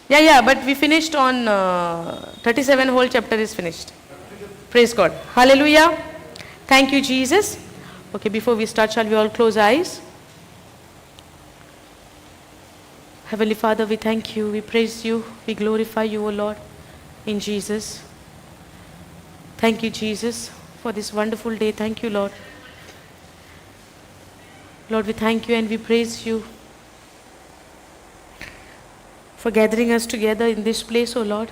Yeah, but we finished on 37 whole chapter is finished. Praise God. Hallelujah. Thank you, Jesus. Okay, before we start, shall we all close eyes? Heavenly Father, we thank you, we praise you, we glorify you, O Lord, in Jesus. Thank you, Jesus, for this wonderful day. Thank you, Lord. Lord, we thank you and we praise you for gathering us together in this place, O Lord.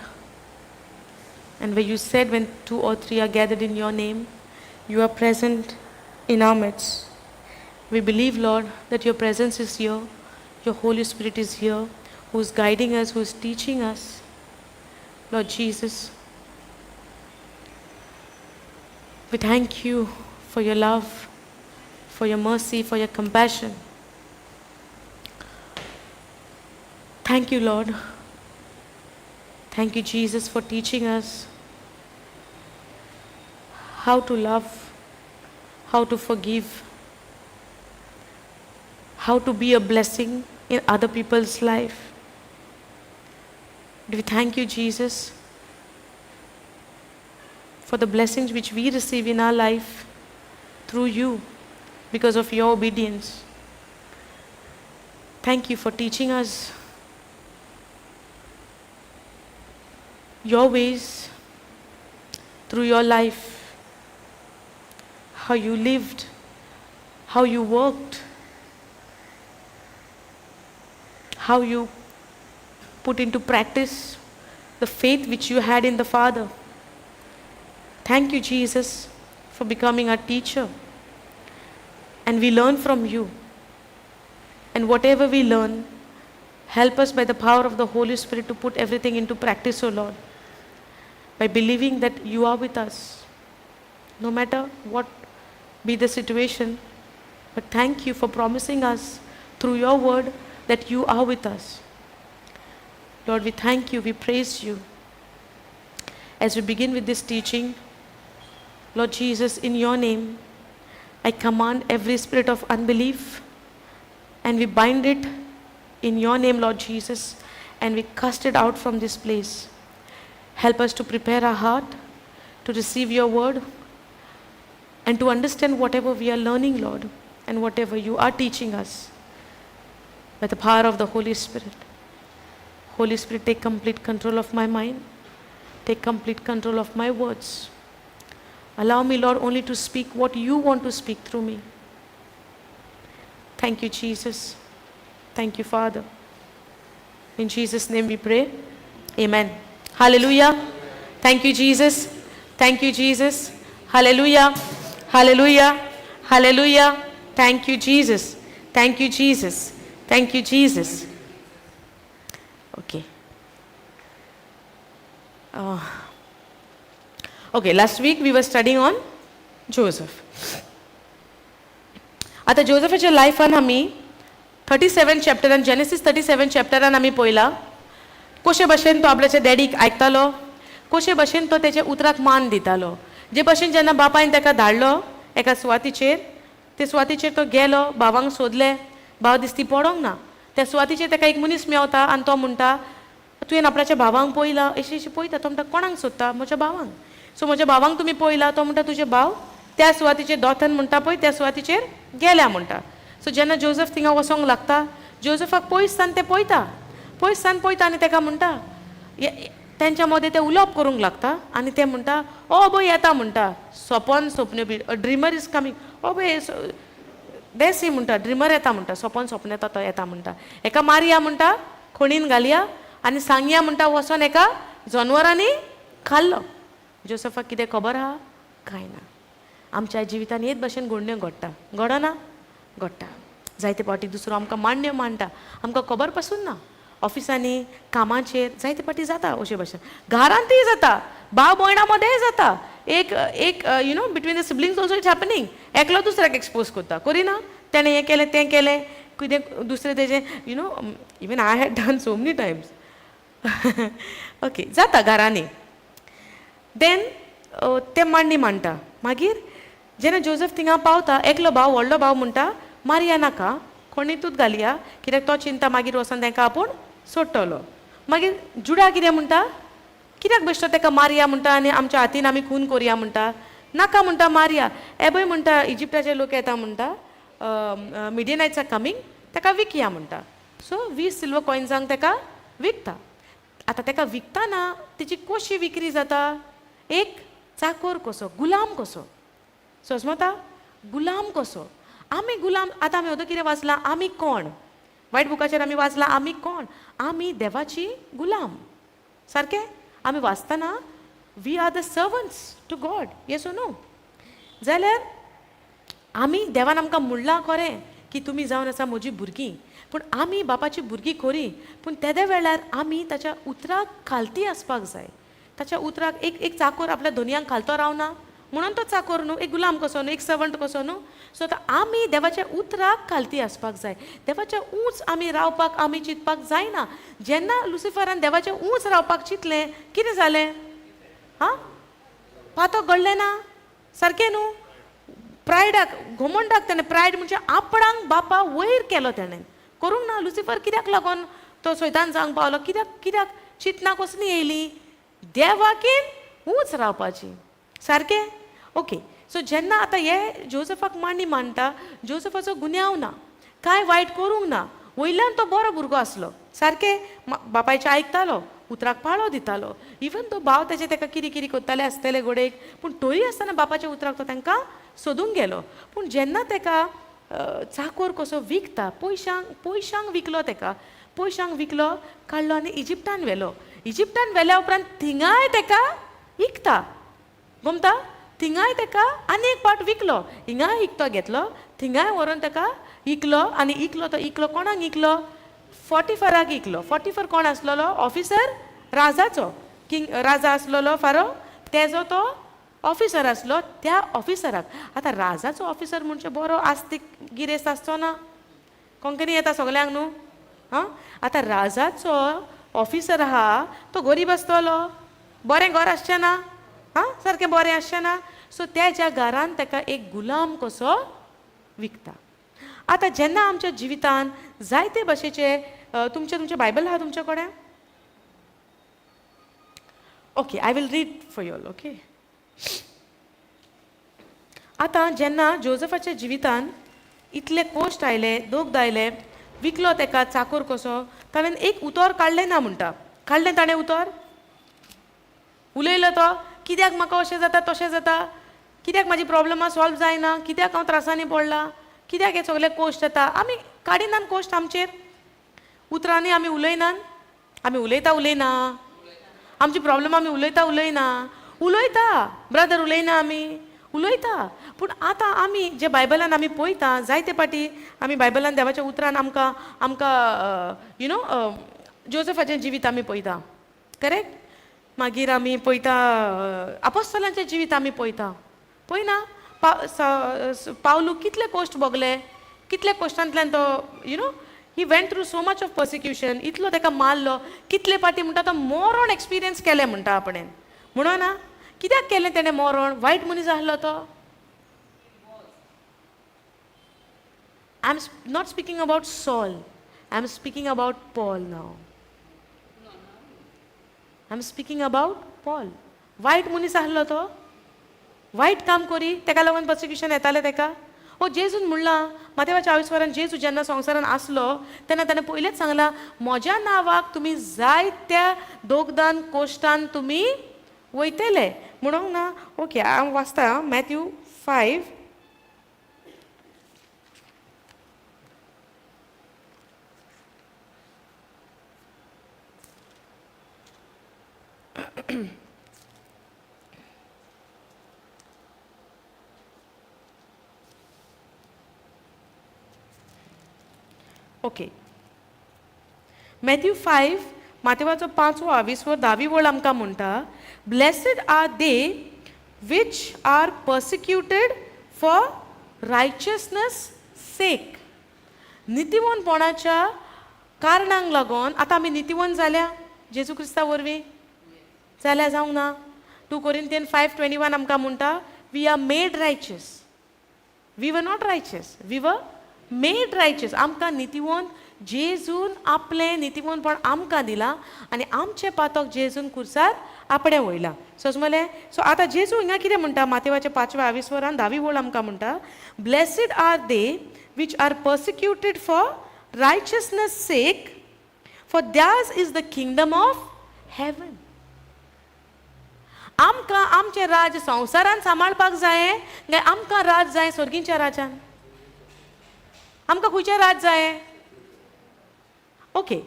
And where you said when 2 or 3 are gathered in your name, you are present in our midst. We believe, Lord, that your presence is here, your Holy Spirit is here, who is guiding us, who is teaching us. Lord Jesus, we thank you for your love, for your mercy, for your compassion. Thank you, Lord. Thank you, Jesus, for teaching us how to love, how to forgive, how to be a blessing in other people's life. We thank you, Jesus, for the blessings which we receive in our life through you because of your obedience. Thank you for teaching us your ways through your life, how you lived, how you worked, how you put into practice the faith which you had in the Father. Thank you, Jesus, for becoming our teacher. And we learn from you. And whatever we learn, help us by the power of the Holy Spirit to put everything into practice, O Lord, by believing that you are with us, no matter what be the situation. But thank you for promising us through your word that you are with us. Lord, we thank you, we praise you. As we begin with this teaching, Lord Jesus, in your name, I command every spirit of unbelief and we bind it in your name, Lord Jesus, and we cast it out from this place. Help us to prepare our heart to receive your word and to understand whatever we are learning, Lord, and whatever you are teaching us by the power of the Holy Spirit. Holy Spirit, take complete control of my mind. Take complete control of my words. Allow me, Lord, only to speak what you want to speak through me. Thank you, Jesus. Thank you, Father. In Jesus' name we pray. Amen. Hallelujah. Thank you, Jesus. Thank you, Jesus. Hallelujah. Hallelujah. Hallelujah. Thank you, Jesus. Thank you, Jesus. Thank you, Jesus. Okay. Okay, last week we were studying on Joseph. आता जोसेफाच्या लायफान आमी 37 चॅप्टरान Genesis 37 चॅप्टरान आमी पळयला कशे भाशेन तो आपल्याच्या डॅडीक आयकतालो, कशे भाशेन तो तेच्या उतराक मान दितालो. जे भाशेन जेन्ना बापायन ताका धाडलो एका सुवातीचेर, ते सुवातीचेर तो गेलो, भावांक सोदले, भाव दिसती पडोंक ना. त्या सुवातीचेर ताका एक मनीस मेवता आनी तो म्हणटा तुवें आपल्याच्या भावांक पळयला, अशी पळयता. तो म्हणटा कोणाक सोदता? म्हज्या भावांक. सो म्हज्या भावांक तुमी पळयला? तो म्हणटा तुजे भाव त्या सुवातीचेर दोतन म्हणटा पळय त्या सुवातीचेर गेल्या म्हणटा. सो जेन्ना जोसेफ थिंगा वसोंक लागता, जोसेफाक पयससान ते पळयता, पयससान पळयता आनी ताका म्हणटा तेंच्या मदें ते उलोवप करूंक लागता आनी ते म्हणटा ओ बय येता म्हणटा सोपोन सोपने बी ड्रिमर इज कमींग. ओ बय देसी म्हणटा ड्रिमर येता म्हणटा, सोपोन सोपन येता तो येता म्हणटा. एका मारया म्हणटा खणीन घालया आनी सांगया म्हणटा वचोन एका जनवरांनी खाल्लो. जोसेफाक कितें खबर आहा? कांय ना. आमच्या जिवितान हेच भाशेन घडण्यो घडटा, घडना घडटा. जायते फावटी दुसरो आमकां मान्य मांडटा, आमकां खबर पासून ना. ऑफिसांनी कामाचेर जायते फावटी जाता अशे भाशेन, घरांतय जाता, भाव भयणा मदेंय जाता. एक you know between the siblings also it's happening. एकलो दुसऱ्याक एक्सपोज करता, करिना तेणें हें केलें तें केलें, कितें दुसरें तेजें you know even I had done so many Times. Okay, जाता घरांनी. देन ते मांडणी मांडटा. मागीर जेन्ना जोसेफ थिंगा पावता, एकलो भाव व्हडलो भाव म्हणटा मारया नाका, खणीतूच घालया, कित्याक तो चिंता मागीर वचोन तांकां आपूण सोडटलो. मागीर जुडा कितें म्हणटा, कित्याक बेश्टो ताका मारया म्हणटा आनी आमच्या हातीन आमी खून करया म्हणटा. नाका म्हणटा मारया. एबय म्हणटा इजिप्टाचे लोक येता म्हणटा, मिडियनाइट्स आर कमिंग, ताका विकया म्हणटा. सो 20 सिल्वर कॉइन्सांक ताका विकता. आतां ताका विकताना तेची कशी विक्री जाता, एक चाकोर कसो, गुलाम कसो. समजता, गुलाम कसो. आमी गुलाम, आतां आमी कितें वाचलां, आमी कोण, वायट बुकाचेर आमी वाचलां आमी कोण, आमी देवाची गुलाम. सारकें, आमी वाचतना we are the servants to God, yes O no. जाल्यार आमी देवान आमकां म्हणलां खरें की तुमी जावन आसा म्हजीं भुरगीं, पूण आमी बापाची भुरगीं खरी, पूण तेदे वेळार आमी ताच्या उतराक खालती आसपाक जाय. ताच्या उतराक एक चाकोर आपल्या धोनयांक खालतो रावना, म्हणून तो चाकोर न्हू, एक गुलाम कसो न्हू, एक सर्वंट कसो न्हू. सो आतां आमी देवाच्या उतराक खालती आसपाक जाय. देवाच्या उंच आमी रावपाक आमी चिंतपाक जायना. जेन्ना लुसिफरान देवाच्या उंच रावपाक चिंतलें, कितें जालें? हां, पातो घडलें ना. सारकें न्हू. प्रायडाक, घोमंडाक ताणें, प्रायड म्हणजे आपणाक बापा वयर केलो ताणें, करूंक ना. लुसिफर कित्याक लागून तो सैतान जावंक पावलो, कित्याक चिंतना कसली येयली, देवाकीन उंच रावपाची. सारकें, ओके. सो जेन्ना आतां हे जोसेफाक मांडी मांडटा, जोसेफाचो गुन्यांव ना, कांय वायट करूंक ना, वयल्यान तो बरो भुरगो आसलो. सारकें, बापायचें आयकतालो, उतराक पाळो दितालो. इवन तो भाव ताचे ताका कितें कितें करताले आसतले गोडेक, पूण तोरी आसतना बापाच्या उतराक तो तांकां सोदूंक गेलो. पूण जेन्ना ताका चाकोर कसो विकता, पयशांक विकलो, ताका पयशांक विकलो, काडलो आनी इजिप्टान व्हेलो. इजिप्टान व्हेल्या उपरांत थिंगाय ताका विकता. गमता, थिंगाय ताका आनी एक पाट विकलो. हिंगाय इकतो घेतलो, थिंगाय व्हरोन ताका इकलो. आनी इकलो तो इकलो कोणाक इकलो? फॉटिफराक इकलो. फॉटिफर कोण आसलोलो? ऑफिसर राजाचो. किंग राजा आसलोलो फारो, तेजो तो ऑफिसर आसलो. त्या ऑफिसराक, आतां राजाचो ऑफिसर म्हणजे बरो आस्तीक गिरेस्त आसचो ना, कोंकणी येता सगल्यांक न्हू. हां, आतां राजाचो ऑफिसर आहा तो गरीब आसतलो, बरें घर आसचें ना. हां, सारकें बरें आसचें ना. सो त्या घरान ताका एक गुलाम कसो विकता. आतां जेन्ना आमच्या जिवितान जायते भाशेचे तुमचे बायबल आहा तुमचे कडेन? Okay, I will read for you all. Okay, आतां जेन्ना जोसेफाच्या जिवितान इतले कोश्ट आयले, दोग आयले, विकलो ताका चाकोर कसो, ताणें एक उतर काडलें ना म्हणटा. काडलें ताणें उतर? उलयलो तो, कित्याक म्हाका अशें जाता तशें जाता, कित्याक म्हाजी प्रॉब्लमां सॉल्व जायना, कित्याक हांव त्रासांनी पडलां, कित्याक हे सगळे कोश्ट येता. आमी काडिनान कोश्ट आमचेर, उतरांनी आमी उलयनान. आमी उलयना आमची प्रॉब्लम, आमी उलयता ब्रदर, उलयना आमी उलयता. पूण आतां आमी जे बायबलान आमी पळयता, जायते पाटी आमी बायबलान देवाच्या उतरान आमकां यू नो जोसेफाचें जिवीत आमी पळयता, करेक्ट. मागीर आमी पळयता आपोस्तलांचें जिवीत आमी पळयता ना. पावलू कितले कोश्ट भोगले, कितले कोश्टांतल्यान तो you know he went through so much of persecution, इतलो ताका मारलो, कितले पाटी म्हणटा तो मोरण एक्सपिरियन्स केलें म्हणटा आपणें. म्हणून ना, कित्याक केलें तेणें मोरण? वायट मनीस आसलो तो. I am not speaking about Saul, I am speaking about Paul now. I am speaking about Paul. वायट मनीस आसलो तो, वायट काम करी, ताका लागून पर्सिक्युशन येतालें ताका. जेजून म्हणलां माथेवाच्या 22 जेजू जेन्ना संवसारान आसलो तेन्ना ताणें पयलेंच सांगलां, म्हज्या नांवाक तुमी जायत्या दोगदान कोश्टान तुमी वयतले म्हणूंक ना. ओके, हांव वाचता मॅथ्यू 5. ओके, मॅथ्यू 5 माथेवाचो 5वा 20 10वी वळ आमकां म्हणटा, blessed are they which are persecuted for righteousness sake. नितीवनपणाच्या कारणांक लागून. आतां आमी नितीवन जाल्या जेजू क्रिस्ता वरवीं? जाल्या जावंक ना. 2 कोरिंथियन 5:21 आमकां म्हणटा, we are made righteous. We were not righteous, we were made righteous. आमकां नितीवन जेजून आपलें नितीमोनपण आमकां दिलां आनी आमचें पातक जेजून कुर्सार आपणें वयलां. समजलें? सो आतां जेजू हिंगा कितें म्हणटा मातेवाच्या 5:20 वरान 10वी ओळ आमकां म्हणटा, blessed are they which are persecuted for righteousness sake, for theirs is the kingdom of heaven. आमकां आमचें राज संवसारान सांबाळपाक जाय काय आमकां राज जाय सर्गीच्या राजान? आमकां खंयचें राज जाय? Okay,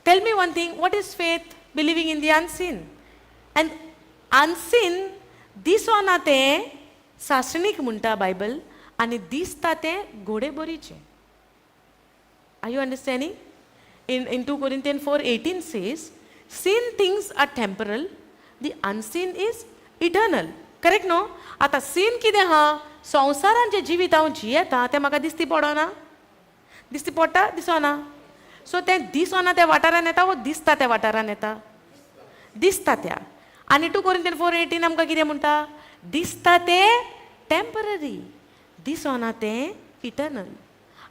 tell me one thing, what is faith? Believing in the unseen. And unseen दिसोना तें सासणीक म्हणटा बायबल आनी दिसता तें घोडेबोरीचें. Are you understanding? in 2 Corinthians 4:18 says, seen things are temporal, the unseen is eternal. Correct no? आता scene कितें हा? संवसारान जे जिवीत हांव जियेता तें म्हाका दिसती पडना? दिसती पडटा? दिसना? सो तें दिसना त्या वाठारान येता वो दिसता त्या वाठारान येता? दिसता त्या. आनी 2 Corinthians 4:18 आमकां कितें म्हणटा? दिसता तें टेम्पररी, दिसना तें इटर्नल.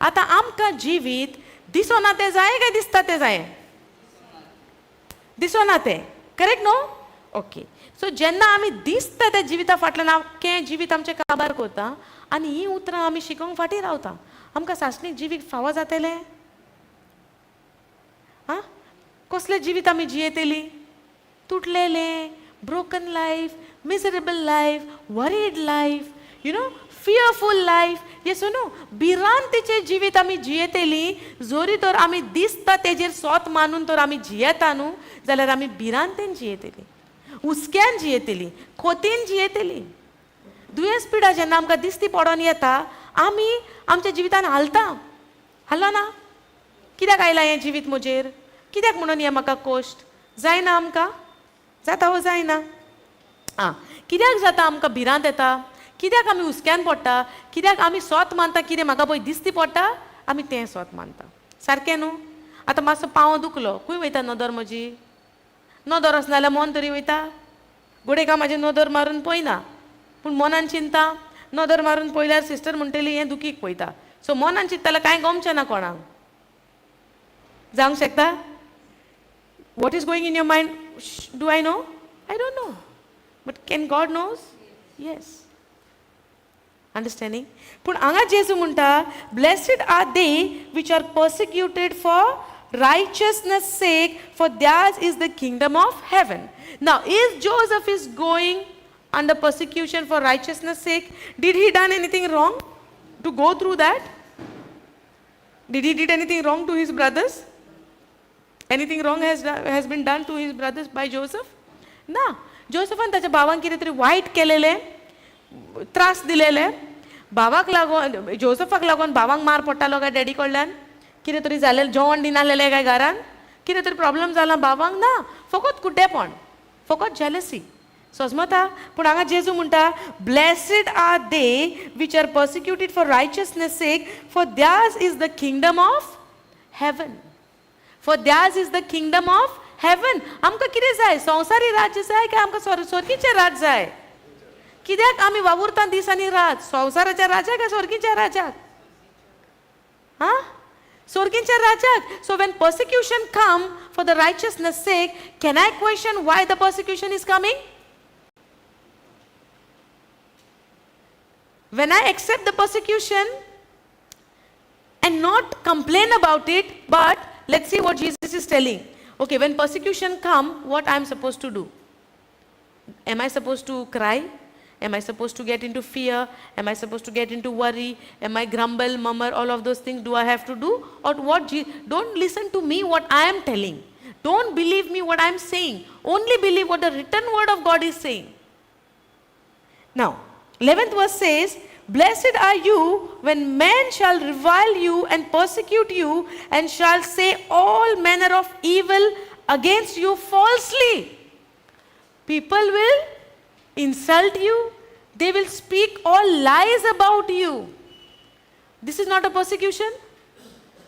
आतां आमकां जिवीत दिसना तें जाय काय दिसता तें जाय? दिसना तें. करेक्ट न्हू? ओके. सो जेन्ना आमी दिसता त्या जिविता फाटल्यान आख्खें जिवीत आमचें काबार करता आनी ही उतरां आमी शिकोवंक फाटीं रावता, आमकां सासणीक जिवीत फावो जातलें? आं? कसलें जिवीत आमी जियेतलीं? तुटलेलें, broken life, miserable life, worried life, you know, fearful life. Yes न्हू? भिरांतीचें जिवीत आमी जियेतलीं जोरी तर आमी दिसता तेजेर सोत मानून तर आमी जियेता न्हू, जाल्यार आमी भिरांतेन जियेतलीं, हुस्क्यान जियेतलीं, खोतीन जियेतलीं. दुयेंस पिडा जेन्ना आमकां दिसती पडोन येता आमी आमच्या जिवितान हालता. हाल्लो ना? कित्याक आयलां हें जिवीत म्हजेर? कित्याक म्हणून हें म्हाका कोश्ट? जायना आमकां? जाता वो जायना? आं, कित्याक जाता आमकां भिरांत येता? कित्याक आमी हुस्क्यान पडटा? कित्याक आमी सोत मानता कितें म्हाका पळय दिसती पडटा आमी तें सोत मानता. सारकें न्हू? आतां मातसो पांव दुखलो, खंय वयता नदर म्हजी? नदर आसना जाल्यार मन तरी वयता? घोडेका म्हाजें नदर मारून पळयना पूण मनान चिंता. नदर मारून पळयल्यार सिस्टर म्हणटली हें दुखीक पळयता. सो मनान चिंतताल्यार कांय गमचें ना कोणाक. जावंक शकता? What is going in your mind? Do I know? I don't know. But can God knows? Yes. Understanding? पूण हांगा जेजू म्हणटा, blessed are they which are persecuted for righteousness sake, for theirs is the kingdom of heaven. Now, if Joseph is going under persecution for righteousness sake, did he done anything wrong to go through that? Did he did anything wrong to his brothers? Anything wrong has been done to his brothers by Joseph? ना. जोसेफान ताच्या भावांक कितें तरी वायट केलेलें, त्रास दिलेले. भावाक लागून, जोसेफाक लागून भावांक मार पडटालो काय डॅडी कडल्यान? कितें तरी जालें, जेवण दिनासलेलें काय घरान? कितें तरी प्रॉब्लेम जाला भावांक? ना, फकत कुड्डेपण, फकत जेलसी. समजता? पूण हांगा जेजू म्हणटा, blessed are they which are persecuted for righteousness sake, for theirs is the kingdom of heaven. For theirs is the kingdom of heaven. आमकां कितें जाय? संवसारी राज्य जाय काय आमकां स्वर्गीचें राज जाय? कित्याक आमी वावुरता दीस आनी रात? संवसाराच्या राजाक काय स्वर्गीच्या राजाक? हां? स्वर्गीच्या राजाक. So when persecution come for the righteousness sake, can I question why the persecution is coming? When I accept the persecution and not complain about it, but let's see what Jesus is telling. Okay, when persecution come, what I am supposed to do? Am I supposed to cry? Am I supposed to get into fear? Am I supposed to get into worry? Am I grumble, murmur, all of those things do I have to do? Or what? Don't listen to me what I am telling. Don't believe me what I am saying. Only believe what the written word of God is saying. Now, 11th verse says, blessed are you when men shall revile you and persecute you and shall say all manner of evil against you falsely. People will insult you. They will speak all lies about you. This is not a persecution?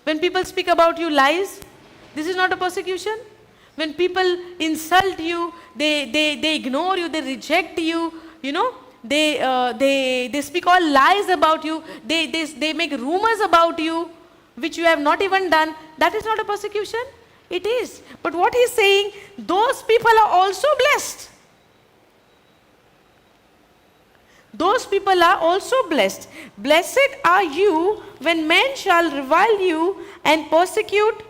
When people speak about you lies, this is not a persecution? When people insult you, they ignore you, they reject you, you know, they speak all lies about you, they make rumors about you. which you have not even done, that is not a persecution? It is. But what he's saying, those people are also blessed. Those people are also blessed. Blessed are you when men shall revile you and persecute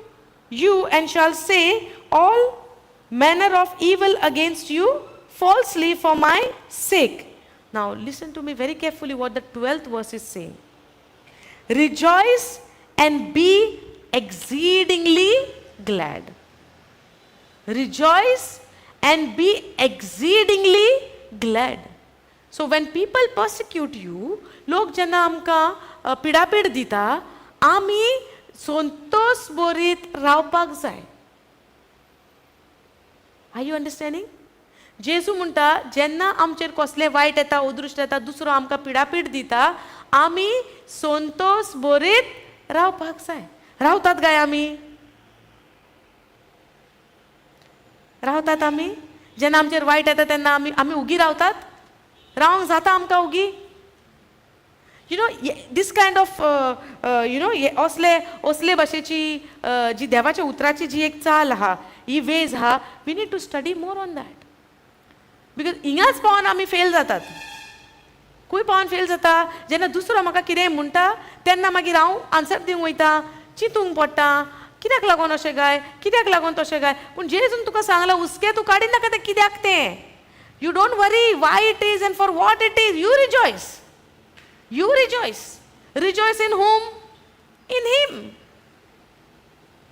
you and shall say all manner of evil against you falsely for my sake. Now listen to me very carefully what the 12th verse is saying. Rejoice and be exceedingly glad. Rejoice and be exceedingly glad. So when people persecute you, लोग जेन्ना आमकां पिडापीड दिता, आमी संतोष बरीत रावपाक जाय. Are you understanding? जेजू म्हणटा जेन्ना आमचेर कसले वायट येता, उदृश्ट येता, दुसरो आमकां पिडापीड दिता, आमी संतोष बरीत रावपाक जाय. रावतात काय आमी? रावतात आमी? जेन्ना आमचेर वायट येता तेन्ना आमी उगी रावतात? रावंक जाता आमकां उगी? this kind of असले भाशेची जी देवाच्या उतराची जी एक चाल आहा, ही वेज आहा, we need to study more on that. Because हिंगाच पावन आमी फेल जातात. खूंय पावन फेल जाता, जेन्ना दुसरो म्हाका कितेंय म्हणटा तेन्ना मागीर हांव आन्सर दिवंक वयता, चिंतूंक पडटा, कित्याक लागून अशें काय, कित्याक लागून तशें काय. पूण जेजून तुका सांगलां हुस्कें तूं काडी नाका तें कित्याक तें. You don't worry why it is and for what it is. You rejoice. You rejoice. Rejoice in whom? In Him.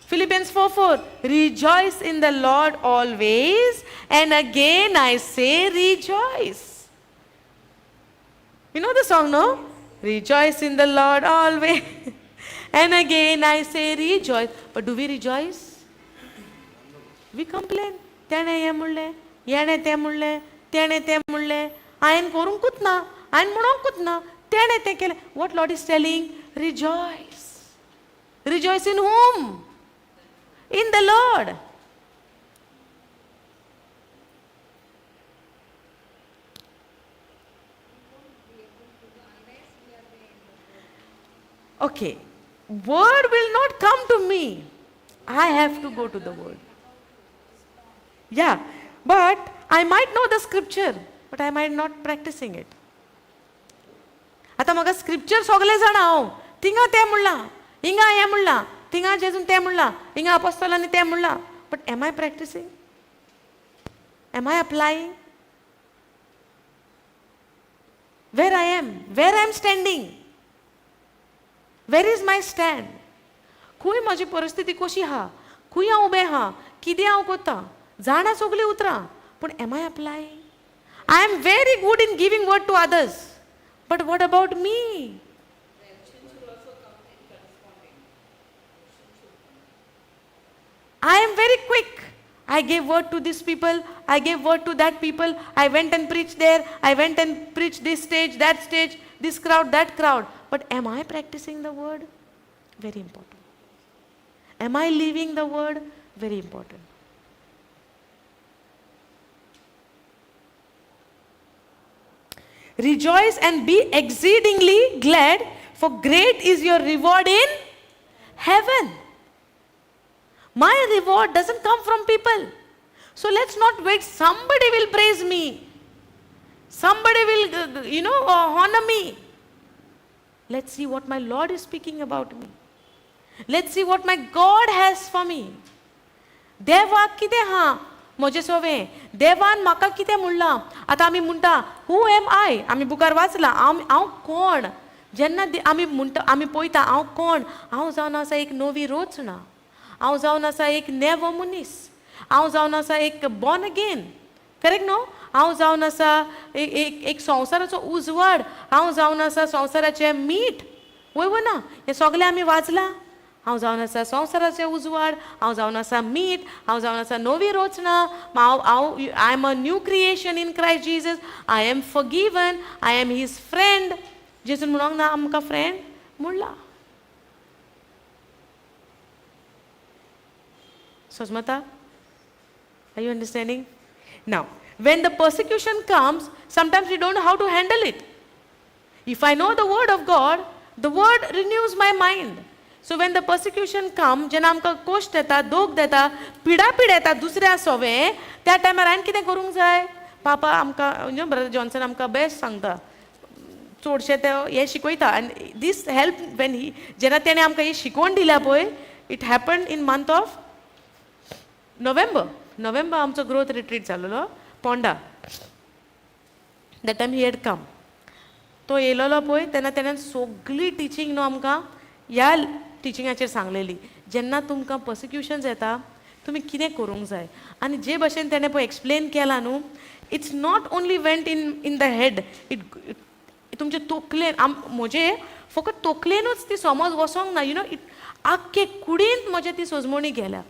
Philippians 4:4. Rejoice in the Lord always. And again I say rejoice. You know the song, no? Rejoice in the Lord always. And again I say rejoice. But do we rejoice? We complain. तेणे हें म्हणलें, येणें तें म्हणलें, तेणे तें म्हणलें, हांवें करूंकूच ना, हांवें म्हणोंकूच ना, तेणे तें केलें. What Lord is telling? Rejoice. Rejoice in whom? In the Lord. Okay. Word will not come to me. I have to go to the word. Yeah. But I might know the scripture, but I might not practicing it. आता म्हाका scripture सगळे जाणा हांव. थिंगा तें म्हणलां, हिंगा हें म्हणलां, थिंगा जेजून तें म्हणलां, हिंगा अपोस्तलांनी तें म्हणलां. But am I practising? Am I applying? Where I am standing? Where is my stand? खंय म्हजी परिस्थिती कशी आहा, खंय हांव उबें आहा, कितें हांव कोत्ता, जाणा सगळीं उतरां. पूण am I applying? I am very good in giving word to others, but what about me? I am very quick. I gave word to this people, I gave word to that people, I went and preached there, I went and preached this stage, that stage, this crowd, that crowd. But am I practicing the word? Very important. Am I living the word? Very important. Rejoice and be exceedingly glad, for great is your reward in heaven. My reward doesn't come from people. So let's not wait. Somebody will praise me. Somebody will, honor me. Let's see what my Lord is speaking about me. Let's see what my God has for me. देवाक कितें हा म्हजे सोवें? देवान म्हाका कितें म्हणलां? आतां आमी म्हणटा, हू एम आय? आमी बुकार वाचलां, हांव कोण? जेन्ना आमी म्हणटा, आमी पळयता, हांव कोण? हांव जावन आसा एक नवी रोचना. हांव जावन आसा एक नेवो मनीस. हांव जावन आसा एक बॉर्न अगेन. करेक्ट न्हू? हांव जावन आसा एक संवसाराचो उजवाड. हांव जावन आसा संवसाराचें मीठ. वय ना? हें सगळें आमी वाचलां. हांव जावन आसा संवसाराचें उजवाड, हांव जावन आसा मीठ, हांव जावन आसा नवी रोचना, I am a new creation in Christ Jesus, I am forgiven, I am his friend. जेजून म्हणोंक ना आमकां फ्रेंड म्हणला. Sosmata, are you understanding? Now, when the persecution comes, sometimes we don't know how to handle it. If I know the word of God, the word renews my mind. So when the persecution come, जेन्ना आमकां cost येता, दोग येता, पिडापीड येता दुसऱ्या सोवे, त्या टायमार हांवें कितें करूंक जाय? पापा आमकां ब्रदर जॉन्सन आमकां बेस्ट सांगता, चडशे ते हे शिकयता. आनी दीस हेल्प वेन ही, जेन्ना तेणें आमकां ही शिकवण दिल्या पळय, it happen in month of November आमचो ग्रोथ रिट्रीट जाल्लो Ponda. That time he had come. तो येयलोलो पळय तेन्ना तेणें सगळी टिचींग न्हू आमकां ह्या टिचिंगाचेर सांगलेली. जेन्ना तुमकां पर्सिक्युशन्स येता, तुमी कितें करूंक जाय. आनी जे भशेन तेणें पळय एक्सप्लेन केलां न्हू, it's not only went in the head, तुमचे तोकलेन, म्हजे फकत तोकलेनूच ती समज वसोंक ना, इट आख्खे कुडींत म्हजे ती सोजमणी गेल्या.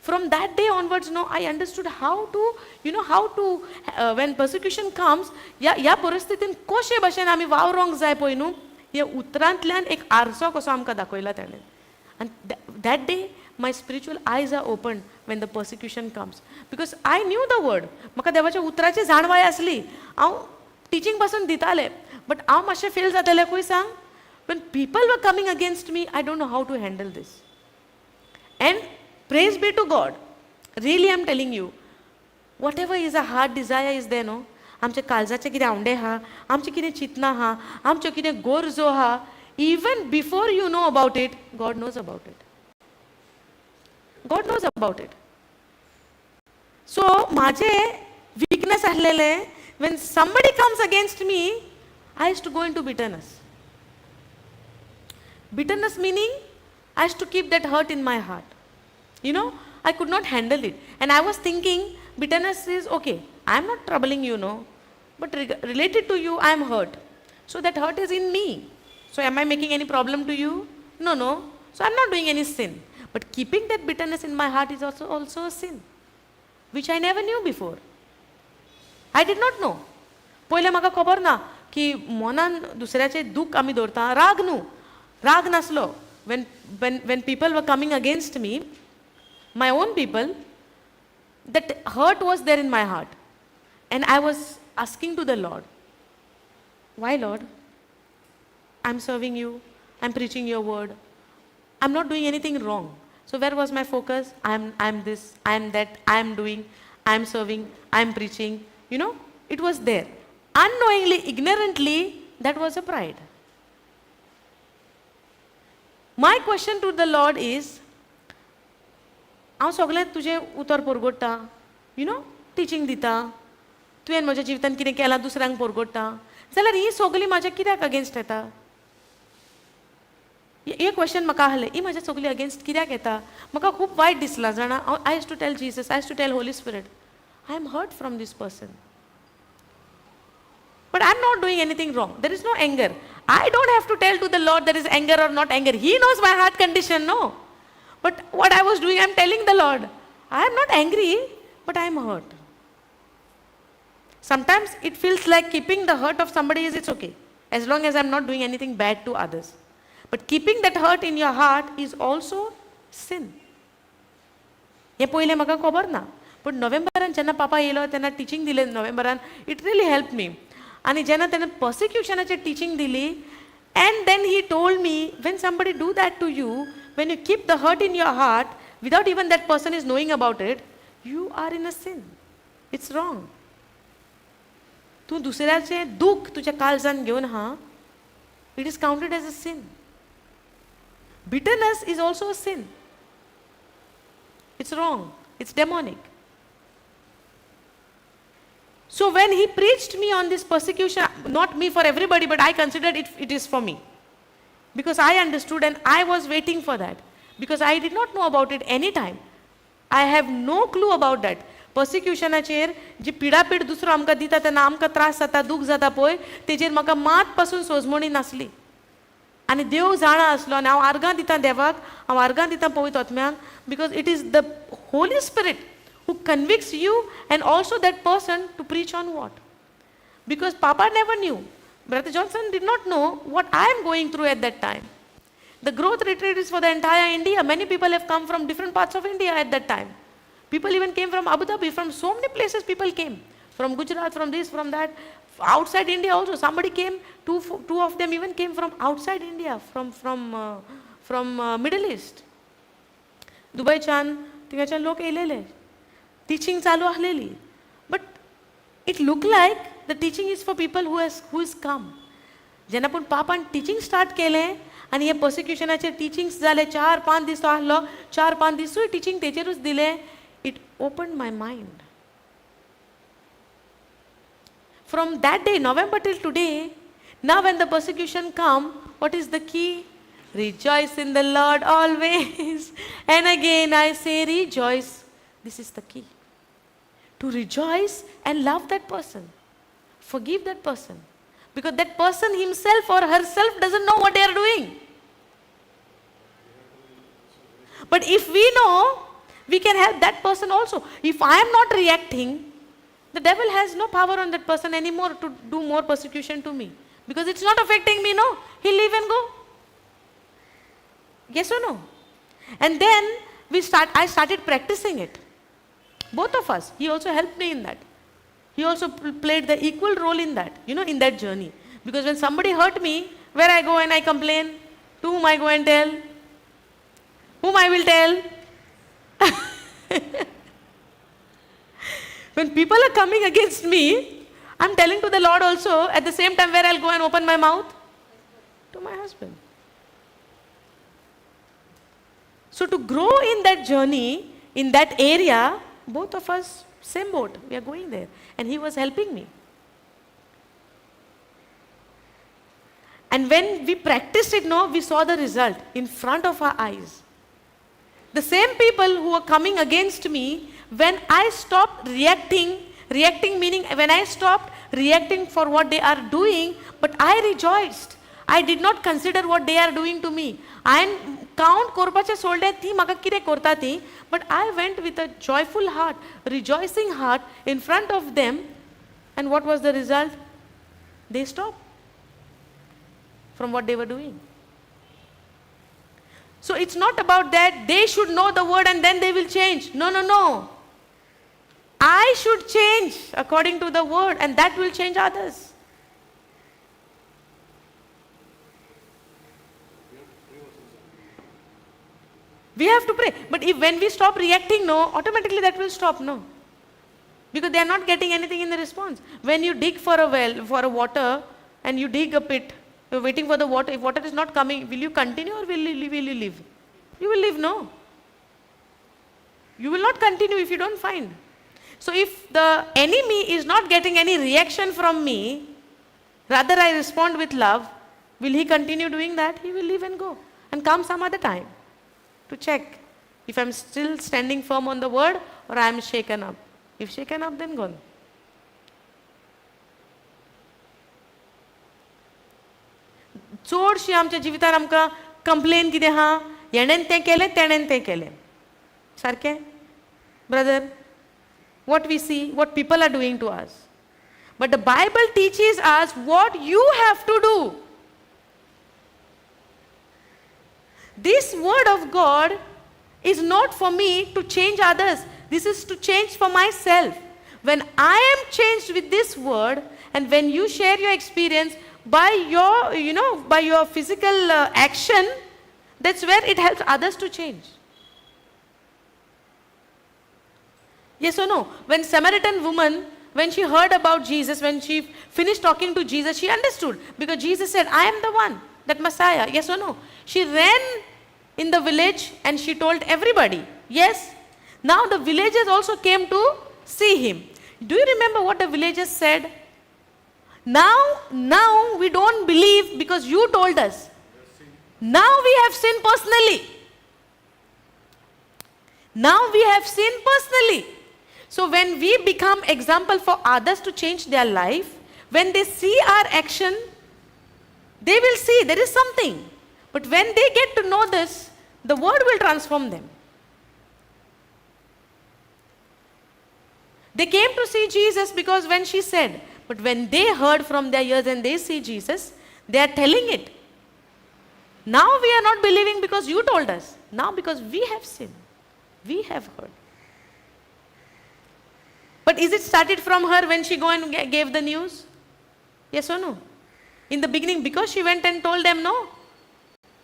From that day onwards, I understood how to, when persecution comes, ह्या परिस्थितीन कशे भशेन आमी वावरोंक जाय पळय न्हू, हे उतरांतल्यान एक आरसो कसो आमकां दाखयला तेणें. आनी that day my spiritual eyes are open when the persecution comes, because I knew the word. म्हाका देवाच्या उतराची जाणवाय आसली. हांव टिचींग पासून दितालें, बट हांव मातशें फेल जातालें खंय सांग. When people were coming against me, I don't know how to handle this. And praise be to God. Really I'm telling you, whatever is a heart desire is there, no? आमचे काळजाचे कितें आवंडे आहा, आमचे कितें चिंतनां आहा, आमच्यो कितें गोरजो आहा, even before you know about it, God knows about it. God knows about it. So म्हाजे weakness आसलेले, when somebody comes against me, I used to go into bitterness. Bitterness meaning I used to keep that hurt in my heart. I could not handle it. And I was thinking, bitterness is okay. I am not troubling you, but related to you, I am hurt. So that hurt is in me. So am I making any problem to you? No. So I am not doing any sin. But keeping that bitterness in my heart is also a sin, which I never knew before. I did not know. पहिले म्हाका खबर ना की मनान दुसऱ्याचे दूख आमी दवरता. राग नासलो. When people were coming against me, my own people, that hurt was there in my heart. And I was asking to the Lord, why Lord? I'm serving you, I'm preaching your word, I'm not doing anything wrong. So where was my focus? I'm this, I'm that, I'm doing, I'm serving, I'm preaching. It was there. Unknowingly, ignorantly, that was a pride. My question to the Lord is, हांव सगळें तुजें उतर परगोडटा, teaching दिता, तुवें म्हज्या जिवितांत कितें केलां दुसऱ्यांक परगोडटा, जाल्यार ही सगळीं म्हाज्या कित्याक अगेन्स्ट येता? हे क्वेश्चन म्हाका आहलें, ही म्हाज्या सगळीं अगेन्स्ट कित्याक येता? म्हाका खूब वायट दिसलां जाणा. I has to tell Jesus, I has to tell Holy Spirit, I am hurt from this person, but I am not doing anything wrong. There is no anger. I don't have to tell to the Lord there is anger or not anger. He knows my heart condition, no. But what I was doing, I am telling the Lord, I am not angry, but I am hurt. Sometimes it feels like keeping the hurt of somebody it's okay, as long as I am not doing anything bad to others. But keeping that hurt in your heart is also sin. हे पहिले म्हाका खबर ना. पण नोव्हेंबरान जेन्ना पापा येयलो तेन्ना teaching दिलें नोव्हेंबरान, इट रियली हेल्प मी. आनी जेन्ना तेणें पर्सिक्युशनाचेर टिचींग दिली, and then he told me, when somebody do that to you, when you keep the hurt in your heart without even that person is knowing about it, you are in a sin. It's wrong. तू दुसऱ्याचे दुःख तुझ्या काळजान घेवन हा, it is counted as a sin. Bitterness is also a sin. It's wrong. It's demonic. So when he preached me on this persecution, not me for everybody, but I considered it is for me. Because I understood and I was waiting for that. Because I did not know about it any time. I have no clue about that. पर्सिक्युशनाचेर जी पिडापीड दुसरो आमकां दिता तेन्ना आमकां त्रास जाता, दूख जाता पळय, तेजेर म्हाका मात पासून सोजमणी नासली. आनी देव जाणा आसलो आनी हांव आर्गां दितां देवाक, हांव आर्गां दितां पवित्र आत्म्याक, because it is the holy spirit who convicts you and also that person to preach on what. Because Papa never knew. Brother Johnson did not know what I am going through at that time. The growth retreat is for the entire India. Many people have come from different parts of India at that time. People even came from Abu Dhabi, from so many places people came. From Gujarat, from this, from that. Outside India also, somebody came, two of them even came from outside India, from Middle East. दुबयच्यान थिंगाच्यान लोक येयलेले, teaching चालू आसलेली. But it look like the teaching is for people who is come. जेन्ना पूण पापान teaching start केलें आनी हे पर्सिक्युशनाचेर टिचींग्स जाले, 4-5 दीस तो आसलो, 4-5 दिसूय टिचींग तेचेरूच दिलें. It opened my mind. From that day, November till today, now when the persecution come, what is the key? Rejoice in the Lord always. And again I say rejoice. This is the key. To rejoice and love that person. Forgive that person. Because that person himself or herself doesn't know what they are doing. But if we know, we can help that person also. If I am not reacting, the devil has no power on that person anymore to do more persecution to me. Because it's not affecting me, no. He'll leave and go. Yes or no? And then I started practicing it. Both of us. He also helped me in that. He also played the equal role in that, in that journey. Because when somebody hurt me, where I go and I complain, to whom I go and tell? Whom I will tell? When people are coming against me, I'm telling to the Lord also, at the same time where I'll go and open my mouth? To my husband. So to grow in that journey, in that area, both of us, same boat, we are going there. And he was helping me. And when we practiced it, we saw the result in front of our eyes. The same people who were coming against me, when I stopped reacting meaning when I stopped reacting for what they are doing, but I rejoiced. I did not consider what they are doing to me. I count korpaचे सोडले ती म्हाका कितें करता ती, but I went with a joyful heart, rejoicing heart in front of them. And what was the result? They stopped from what they were doing. So it's not about that they should know the word and then they will change. No. I should change according to the word and that will change others. We have to pray. But when we stop reacting, automatically that will stop, Because they are not getting anything in the response. When you dig for a well, for a water, and you dig a pit, you're waiting for the water. If water is not coming, will you continue or will you leave? You will leave, no. You will not continue if you don't find. So if the enemy is not getting any reaction from me, rather I respond with love, will he continue doing that? He will leave and go and come some other time to check if I'm still standing firm on the word or I am shaken up. If shaken up, then gone. चोडशी आमच्या जिवितान आमकां complain कितें आहा, हेणेन तें केलें तेणेन तें केलें. सारकें? Brother, what we see, what people are doing to us. But the Bible teaches us what you have to do. This word of God is not for me to change others. This is to change for myself. When I am changed with this word, and when you share your experience by your physical action, that's where it helps others to change. Yes or no? When Samaritan woman, when she heard about Jesus, when she finished talking to Jesus, she understood. Because Jesus said, I am the one, that Messiah. Yes or no? She ran in the village and she told everybody. Yes? Now the villagers also came to see him. Do you remember what the villagers said? Now we don't believe because you told us. Now we have sinned personally. Now we have sinned personally. So when we become example for others to change their life, when they see our action, they will see there is something. But when they get to know this, the word will transform them. They came to see Jesus because when she said, but when they heard from their ears and they see Jesus, they are telling it. Now we are not believing because you told us. Now because we have sinned. We have heard. But is it started from her when she go and gave the news? Yes or no? In the beginning, because she went and told them, no.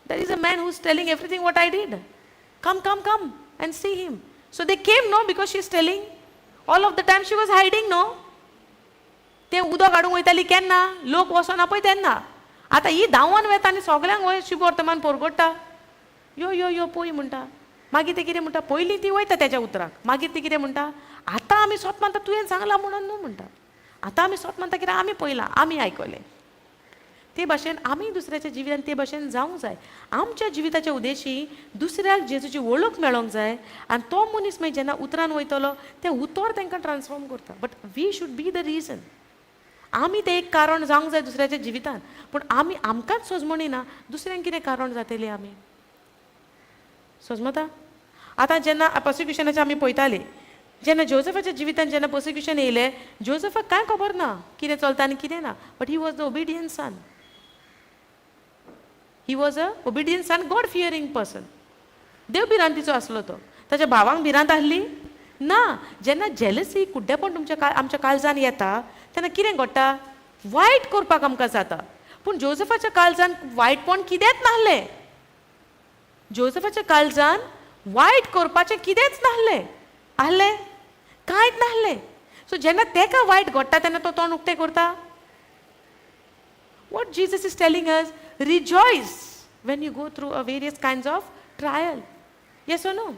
There is a man who's telling everything what I did. Come and see him. So they came, no, because she's telling. All of the time she was hiding, no. ते उदक काडूंक वयताली केन्ना लोक वचना पळय तेन्ना. आतां ही धांवन वेता आनी सगल्यांक वय शुभ वर्तमान परगडटा. यो यो यो पळय म्हणटा. मागीर ते कितें म्हणटा, पयलीं ती वयता तेच्या उतराक. मागीर ती कितें म्हणटा, आतां आमी स्वत मानता तुवें सांगलां म्हणून न्हू म्हणटा. आतां आमी स्वत मानता कित्याक आमी पळयलां, आमी आयकलें. ते भाशेन आमी दुसऱ्याच्या जिवितान ते भाशेन जावंक जाय. आमच्या जिविताच्या उद्देशी दुसऱ्याक जेजूची वळख मेळोंक जाय आनी तो मनीस मागीर जेन्ना उतरान वयतलो तें उतर तांकां ट्रान्सफॉर्म करता. But we should be the reason. आमी ते एक कारण जावंक जाय दुसऱ्याच्या जिवितान, पूण आमी आमकांच सोजमणिना दुसऱ्यांक कितें कारण जातली आमी. सोजमता. आतां जेन्ना पर्सिक्युशनाचें आमी पळयतालीं, जेन्ना जोसेफाच्या जिवितान जेन्ना पर्सिक्युशन येयलें, जोसेफाक कांय खबर ना कितें चलता आनी कितें ना. But he was the obedient son. He was a obedient son, God fearing person. देव भिरांतीचो आसलो तो. ताच्या भावांक भिरांत आहली ना. जेन्ना जेलसी कुड्डेपण आमच्या काळजान येता तेन्ना कितें घडटा, वायट करपाक आमकां जाता. पूण जोसेफाच्या काळजान वायटपण कितेंच नाहलें. जोसेफाच्या काळजान वायट करपाचें कितेंच नाहलें. आहलें कांयच नाहलें. सो जेन्ना तेका वायट घडटा तेन्ना तो तोंड उक्तें करता. What Jesus is telling us, rejoice when you go through a various kinds of trial. Yes or no?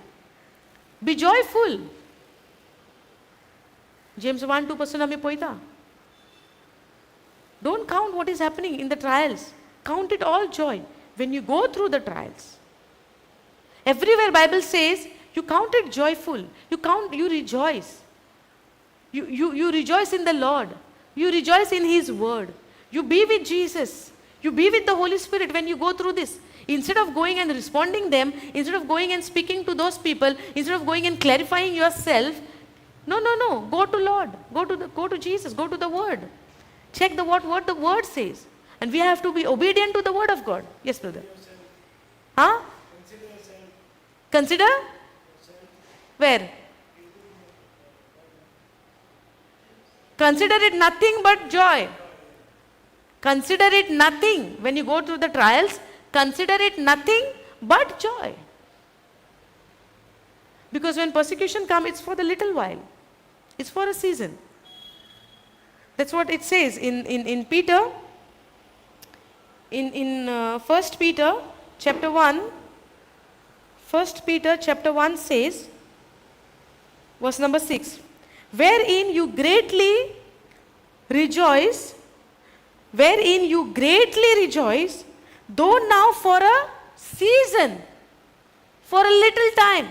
Be joyful. James 1:2 पासून आमी पळयता. Don't count what is happening in the trials. Count it all joy when you go through the trials. Everywhere Bible says you count it joyful. You rejoice. You rejoice in the Lord. You rejoice in His word. You be with Jesus. You be with the Holy Spirit when you go through this. Instead of going and responding them, instead of going and speaking to those people, instead of going and clarifying yourself, no. Go to Lord. Go to Jesus. Go to the Word. Check what the Word says. And we have to be obedient to the Word of God. Yes, brother. Huh? Consider? Where? Consider it nothing but joy. Consider it nothing. When you go through the trials, consider it nothing but joy. Because when persecution comes, it's for the little while. It's for a season. That's what it says in Peter. In 1 Peter chapter 1. 1 Peter chapter 1 says, verse number 6, wherein you greatly rejoice, though now for a season, for a little time.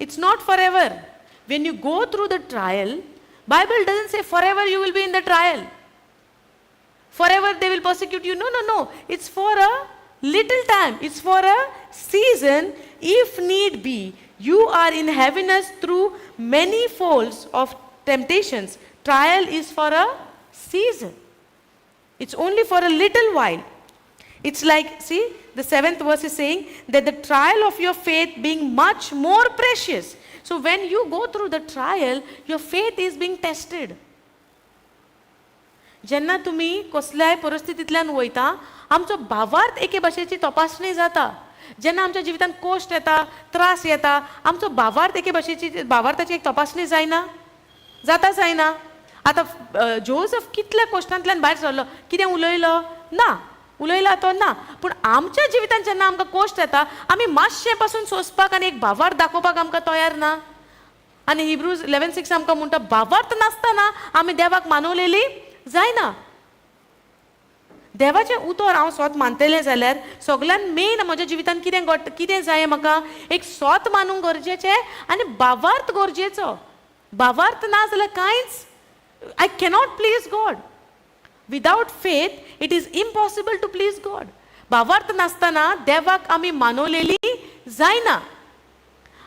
It's not forever. When you go through the trial, Bible doesn't say forever you will be in the trial. Forever they will persecute you. No. It's for a little time. It's for a season. If need be, you are in heaviness through many folds of temptations. Trial is for a season. It's only for a little while. It's like, see, the 7th verse is saying that the trial of your faith being much more precious. So when you go through the trial, your faith is being tested. जेन्ना तुमी कसल्याय परिस्थितींतल्यान वयता, आमचो भावार्थ एके भाशेची तपासणी जाता. जेन्ना आमच्या जिवितांत कोश्ट येता, त्रास येता, आमचो भावार्थ एके भावार्थाची एक तपासणी जायना. जायना. आतां जोसेफ कितल्या कोश्टांतल्यान भायर सरलो, कितें उलयलो ना, उलयला तो ना. पूण आमच्या जिवितांत जेन्ना आमकां कोश्ट येता, आमी मातशें पासून सोंसपाक आनी एक भावार्थ दाखोवपाक आमकां तयार ना. आनी हिब्रूज 11:6 आमकां म्हणटा, भावार्थ नासतना आमी देवाक मानवलेली जायना. देवाचें उतर हांव स्वत मानतलें जाल्यार सगळ्यान मेन म्हज्या जिवितांत कितें जाय म्हाका, एक स्वत मानूंक गरजेचें आनी भावार्थ गरजेचो. भावार्थ ना जाल्यार कांयच, I cannot please God. Without faith, it is impossible to please God. भावार्थ नासतना देवाक आमी मानवलेली जायना.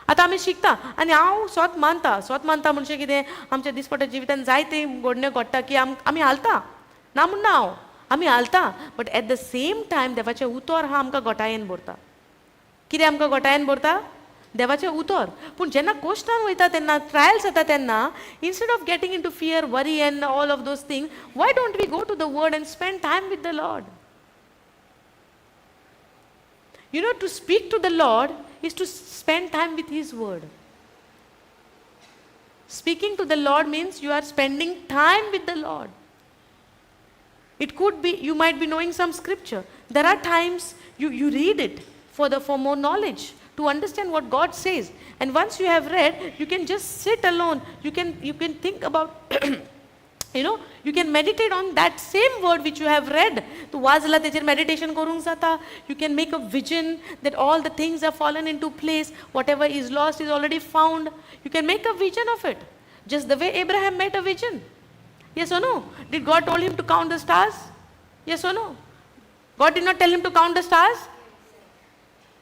आतां आमी शिकता आनी हांव स्वत मानता म्हणजे कितें, आमच्या दिसपट्या जिवितांत जायते घडण्यो घडटा की आमी हालता ना म्हणना हांव, आमी हालता. But at the same time देवाचें उतर हा आमकां घोटायेन भरता. कितें आमकां घोटायेन भरता? देवाचें उतर. पूण जेन्ना कोश्टान वयता तेन्ना, ट्रायल्स येता तेन्ना, instead of getting in to fear, worry and all of those thing, why don't we go to the word and spend time with the Lord? You know, to speak to the Lord is to spend time with His word. Speaking to the Lord means you are spending time with the Lord. It could be, you might be knowing some scripture. There are times you read it for more knowledge, to understand what God says. And once you have read, you can just sit alone. You can think about, you can meditate on that same word which you have read. To wazla techer meditation korung jata. You can make a vision that all the things have fallen into place. Whatever is lost is already found. You can make a vision of it. Just the way Abraham made a vision. Yes or no? Did God told him to count the stars? Yes or no? God did not tell him to count the stars?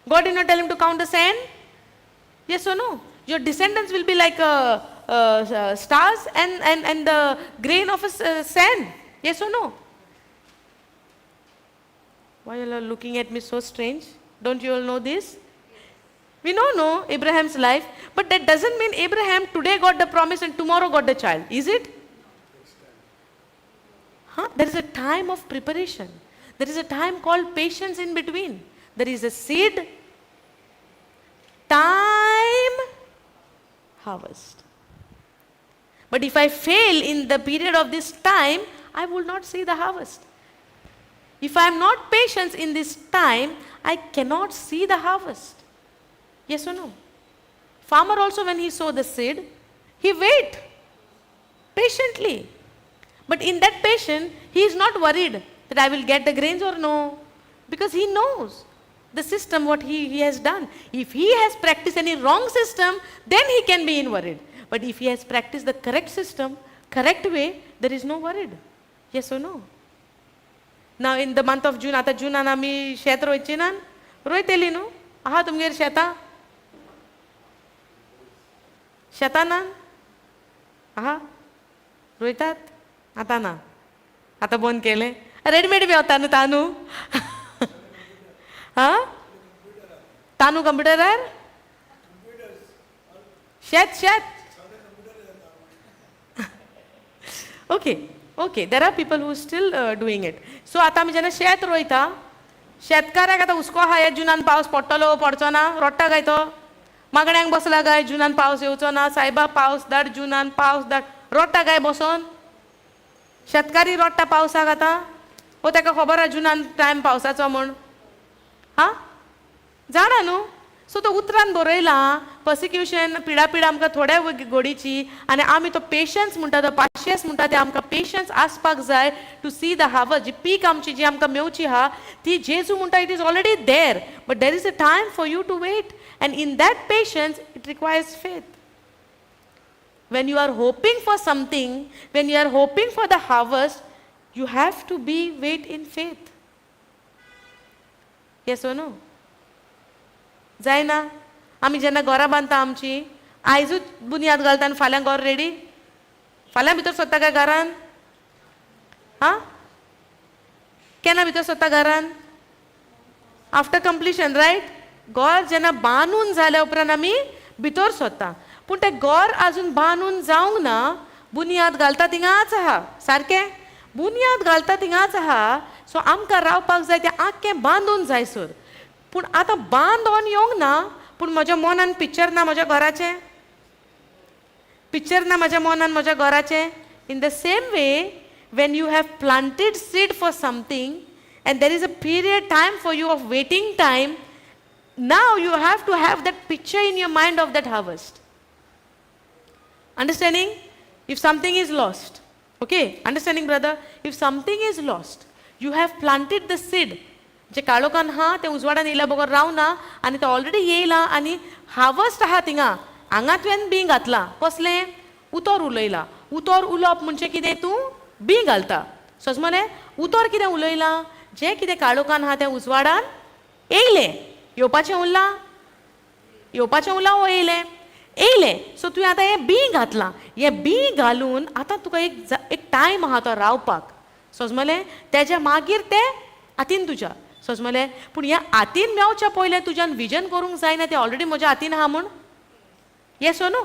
God did not tell him to count the sand? Yes or no? Your descendants will be like stars and the grain of sand. Yes or no? Why are you all looking at me so strange? Don't you all know this? We don't know Abraham's life, but that doesn't mean Abraham today got the promise and tomorrow got the child. Is it? There is a time of preparation. There is a time called patience in between. There is a seed, time, harvest. But if I fail in the period of this time, I will not see the harvest. If I am not patient in this time, I cannot see the harvest. Yes or no? Farmer also, when he sow the seed, he wait patiently. But in that patience, he is not worried that I will get the grains or no. Because he knows the system, what he has done. If he has practiced any wrong system, then he can be in worried. But if he has practiced the correct system, correct way, there is no worried. Yes or no? Now in the month of June, आता June आमी शेत रोयची ना, रोयतेली न्हू. आहा तुमगेर शेतां? शेतां ना? आहा? रोयतात? आता ना. आता बंद केले. रेडीमेड बी होता न्हू तांदूळ. हा? तांदूळ कंप्युटरार? शेत. Okay. There are people who are still doing it. So आता आमी जेन्ना शेत रोयता, शेतकाराक आतां हुस्को आहा ह्या जुनान पावस पडटलो पडचो ना, रोडटा काय तो? मागण्यांक बसला काय जुनान पावस येवचो ना, सायबा पावस धाड, जुनान पावस धाड, रोडटा काय बसोन? शेतकारी रोडटा पावसाक आतां? हो ताका खबर आहा जुनान टायम पावसाचो म्हूण? हा? जाणा न्हू? सो तो उतरान बरयला, पर्सिक्युशन, पिडापीड आमकां थोड्या घडीची, आनी आमी तो पेशन्स म्हणटा, तो पाशियस म्हणटा, ते आमकां पेशन्स आसपाक जाय टू सी द हार्वेस्ट. जी पीक आमची जी आमकां मेवची आहा, ती जेजू म्हणटा it is already there, but there is a time for you to wait, and in that patience it requires faith. When you are hoping for something, when you are hoping for the harvest, you have to wait in faith. Yes or no? जायना. आमी जेन्ना घरां बांदता आमची, आयजूच बुनयाद घालता आनी फाल्यां घर रेडी? फाल्यां भितर सोदता काय घरान? हा? केन्ना भितर सोदता घरान? After completion, right? घर जेन्ना बांदून जाल्या उपरांत आमी भितर सोदता. पूण तें घर आजून बांदून जावंक ना, बुनयाद घालता थिंगाच आहा. सारकें? बुनयाद घालता थिंगाच आहा. सो आमकां रावपाक जाय तें आख्खें बांदून जायसर. पूण आतां बांदोन येवंक ना, पूण म्हज्या मनान पिक्चर ना म्हज्या घराचें? पिक्चर ना म्हज्या मनान म्हज्या घराचें? इन the same way, when you have planted seed for something and there is a period time for you of waiting time, now you have to have that picture in your mind of that harvest. Understanding? If something is lost, okay, understanding brother? If something is lost, you have planted the seed. जे काळोखान हा ते उजवाडान येयला बगर रावना, आनी तो already येयला, आनी harvest आहा थिंगा, हांगा तुवें बी घातला. कसलें? उतर उलयला. उतर उलोवप म्हणजे कितें? तूं बी घालता. समजलें? उतर कितें उलयलां? जें कितें काळोखान आहा तें उजवाडान येयलें. येवपाचें उरलां? येवपाचें उरलां वो येयलें? येयलें. सो तुवें आतां हें बी घातलां. हें बी घालून आतां तुका एक टायम आहा तो रावपाक. समजलें? तेज्या मागीर तें हातीन तुज्या. समजलें? पूण ह्या हातीन मेवच्या पयलें तुज्यान विजन करूंक जायना तें ऑलरेडी म्हज्या हातीन आहा म्हूण? येस और नो?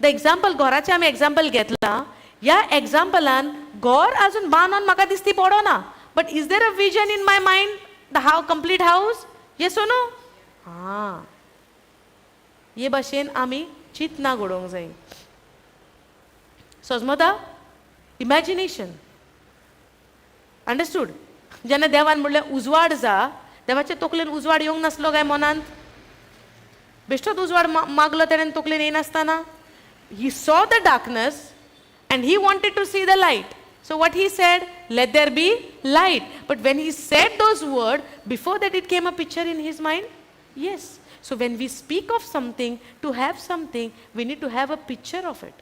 द एग्जाम्पल, घराचें आमी एग्जाम्पल घेतलां. ह्या एग्जाम्पलान घर आजून बांदून म्हाका दिसती पडोना, but is there a vision in my mind the complete house? Yes no? हां, हे भाशेन आमी चिंतना घडोवंक जाय. समजता? इमॅजिनेशन. अंडरस्टूड? जेन्ना देवान म्हणलें उजवाड जा, देवाचे तकलेन उजवाड येवंक नासलो काय मनांत? बेश्टोच उजवाड मागलो तेणेन तकलेन येयनासतना? He saw the darkness and he wanted to see the light. So what he said? Let there be light. But when he said those words, before that it came a picture in his mind? Yes. So when we speak of something, to have something, we need to have a picture of it.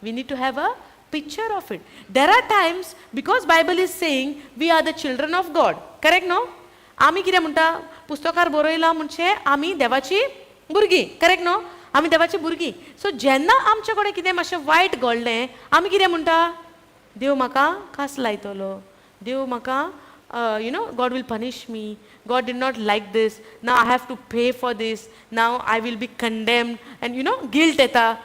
We need to have a picture of it. There are times, because Bible is saying we are the children of God. Correct, no? आमी कितें म्हणटा? पुस्तकार बरयलां म्हणचे आमी देवाची भुरगीं. Correct न्हू? आमी देवाची भुरगीं. सो जेन्ना आमचे कडेन कितें मातशें वायट घडलें, आमी कितें म्हणटा? देव म्हाका कास लायतलो. देव म्हाका God will punish me. God did not like this. Now I have to pay for this. Now I will be condemned. And guilt येता.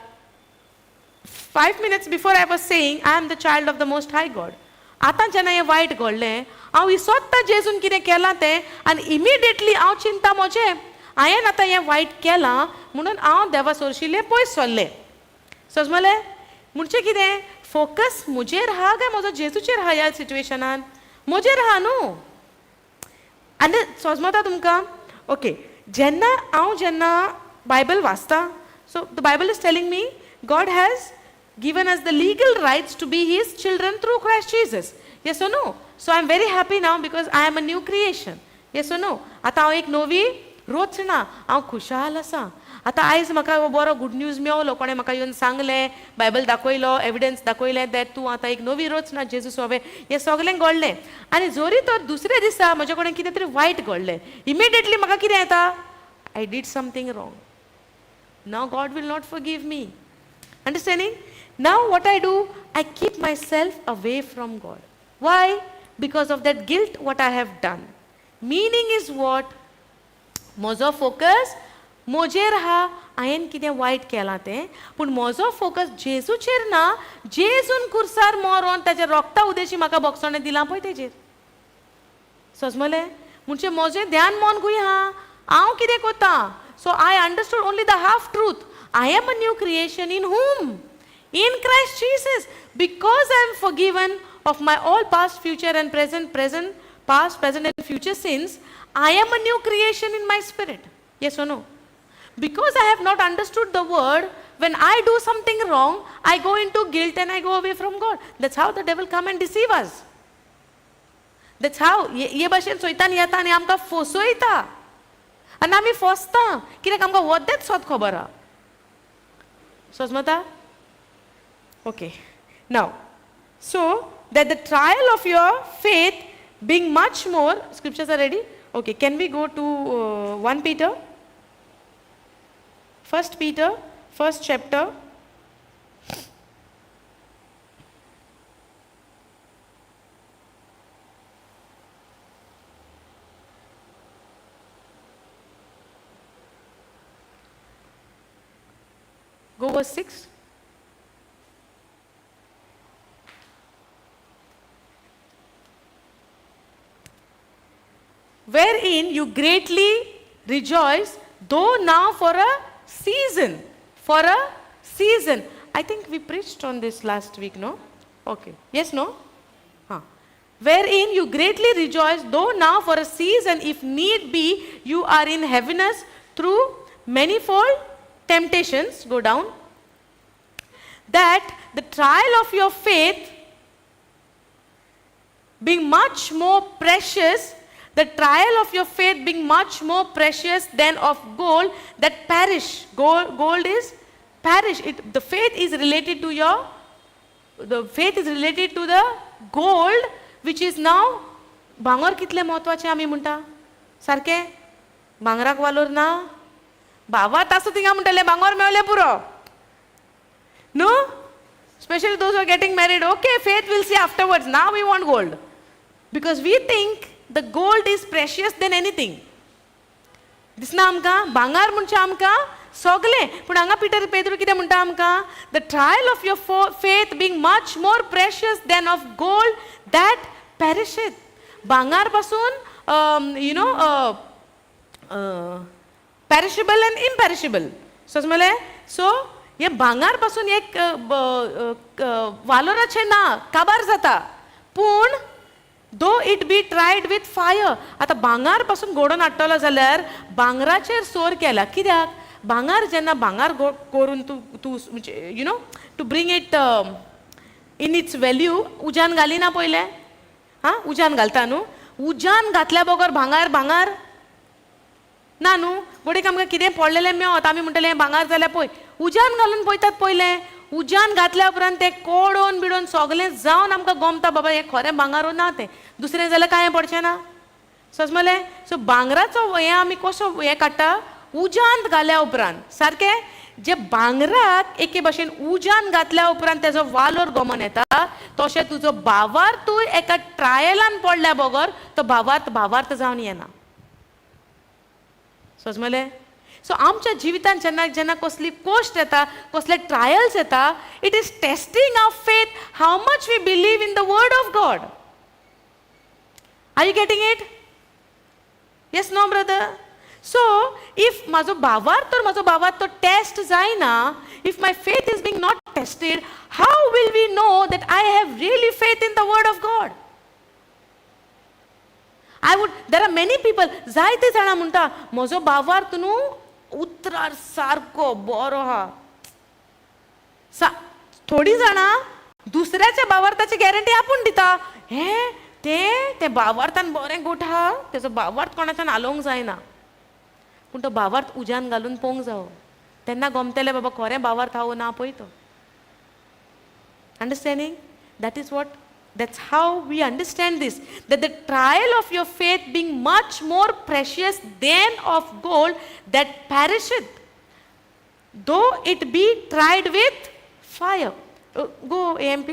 5 minutes before I was saying, I am the child of the Most High God. आतां जेन्ना हें वायट घडलें, हांव विसोत्ता जेजून कितें केलां तें, आनी इमिडिएटली हांव चिंता म्हजें, हांवें आतां हें वायट केलां म्हणून हांव देवा सोरशिल्लें पयस सरलें. समजलें? म्हणचे कितें? फोकस म्हजेर आहा काय म्हजो जेजूचेर आहा ह्या सिट्युएशनान? म्हजेर आहा न्हू. आनी समजता तुमकां? ओके, जेन्ना बायबल वाचता, so the Bible is telling me God has given us the legal rights to be His children through Christ Jesus. Yes or no? So I am very happy now because I am a new creation. Yes or no? आतां हांव एक नवी रचना, हांव खुशाल आसा. आतां आयज म्हाका बरो good news मेळलो, कोणें म्हाका येवन सांगलें, बायबल दाखयलो, एविडन्स दाखयलें दॅट तूं आतां एक नवी रचना जेजू सोबे. हें सगलें घडलें. आनी जोरी तर दुसऱ्या दिसा म्हजे कडेन कितें तरी वायट घडलें, इमिडिएटली म्हाका कितें येता? I did something wrong. Now God will not forgive me. Understanding? Now what I do, I keep myself away from God. Why? Because of that guilt what I have done. Meaning is what? म्हजो focus म्हजेर आहा, हांवें कितें वायट केलां तें, पूण म्हजो focus जेजूचेर ना. जेजून कुर्सार मरोन ताच्या रोगता उदेशी म्हाका बक्षणें दिलां पळय तेजेर. समजलें? म्हणजे म्हजें ध्यान मन खंय आहा? हांव कितें कोत्ता? So I understood only the half truth. I am a new creation in whom? In Christ Jesus. Because I am forgiven of my all past, future and past, present and future sins, I am a new creation in my spirit. Yes or no? Because I have not understood the word, when I do something wrong, I go into guilt and I go away from God. That's how the devil come and deceive us. That's how हे भाशेन सैतान येता आनी आमकां फसयता. आनी आमी फसता कित्याक आमकां वोद्देच सोद खबर आहा. Sosmata? Okay. Now, so that the trial of your faith being much more, scriptures are ready? Okay, can we go to 1 Peter? 1 Peter, first chapter. Go verse 6. Wherein you greatly rejoice, though now for a season. For a season. I think we preached on this last week, no? Okay. Yes, no? Wherein you greatly rejoice, though now for a season, if need be, you are in heaviness through manifold temptations. Go down. That the trial of your faith being much more precious, the trial of your faith being much more precious than of gold that perish. Gold is perish. The faith is related to the gold which is now. भांगर कितले महत्वाचे आमी म्हणटा सारके? भांगराक वालोर ना. भावात आसूं थिंगा म्हणटले भांगर मेळ्ळें पुरो. No? Especially those who are getting married. Okay, faith we'll see afterwards. Now we want gold. Because we think the gold is precious than anything. दिसना आमकां भांगार म्हणचे आमकां सगलें. पूण हांगा पेद्रू कितें म्हणटा आमकां? The trial of your faith being much more precious than of gold that perisheth. भांगार पासून पॅरिशेबल अँड इम्पॅरिशेबल. समजले? सो हे भांगार पासून एक वालोराचे ना काबार जाता, पूण दो it be triad with fire. आता भांगार पासून घोडोवन हाडटलो जाल्यार भांगराचेर सोर केला. कित्याक? भांगार जेन्ना भांगार करून तूं you know to bring it in its value उज्यान घालिना पयले. उज्यान घालता न्हू. उज्यान घातल्या बगर भांगार ना न्हू. गोडेक आमकां कितें पडलेलें मेळत, आमी म्हणटलें हें भांगार जाल्यार पळय उज्यान घालून पळयतात पयलें. उज्यान घातल्या उपरांत तें कोडोवन बिडोवन सगलें जावन आमकां गमता बाबा हें खरें भांगार ना तें. दुसरें जाल्यार कांय पडचें ना. समजलें? सो भांगराचो हें आमी कसो हें काडटा? उज्यांत घाल्या उपरांत. सारकें? जे भांगराक एके भाशेन उज्यान घातल्या उपरांत तेजो वालोर गमन येता, तशें तुजो भावार्थ तूं एका ट्रायलान पडल्या बगर तो भावार्थ जावन येना. समजलें? सो आमच्या जिवितांत जेन्ना जेन्ना कसली कोश्ट येता, कसले ट्रायल्स येता, it is testing our faith, how much we believe in the word of God. Are you getting it? Yes no brother? So if म्हजो भावार्थ तो टेस्ट जायना, if my faith is being not tested, how will we know that I have really faith in the word of God? there are many people, जायते जाणां म्हणटा म्हजो भावार्थ न्हू उतरार सारको बरो आहा. थोडी जाणां दुसऱ्याच्या भावार्थाची गॅरंटी आपूण दिता. ते भावार्थान बरें गोठ आहा, तेजो भावार्थ कोणाच्यान आलोवंक जायना. पूण तो भावार्थ उज्यान घालून पळोवंक जावो, तेन्ना गमतलें बाबा खरें भावार्थ आहा ना पळय तो. Understanding? That's how we understand this, that the trial of your faith being much more precious than of gold that perisheth, though it be tried with fire. Go AMP.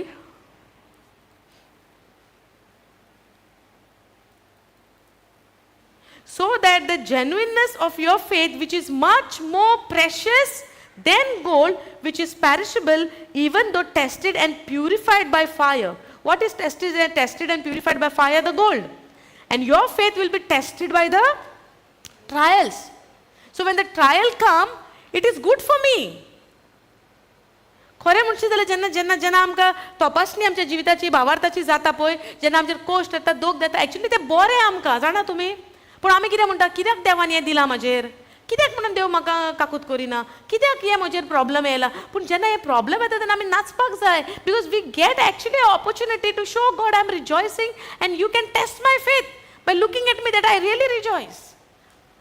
So that the genuineness of your faith, which is much more precious than gold, which is perishable, even though tested and purified by fire. What is tested and purified by fire? The gold. And your faith will be tested by the trials. So when the trial come, it is good for me. खरें म्हणचें जाल्यार जेन्ना जेन्ना जेन्ना आमकां तपासणी आमच्या जिविताची भावार्थाची जाता पळय, जेन्ना आमचेर कोश्ट येता, दोग येता, एक्चुअली तें बरें आमकां, जाणा तुमी. पूण आमी कितें म्हणटा, कित्याक देवान हें दिलां म्हाजेर, कित्याक म्हणून देव म्हाका काकूत करिना, कित्याक हे म्हजेर प्रॉब्लेम येयला. पूण जेन्ना हे प्रॉब्लेम येता तेन्ना आमी नाचपाक जाय, because we get actually opportunity to show God I am rejoicing and you can test my faith by looking at me that I really rejoice.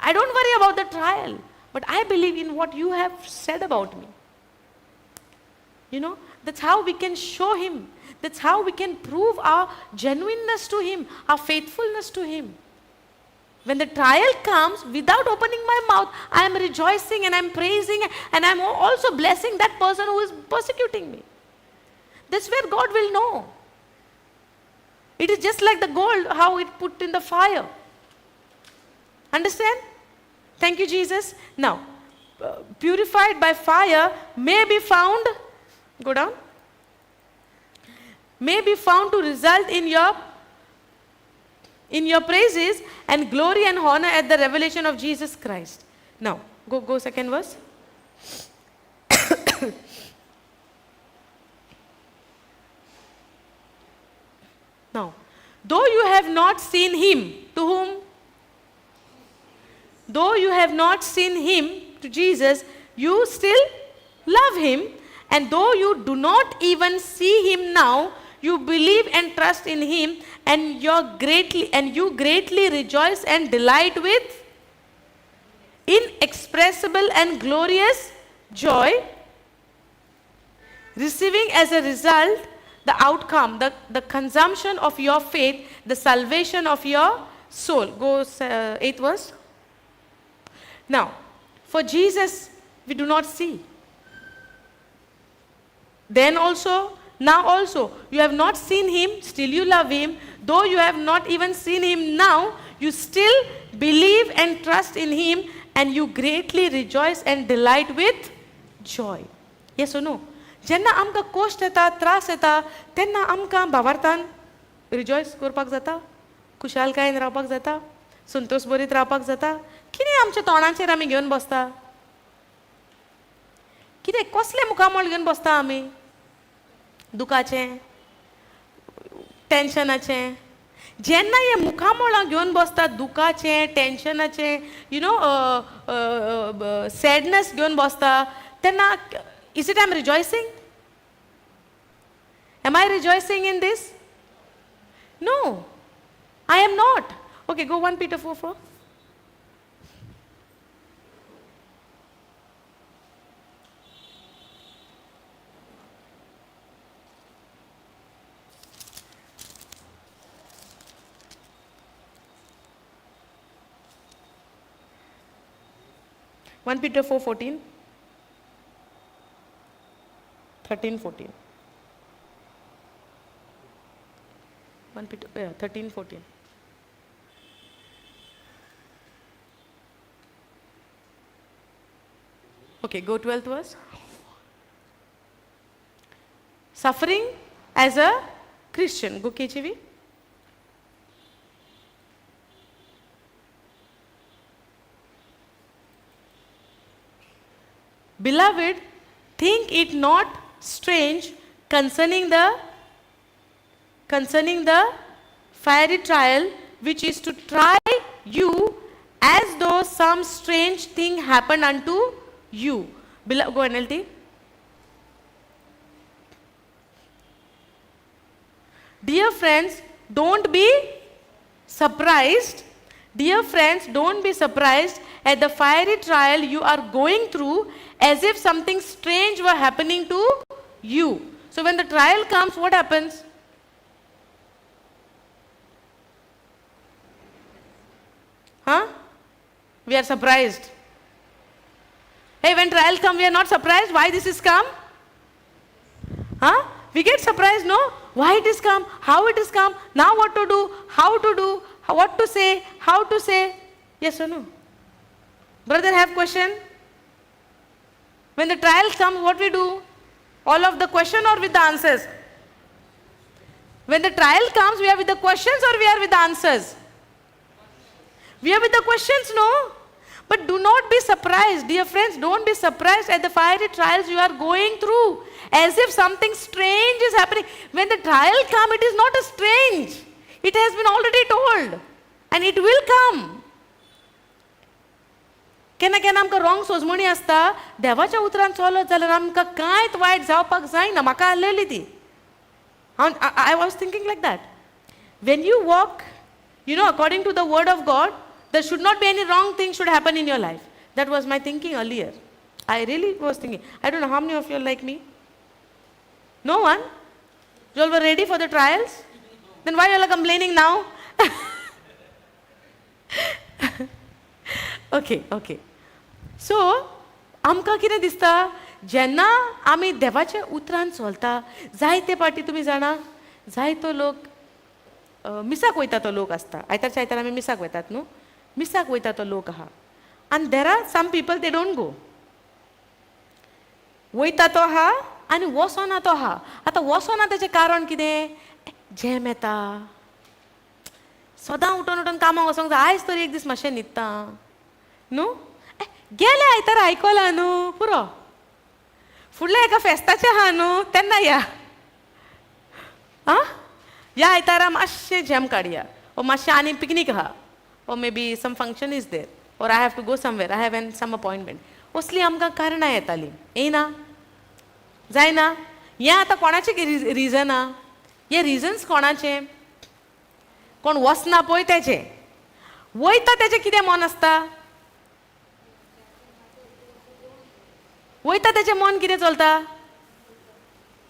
I don't worry about the trial, but I believe in what you have said about me. You know, that's how we can show him. That's how we can prove our genuineness to him, our faithfulness to him. When the trial comes, without opening my mouth, I am rejoicing and I am praising and I am also blessing that person who is persecuting me. That's where God will know. It is just like the gold, how it put in the fire. Understand? Thank you, Jesus. Now, purified by fire may be found, go down, may be found to result in your praises and glory and honor at the revelation of Jesus Christ. Now, go second verse. Now, though you have not seen him, to whom? Though you have not seen him, to Jesus, you still love him. And though you do not even see him now, you believe and trust in him, and you greatly rejoice and delight with inexpressible and glorious joy, receiving as a result the outcome, the consumption of your faith, the salvation of your soul. Go 8th verse. Now, for Jesus, we do not see. Then also, now also, you have not seen him, still you love him. Though you have not even seen him now, you still believe and trust in him, and you greatly rejoice and delight with joy. Yes or no? जेन्ना आमकां cost येता, त्रास येता, तेन्ना आमकां भावार्थान rejoice करपाक जाता, खुशालकायेन रावपाक जाता, संतोश बरीत रावपाक जाता, कितें आमच्या तोंडाचेर आमी घेवन बसता? कितें कसलें मुखामळ घेवन बसता आमी? दुखाचें, टेन्शनाचें. जेन्ना हे मुखामळां घेवन बसता दुखाचें, टेन्शनाचें, सॅडनेस घेवन बसता, तेन्ना is it I am rejoicing? Am I rejoicing in this? No, I am not. Okay, go 1 Peter 4:4. One Peter 4:14. 13:14. 1 Peter 13:14. Okay, go 12th verse. Suffering as a Christian. Go KJV. Beloved, think it not strange concerning the fiery trial which is to try you as though some strange thing happened unto you. Go NLT. Dear friends, don't be surprised. Dear friends, don't be surprised at the fiery trial you are going through as if something strange were happening to you. So when the trial comes, what happens? We are surprised. Hey, when trial come, we are not surprised why this is come. We get surprised, no? Why it is come? How it is come? Now what to do? How to do? What to say? How to say? Yes or no? Brother, have question? When the trial comes, what we do? All of the question or with the answers? When the trial comes, we are with the questions or we are with the answers? We are with the questions, no? But do not be surprised, dear friends, don't be surprised at the fiery trials you are going through, as if something strange is happening. When the trial comes, it is not a strange. It has been already told, and it will come. केन्ना केन्ना आमकां wrong सोजमणी आसता, देवाच्या उतरान चलत जाल्यार आमकां कांयच वायट जावपाक जायना. म्हाका आसलेली ती. I was thinking like that. When you walk, according to the word of God, there should not be any wrong thing should happen in your life. That was my thinking earlier. I really was thinking. I don't know how many of you are like me. No one? You all were ready for the trials? Then why you all are complaining now? Okay. So, आमकां कितें दिसता, जेन्ना आमी देवाच्या उतरान चलता, जायते पाटी तुमी जाणा, जायतो लोक मिसाक वयता तो लोक आसता. आयतारच्या आयतार आमी मिसाक वयतात न्हू. मिसाक वयता तो लोक आहा. आनी there are some people they don't go. वयता तो आहा आनी वसोना तो आहा. आतां वसोना तेजें कारण कितें? जॅम येता. सदां उठोन उठोन कामाक वचोंक जाय. आयज तरी एक दीस मातशें न्हिदता न्हू. गेले आयतार आयकलां न्हू पुरो. फुडल्या एका फेस्ताचें आहा न्हू, तेन्ना या. ह्या आयतारा मातशें जॅम काडया. ओ मातशें आनी पिकनीक आहा. Or maybe some function is there. Or I have to go somewhere. I have some appointment. असली आमकां कारणां येतालीं. येयना? जायना? हें आतां कोणाचें रिजन आहा? हे रिजन्स कोणाचे? कोण वचना पळय तेजें. वयता तेजें कितें मन आसता? वयता तेजें मन कितें चलता?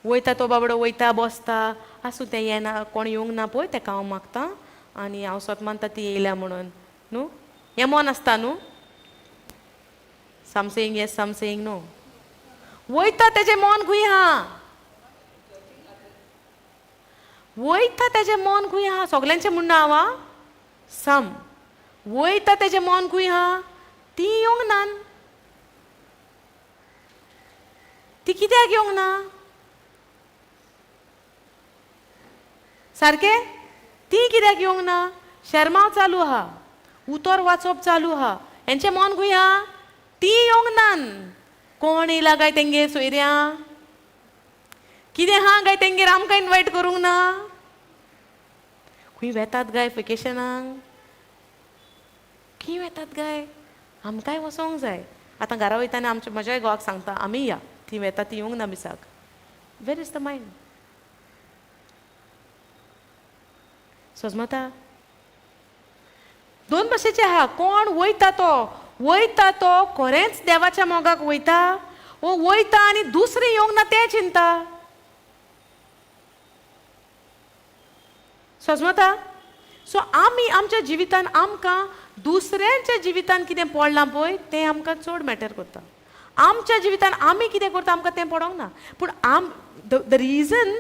वयता तो बाबडो वयता बसता. आसूं तें येना, कोण येवंक ना पळय तेका हांव मागतां. आनी हांव स्वत मानता ती येयल्या म्हणून न्हू. हें मन आसता न्हू. सम सेयींग येस, सम सेयींग नो. वयता तेजें मन खंय आहा? वयता तेजें मन खंय आहा? सगल्यांचें म्हणणं आहा. सम. वयता तेजें मन खंय आहा? ती येवंक ना. ती कित्याक येवंक ना? सारकें? ती कित्याक येवंक ना? शर्माव चालू आहा. उतर वाचप चालू आहा. हेंचें मन खंय आहा? ती येवंक नान. कोण येयला काय तेंगे सोयऱ्या? कितें आहा काय तेंगेर आमकां इन्वायट करूंक ना? खंय वेतात काय वेकेशनाक? खंय वेतात काय? आमकांय वसोंक जाय. आतां घरा वयताना आमच्या म्हज्याय घोवाक सांगता, आमी या, ती वेता ती येवंक ना मिसाक. Where is the mind? समजता? दोन भशेचे आहा. कोण वयता तो खरेंच देवाच्या मोगाक वयता, वो वयता आनी दुसरें येवंक ना तें चिंता. समजता? सो आमी आमच्या जिवितान आमकां दुसऱ्यांच्या जिवितान कितें पडलां पळय तें आमकां चड मॅटर करता. आमच्या जिवितान आमी कितें करता आमकां तें पडोंक ना. पूण द रिजन,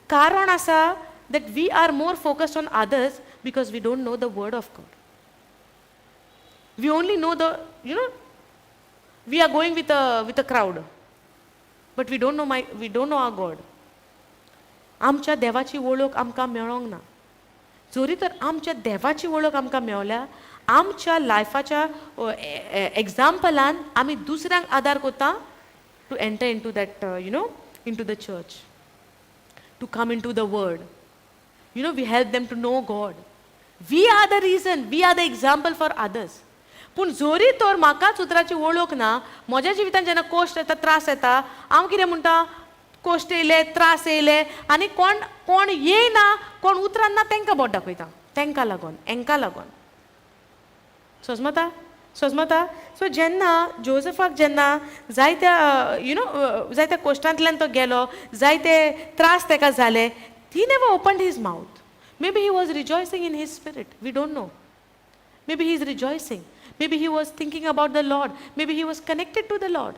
कारण आसा that we are more focused on others because we don't know the word of God. We only know we are going with a crowd, but we don't know our God. आमच्या देवाची वळख आमकां मेळोंक ना. जरी तर आमच्या देवाची वळख आमकां मेवल्या, आमच्या लायफाच्या एग्जाम्पलान आमी दुसऱ्यांक आदार करता to enter into that into the church, to come into the word. We help them to know God. We are the reason, we are the example for others. पूण जरी तर म्हाकाच उतराची वळख ना, म्हज्या जिवितान जेन्ना कोश्ट येता, त्रास येता, हांव कितें म्हणटा, कोश्ट येयले, त्रास येयले, आनी कोण येयना, कोण उतरान ना तेंकां बोट दाखयता, तेंकां लागोन, हेंकां लागोन. समजता? सो जेन्ना जोसेफाक जेन्ना जायत्या कोश्टांतल्यान तो गेलो, जायते त्रास तेका जाले, he never opened his mouth. Maybe he was rejoicing in his spirit. We don't know. Maybe he is rejoicing. Maybe he was thinking about the Lord. Maybe he was connected to the Lord.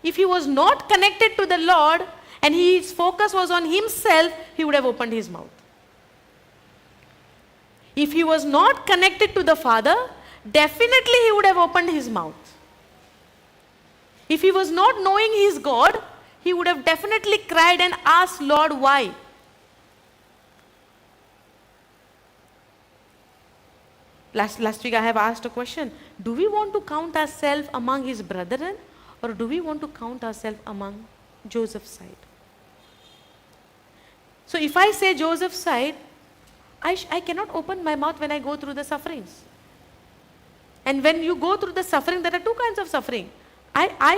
If he was not connected to the Lord and his focus was on himself, he would have opened his mouth. If he was not connected to the Father, definitely he would have opened his mouth. If he was not knowing his God, he would have definitely cried and asked, Lord, why? Last week I have asked a question. Do we want to count ourselves among his brethren, or do we want to count ourselves among Joseph's side? So if I say Joseph's side, I cannot open my mouth when I go through the sufferings. And when you go through the suffering, there are two kinds of suffering. I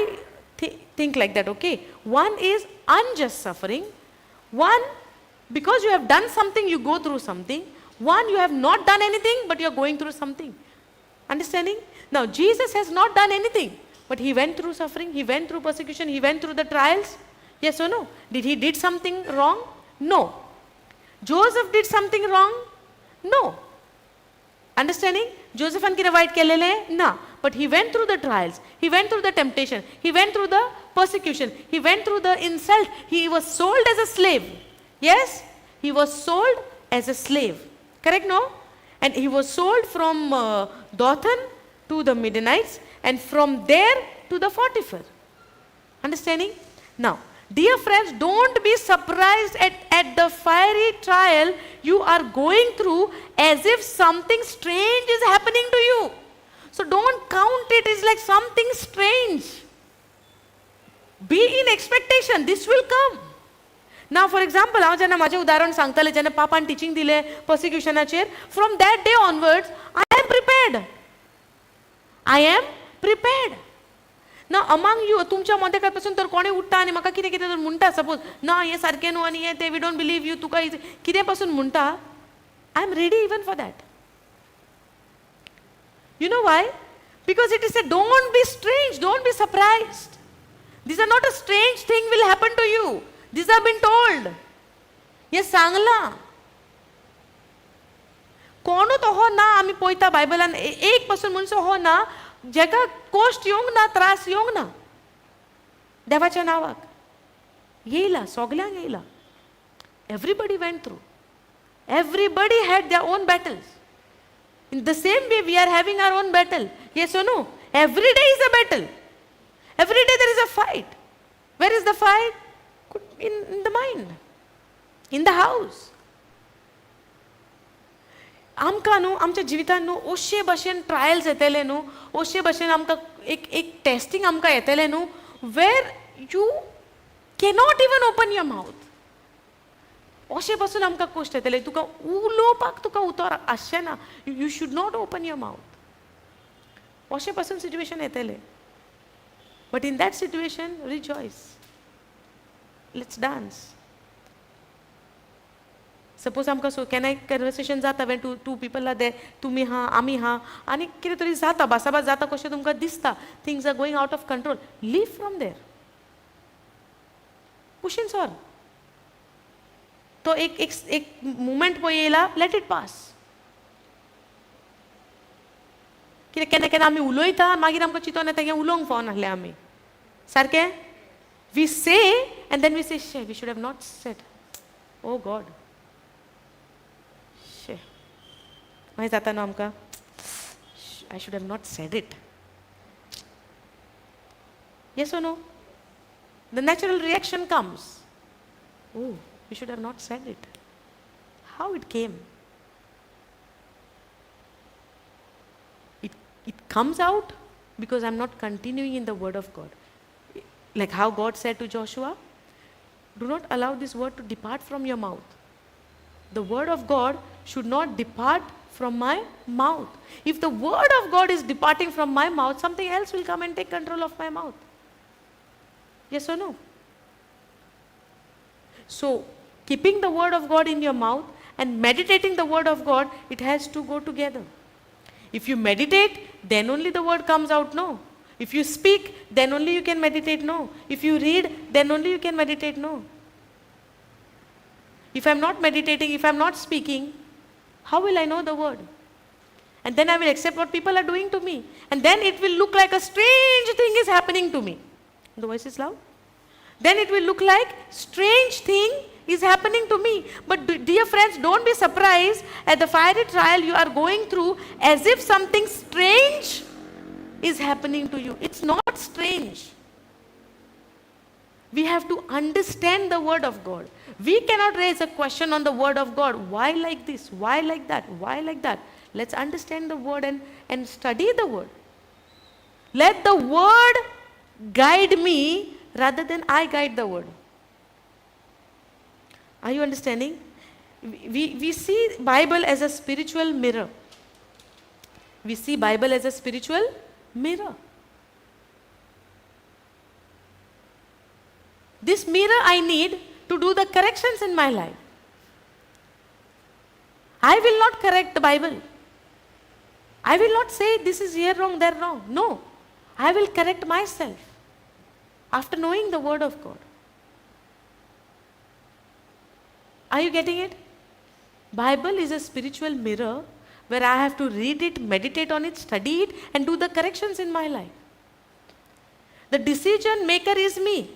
think like that, okay? One is unjust suffering. One, because you have done something, you go through something. One, you have not done anything, but you are going through something. Understanding? Now, Jesus has not done anything, but he went through suffering, he went through persecution, he went through the trials. Yes or no? Did he did something wrong? No. Joseph did something wrong? No. Understanding? Joseph and Kiravite kelele? Na. But he went through the trials, he went through the temptation, he went through the persecution, he went through the insult, he was sold as a slave. Yes? He was sold as a slave. Correct, no? And he was sold from Dothan to the Midianites, and from there to the Potiphar. Understanding? Now, dear friends, don't be surprised at the fiery trial you are going through as if something strange is happening to you. So don't count it as like something strange. Be in expectation, this will come. Now, for example, हांव जेन्ना माझे उदाहरण सांगतले, जेन्ना पापान teaching दिले पर्सिक्युशनाचेर, from that day onwards, I am prepared. I am prepared. ना among you, तुमच्या मध्ये पासून तर कोणी उठता आणि म्हाका कितें कितें तर म्हणटा, सपोज ना हे सारकें न्हू आनी हे ते वी डोंट बिलीव यू, तुका कितें पासून म्हणटा, I am ready even for that. You know why? Because it is said, don't be strange, don't be surprised. These are not a strange thing will happen to you. These have been told. हे सांगलां. कोणूच हो ना, आमी पळयता बायबलान एक पासून मनसो हो ना जेका कोश्ट येवंक ना, त्रास येवंक ना देवाच्या नांवाक. येयला, सगल्यांक येयला. Everybody went through. Everybody had their own battles. In the same way, we are having our own battle. Yes or no? Every day is a battle. Every day there is a fight. Where is the fight? In the mind. In the house. आमकां न्हू आमच्या जिवितान न्हू अशे भशेन trials येतले न्हू, अशे भशेन आमकां एक टेस्टींग आमकां येतलें न्हू, where you cannot even open your mouth. अशे पासून आमकां कश्ट येतले, तुका उलोवपाक तुका उतर आसचें ना, you should not open your mouth. अशे पासून सिच्युएशन येतले. But in that situation rejoice, let's dance. Suppose आमकां सो केन्नाय कन्वर्सेशन जाता when two people are there, तुमी हा आमी हा, आनी कितें तरी जाता भासाभास जाता कशें तुमकां दिसता, things are going out of control, leave from there, पुशीन सॉर. तो एक मुमेंट पळय येयला, लेट इट पास. कित्याक केन्ना केन्ना आमी उलयता मागीर आमकां चिंतोन येता हें उलोवंक फावो नासलें आमी, सारकें. वी से एंड देन वी से शे we should have not said, oh God, शे मागीर जाता न्हू आमकां, I should have not said it. Yes O no? The natural reaction comes, oh we should have not said it. How it came? It comes out because I'm not continuing in the word of God. Like how God said to Joshua, do not allow this word to depart from your mouth. The word of God should not depart from my mouth. If the word of God is departing from my mouth, something else will come and take control of my mouth. Yes or no? So, keeping the word of God in your mouth and meditating the word of God, it has to go together. If you meditate, then only the word comes out, no. If you speak, then only you can meditate, no. If you read, then only you can meditate, no. If I'm not meditating, if I'm not speaking, how will I know the word? And then I will accept what people are doing to me. And then it will look like a strange thing is happening to me. The voice is loud. Then it will look like strange thing is happening to me. But dear friends, don't be surprised at the fiery trial you are going through as if something strange is happening to you. It's not strange. We have to understand the word of God. We cannot raise a question on the word of God. Why like this? Why like that? Why like that? Let's understand the word and study the word. Let the word guide me rather than I guide the word. Are you understanding? We see Bible as a spiritual mirror. We see Bible as a spiritual mirror. This mirror I need to do the corrections in my life. I will not correct the Bible. I will not say this is here wrong, there wrong. No. I will correct myself after knowing the word of God. Are you getting it? Bible is a spiritual mirror where I have to read it, meditate on it, study it, and do the corrections in my life. The decision maker is me.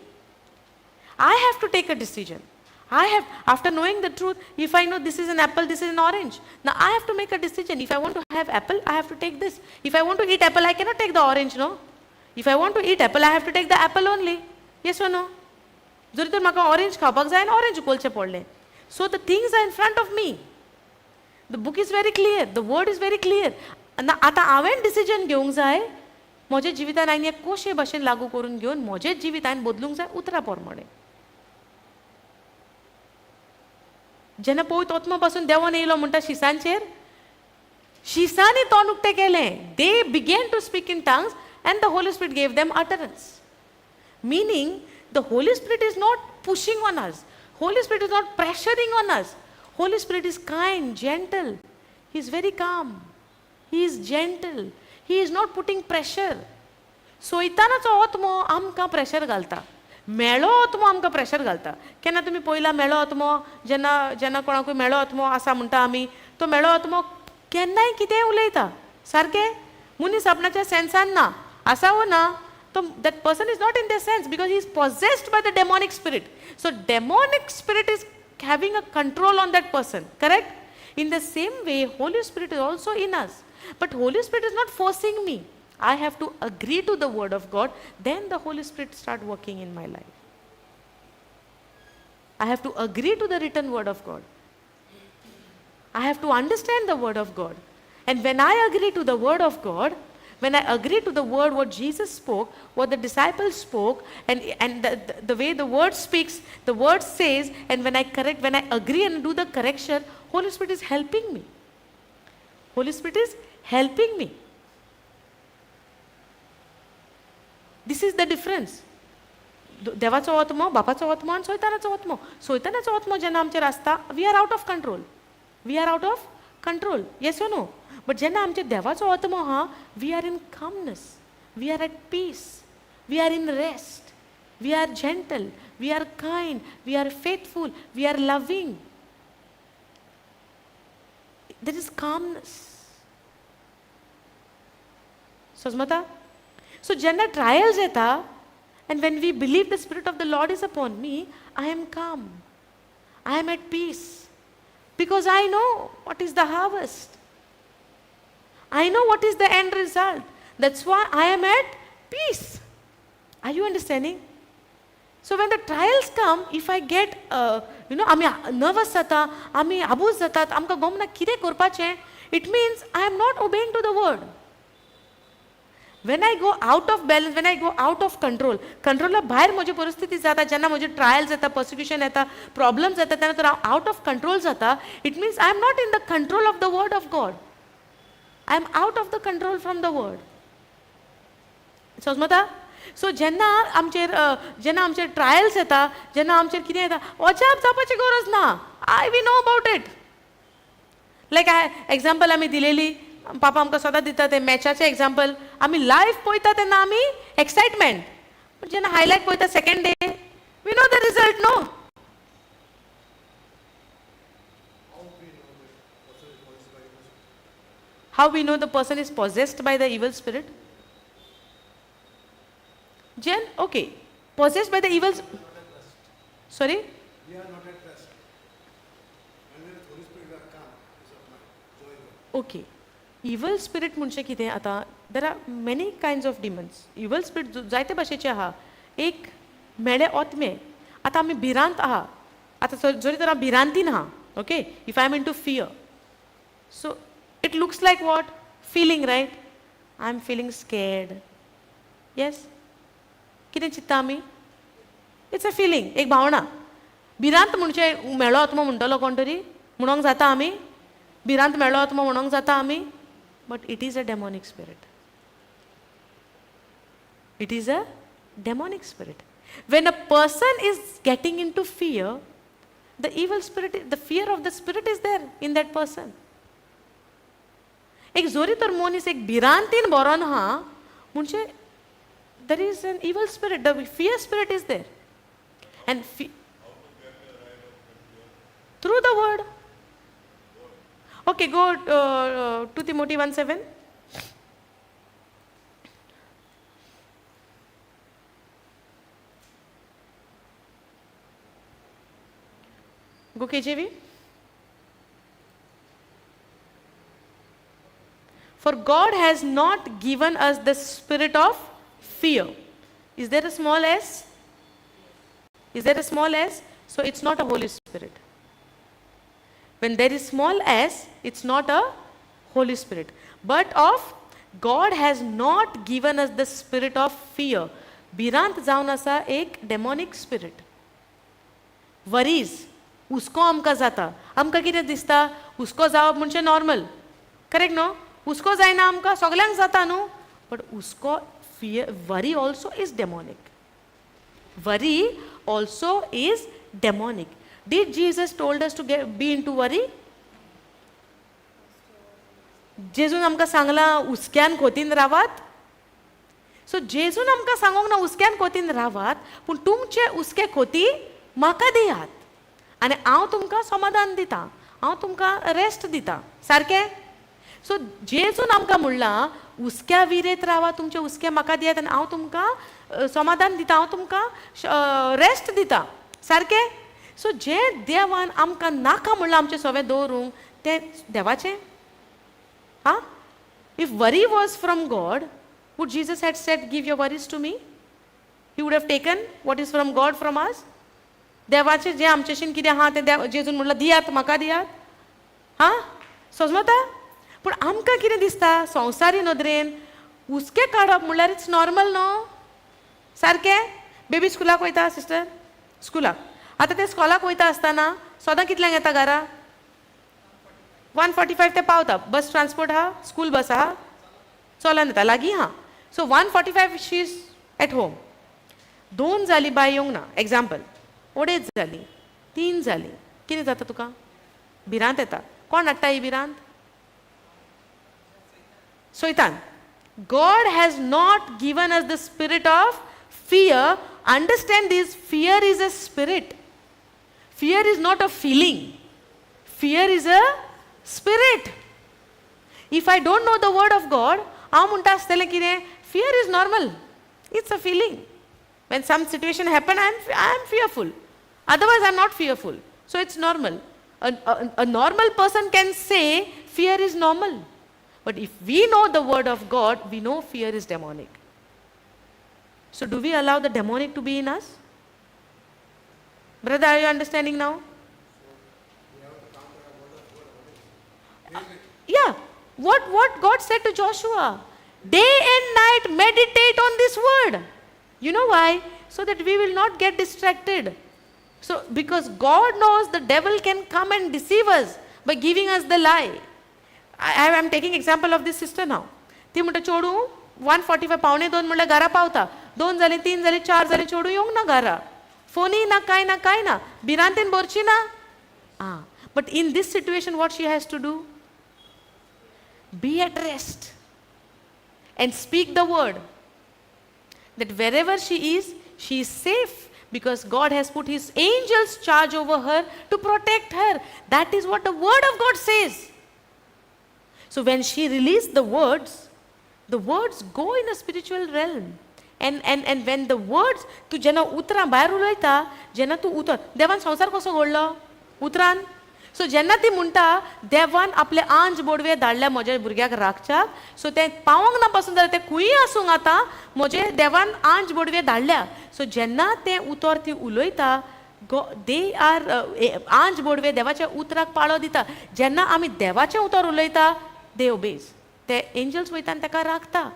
I have to take a decision. After knowing the truth, if I know this is an apple, this is an orange, now I have to make a decision. If I want to have apple, I have to take this. If I want to eat apple, I cannot take the orange, no? If I want to eat apple, I have to take the apple only. Yes or no? जरी तर म्हाका orange खावपाक जाय आनी orange उखलचें पडलें. So the things are in front of me. The book is very clear. The word is very clear. आतां हांवें decision घेवंक जाय, म्हज्या जिवितान हांवें हें कशे भाशेन लागू करून घेवन म्हजें जिवीत हांवें बदलूंक जाय उतरा प्रमाणे. जेन्ना पवित्र आत्मा पासून देवान येयलो म्हणटा शिसांचेर, शिसांनी तोंड उक्तें केलें. They began to speak in tongues and the Holy Spirit gave them utterance. Meaning, the Holy Spirit is not pushing on us. Holy Spirit is not pressuring on us. Holy Spirit is kind, gentle. He is very calm. He is gentle. He is not putting pressure. सोयतानाचो आत्मो आमकां pressure घालता. मेळो आत्मो आमकां pressure घालता. केन्ना तुमी पळयला मेळो आत्मो जेन्ना जेन्ना कोणाकूय मेळो आत्मो आसा म्हणटा आमी, तो मेळो आत्मो केन्नाय कितेंय उलयता. सारकें? मनीस आपणाच्या सेन्सान ना. आसा वो ना? So that person is not in their sense because he is possessed by the demonic spirit. So demonic spirit is having a control on that person. Correct? In the same way, Holy Spirit is also in us. But Holy Spirit is not forcing me. I have to agree to the word of God. Then the Holy Spirit start working in my life. I have to agree to the written word of God. I have to understand the word of God. And when I agree to the word of God, when I agree to the word what Jesus spoke, what the disciples spoke, and the way the word speaks, the word says, and when I correct, when I agree and do the correction, Holy Spirit is helping me. Holy Spirit is helping me. This is the difference. देवाचो आत्मो, बापाचो आत्मो आणि सैतानाचो आत्मो. सैतानाचो आत्मो जेन्ना आमचेर आसता, we are out of control. We are out of control. Yes or no? But जेन्ना आमचे देवाचो आत्मो हा, we are in calmness. We are at peace. We are in rest. We are gentle. We are kind. We are faithful. We are loving. There is calmness. Sosmata? So जेन्ना trials येता, and when we believe the Spirit of the Lord is upon me, I am calm. I am at peace. Because I know what is the harvest. I know what is the end result. That's why I am at peace. Are you understanding? So when the trials come, if I get, आमी nervous जाता, आमी abuse जातात, आमकां गमना कितें करपाचें, it means I am not obeying to the word. When I go out of balance, when I go out of control, controlla भायर म्हजी परिस्थिती जाता, जेन्ना म्हजे trials येता, persecution येता, problems येता, तेन्ना तर out of control जाता, it means I am not in the control of the word of God. I am out of the control from the word. समजता? So जेन्ना आमचेर trials येता, जेन्ना आमचेर कितें येता, अजाप जावपाची गरज ना. We know about it. Like example आमी दिलेली, पापा आमकां सदां दिता ते मॅचाचें एग्जाम्पल, आमी लायव्ह पळयता तेन्ना आमी एक्सायटमेंट, पण जेन्ना हायलायट पळयता second day, we know the result no. How we know the person is possessed by the evil spirit? Jen, okay, possessed by the evil. Sorry? We are not at rest. When the Holy Spirit are calm, peace of mind, joy of God. Okay. Evil spirit म्हणजे कितें आता, there are many kinds of demons. Evil spirit जायते भाशेचे आहा. एक मेळे आत्मे. आता आमी भिरांत आहा. आता जरी तर हांव भिरांतीन आहा. Okay? If I am into fear. So it looks like what? Feeling, right? I am feeling scared. Yes? कितें चित्ता आमी? It's a feeling. एक भावना. भिरांत म्हणजे मेळो आत्मो म्हणटलो कोण तरी? म्हणोंक जाता आमी? भिरांत मेळो आत्मो म्हणोंक जाता आमी? But it is a demonic spirit. It is a demonic spirit. When a person is getting into fear, the evil spirit, the fear of the spirit is there in that person. एक जोरी तर मनीस एक भिरांतीन बरोन हा, म्हणजे there is an evil spirit, the fear spirit is there. And through the word. Okay, go 2 Timothy 1:7. Go KJV. For God has not given us the spirit of fear. Is there a small s? Is there a small s? So it's not a Holy Spirit. When there is small s, it's not a Holy Spirit. But of God has not given us the spirit of fear. भिरांत जावन आसा एक demonic spirit. Worries. हुस्को आमकां जाता. आमकां कितें दिसता? हुस्को जावप म्हणजे नॉर्मल. करेक्ट न्हू? हुस्को जायना आमकां सगल्यांक जाता न्हू? बट हुस्को fear, worry also is demonic. Worry also is demonic. Did Jesus told us to be into worry? जेजून आमकां सांगला हुस्क्यान खोतीन रावात. सो जेजून आमकां सांगोंक ना हुस्क्यान खोतीन रावात, पूण तुमचे हुस्के खोती म्हाका दियात आनी हांव तुमकां समाधान दिता, हांव तुमकां रेस्ट दिता. सारकें? सो जेजून आमकां म्हणलां हुस्क्या विरेत रावा, तुमचे हुस्के म्हाका दियात आनी हांव तुमकां समाधान दिता, हांव तुमकां रेस्ट दिता. सारकें? सो जे देवान आमकां नाका म्हणलां आमचें सगळें दवरूंक तें देवाचें. हां? If worry was from God, would Jesus had said, give your worries to me? He would have taken what is from God from us. देवाचें जें आमचेशीन कितें आहा तें जेजून म्हणलां दियात, म्हाका दियात. हां समजता. पूण आमकां कितें दिसता संवसारी नदरेन हुस्के काडप म्हणल्यार इट्स नॉर्मल न्हू. सारकें. बेबी स्कुलाक वयता सिस्टर, स्कुलाक. आतां ते स्कॉलाक वयता आसतना सदां कितल्यांक येता घरा? 1:45 ते पावता. बस ट्रान्सपोर्ट आहा, स्कूल बस आहा, चलोन येता, लागीं आहा. सो 1:45 शी इज एट होम. 2 जाली बाय येवंक ना, एग्जाम्पल. 2:30 जाली, 3 जाली, कितें जाता तुका? भिरांत येता. कोण हाडटा ही भिरांत? सैतान. God has not given us the spirit of fear. Understand this, fear is a spirit. Fear is not a feeling. Fear is a spirit. If I don't know the word of God, हांव म्हणटा आसतलें कितें? Fear is normal. It's a feeling. When some situation happen, I am fearful. Otherwise, I am not fearful. So it's normal. A normal person can say fear is normal. But if we know the word of God, we know fear is demonic. So do we allow the demonic to be in us? Brother, are you understanding now? Yeah. What God said to Joshua? Day and night meditate on this word. You know why? So that we will not get distracted. So because God knows the devil can come and deceive us by giving us the lie. I am taking example of this sister now. ती म्हणटा चोडू 1:45 पावणे 2 म्हणल्यार घरा पावता. 2 जाली, 3 जाली, 4 जाली, चोडू येवंक ना घरा. फोनी ना, काय ना. भिरांतीन भरची ना. But in this situation, what she has to do? Be at rest and speak the word. That wherever she is safe because God has put his angels charge over her to protect her. That is what the word of God says. So when she released the words go in a spiritual realm. And when the words, तू जेन्ना उतरां भायर उलयता, जेन्ना तू उतर, देवान संवसार कसो घडलो? उतरान. सो जेन्ना ती म्हणटा देवान आपले आंज बोडवे धाडल्या म्हज्या भुरग्याक राखच्याक, सो ते पावोंक ना पासून जाल्यार ते खूंय आसूंक आतां म्हजे देवान आंज बोडवे धाडल्या. सो जेन्ना ते उतर ती उलयता, दे आर आंज बोडवे देवाच्या उतराक पाळो दिता. जेन्ना आमी देवाचें उतर उलयता, दे ओबेज. ते एंजल्स वयता आनी ताका राखता.